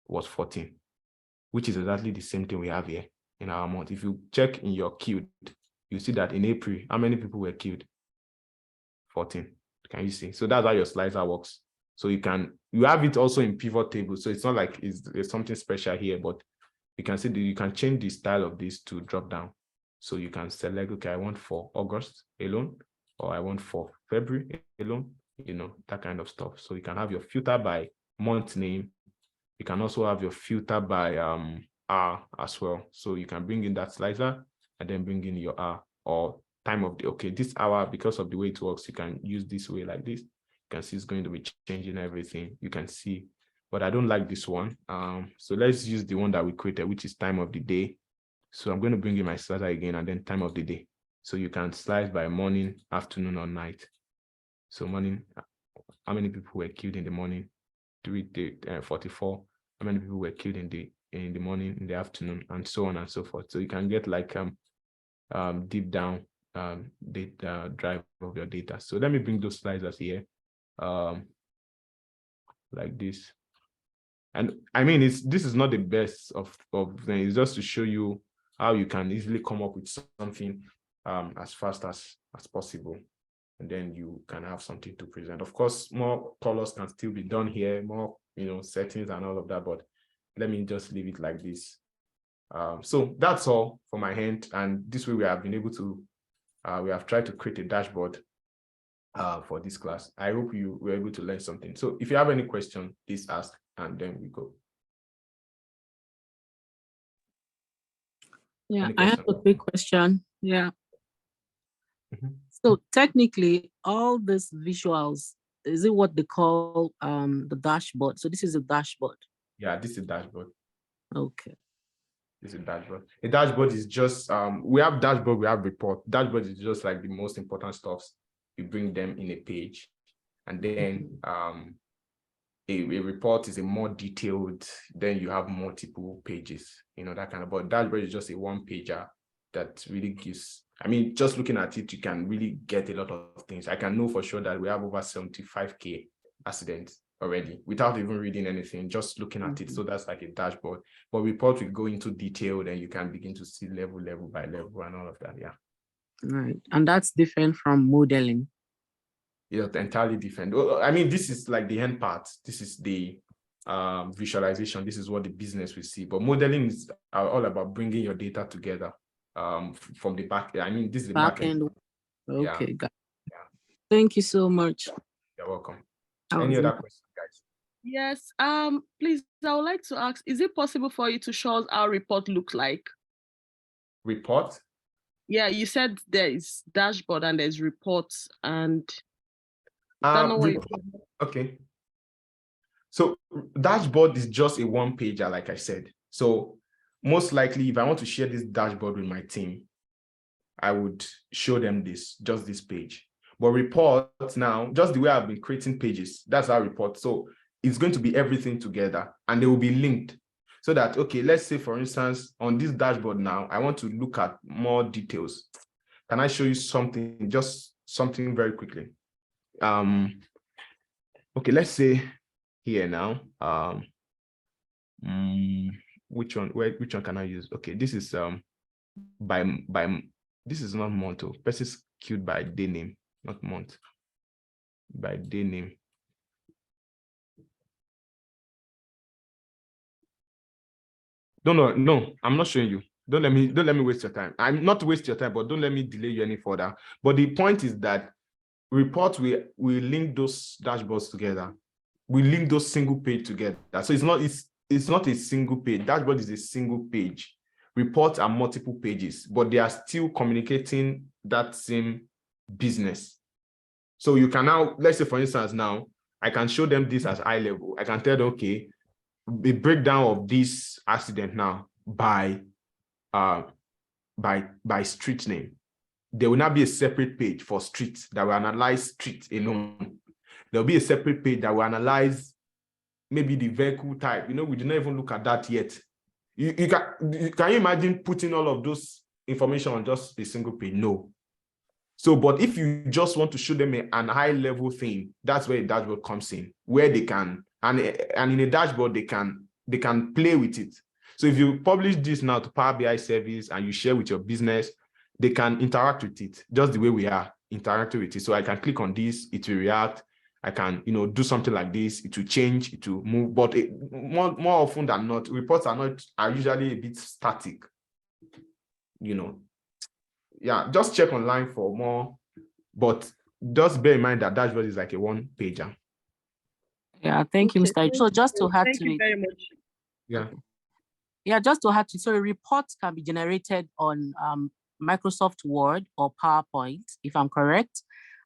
Was 14, which is exactly the same thing we have here in our month. If you check in your queued, you see that in April, how many people were queued? 14. Can you see? So that's how your slicer works. So you have it also in pivot table. So it's not like there's something special here, but you can see that you can change the style of this to drop down. So you can select, okay, I want for August alone, or I want for February alone, that kind of stuff. So you can have your filter by month name. You can also have your filter by hour as well. So you can bring in that slicer and then bring in your hour or time of the, okay, this hour, because of the way it works, you can use this way like this. You can see it's going to be changing everything. You can see, but I don't like this one. So let's use the one that we created, which is time of the day. So I'm going to bring in my slicer again and then time of the day. So you can slice by morning, afternoon, or night. So morning, how many people were killed in the morning? 44. How many people were killed in the morning, in the afternoon, and so on and so forth. So you can get like deep down data drive of your data. So let me bring those slides here, like this. And I mean, this is not the best of things. It's just to show you how you can easily come up with something as fast as possible, and then you can have something to present. Of course, more colors can still be done here, more settings and all of that, but let me just leave it like this. So that's all for my hand, and this way we have been able to we have tried to create a dashboard for this class. I hope you were able to learn something. So if you have any question, please ask, and then we go. Yeah, I have a quick question. Yeah. So technically, all these visuals, is it what they call the dashboard? So this is a dashboard. Yeah, this is a dashboard. Okay. This is a dashboard. A dashboard is just we have dashboard, we have report. Dashboard is just like the most important stuffs. You bring them in a page, and then a report is a more detailed. Then you have multiple pages. That kind of. But dashboard is just a one pager that really gives. I mean, just looking at it, you can really get a lot of things. I can know for sure that we have over 75K accidents already without even reading anything, just looking at it. So that's like a dashboard. But report will go into detail, then you can begin to see level by level and all of that. Yeah. Right. And that's different from modeling. Yeah, entirely different. I mean, this is like the end part. This is the visualization. This is what the business will see. But modeling is all about bringing your data together from the back. I mean, this is the back end. Okay, Yeah. got it. Yeah. Thank you so much. You're welcome. Any other questions, guys? Yes. Please, I would like to ask, is it possible for you to show us how report looks like? Report? Yeah, you said there is dashboard and there's reports and okay. So dashboard is just a one pager, like I said. So most likely, if I want to share this dashboard with my team, I would show them just this page. But reports now, just the way I've been creating pages, that's our report. So it's going to be everything together, and they will be linked so that, okay, let's say, for instance, on this dashboard now, I want to look at more details. Can I show you something, just something very quickly? Okay, let's say here now, which one can I use? Okay, this is this is not month. This is queued by day name, not month. By day name. No, I'm not showing you. Don't let me waste your time. I'm not waste your time, but don't let me delay you any further. But the point is that report we link those dashboards together. We link those single page together. So it's not a single page. Dashboard is a single page. Reports are multiple pages, but they are still communicating that same business. So you can now, let's say, for instance, now I can show them this as high level. I can tell them, okay, the breakdown of this accident now by street name. There will not be a separate page for streets that will analyze street alone. There'll be a separate page that will analyze maybe the vehicle type. We did not even look at that yet. Can you imagine putting all of those information on just a single page? No. So, but if you just want to show them an high level thing, that's where a dashboard comes in, where they can, and in a dashboard, they can play with it. So if you publish this now to Power BI service and you share with your business, they can interact with it just the way we are interacting with it. So I can click on this, it will react. I can, do something like this, it will change, it will move, but more often than not, reports are usually a bit static, Yeah, just check online for more, but just bear in mind that dashboard is like a one-pager. Yeah, thank you, Okay, Mr. So just to add thank to you it. very much. Yeah. Yeah, just to add to it. So reports can be generated on Microsoft Word or PowerPoint, if I'm correct.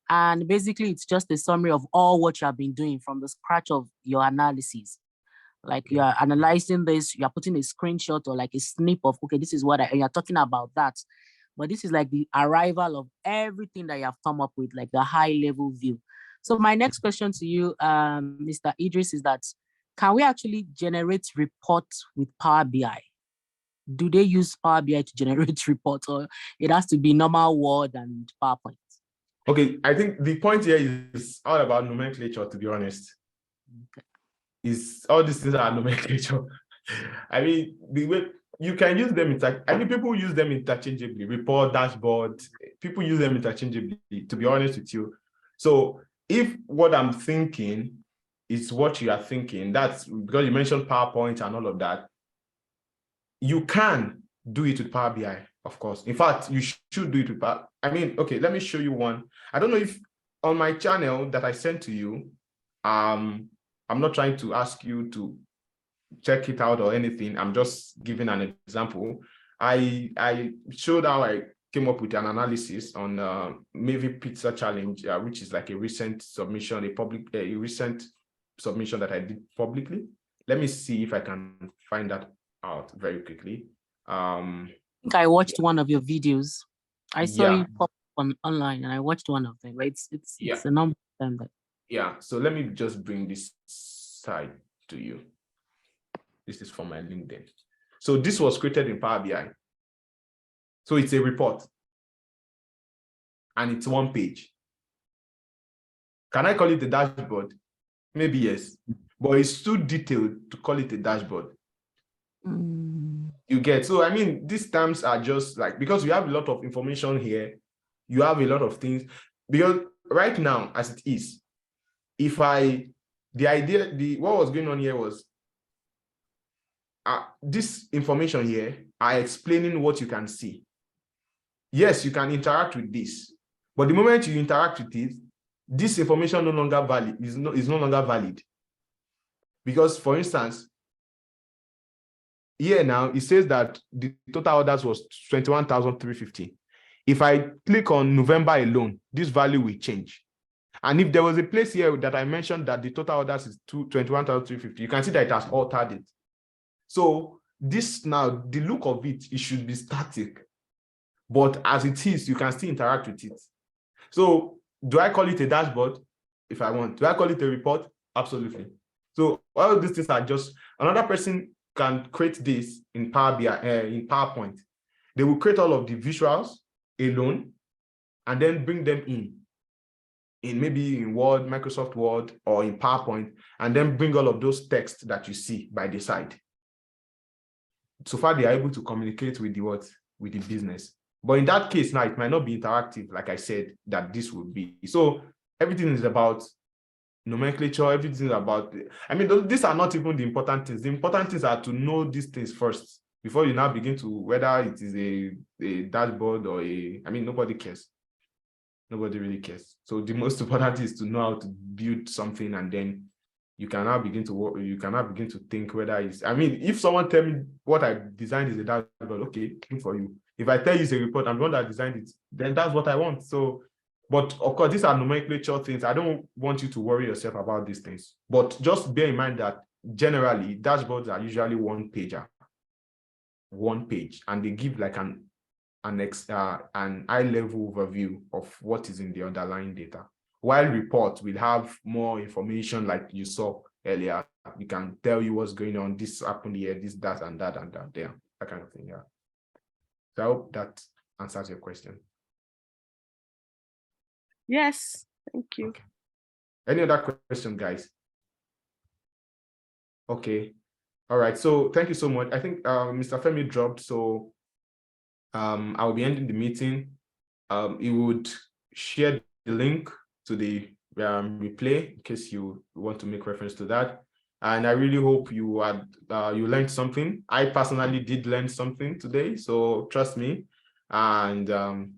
And basically, it's just a summary of all what you have been doing from the scratch of your analysis. Like you are analyzing this, you are putting a screenshot or like a snip of, okay, this is what and you're talking about that. But this is like the arrival of everything that you have come up with, like the high level view. So my next question to you, Mr. Idris, is that can we actually generate reports with Power BI? Do they use Power BI to generate reports, or it has to be normal Word and PowerPoint? Okay, I think the point here is all about nomenclature, to be honest. Okay. Is all these things are nomenclature. I mean, the way you can use them, people use them interchangeably. Report, dashboard, people use them interchangeably, to be honest with you. So if what I'm thinking is what you are thinking, that's because you mentioned PowerPoint and all of that, you can do it with Power BI, of course. In fact, you should do it with Power. I mean, okay, let me show you one. I don't know if on my channel that I sent to you, I'm not trying to ask you to check it out or anything. I'm just giving an example. I showed how I came up with an analysis on maybe Pizza Challenge, which is like a recent submission, a recent submission that I did publicly. Let me see if I can find that out very quickly. I think I watched one of your videos. I saw you pop online, and I watched one of them. Right? It's a number of them. Yeah. So let me just bring this side to you. This is from my LinkedIn. So this was created in Power BI. So it's a report, and it's one page. Can I call it a dashboard? Maybe yes, but it's too detailed to call it a dashboard. You get, so I mean, these terms are just like, because we have a lot of information here, you have a lot of things, because right now, as it is, what was going on here was, this information here are explaining what you can see. Yes, you can interact with this, but the moment you interact with it, this information no longer valid, is no longer valid. Because, for instance, here now, it says that the total orders was 21,350. If I click on November alone, this value will change. And if there was a place here that I mentioned that the total orders is 21,350, you can see that it has altered it. So this now, the look of it should be static. But as it is, you can still interact with it. So do I call it a dashboard? If I want. Do I call it a report? Absolutely. So all these things are just, another person can create this in Power BI, in PowerPoint. They will create all of the visuals alone and then bring them in maybe in Word, Microsoft Word, or in PowerPoint, and then bring all of those texts that you see by the side. So far, they are able to communicate with the business. But in that case, now it might not be interactive, like I said, that this would be. So everything is about nomenclature, everything is about, I mean, these are not even the important things. The important things are to know these things first before you now begin to, whether it is a dashboard or I mean, nobody cares. Nobody really cares. So the most important thing is to know how to build something, and then you can now begin to work, you can now begin to think whether it's, I mean, if someone tell me what I designed is a dashboard, okay, good for you. If I tell you it's a report, I'm the one that designed it, then that's what I want. So, but of course, these are nomenclature things. I don't want you to worry yourself about these things, but just bear in mind that generally dashboards are usually one page, and they give like an high-level overview of what is in the underlying data. While reports will have more information, like you saw earlier, we can tell you what's going on, this happened here, this, that, and that, and that, there, that kind of thing, yeah. So I hope that answers your question. Yes, thank you. Okay. Any other question, guys? Okay. All right. So thank you so much. I think Mr. Femi dropped, so I'll be ending the meeting. He would share the link to the replay in case you want to make reference to that. And I really hope you had you learned something. I personally did learn something today, so trust me. And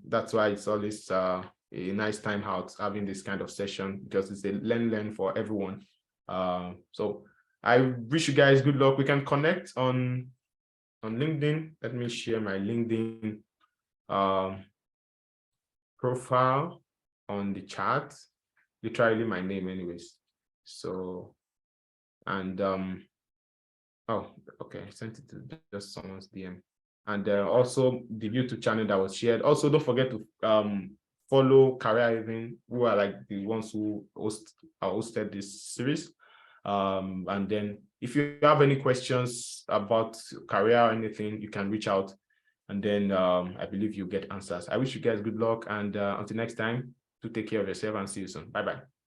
that's why it's always a nice time out having this kind of session, because it's a learn for everyone. So I wish you guys good luck. We can connect on LinkedIn. Let me share my LinkedIn profile on the chat. Literally my name anyways. So, and oh, okay, I sent it to just someone's DM. And also the YouTube channel that was shared. Also, don't forget to follow Career Haven, who are like the ones who hosted this series. And then if you have any questions about career or anything, you can reach out, and then I believe you get answers. I wish you guys good luck, and until next time, do take care of yourself and see you soon. Bye-bye.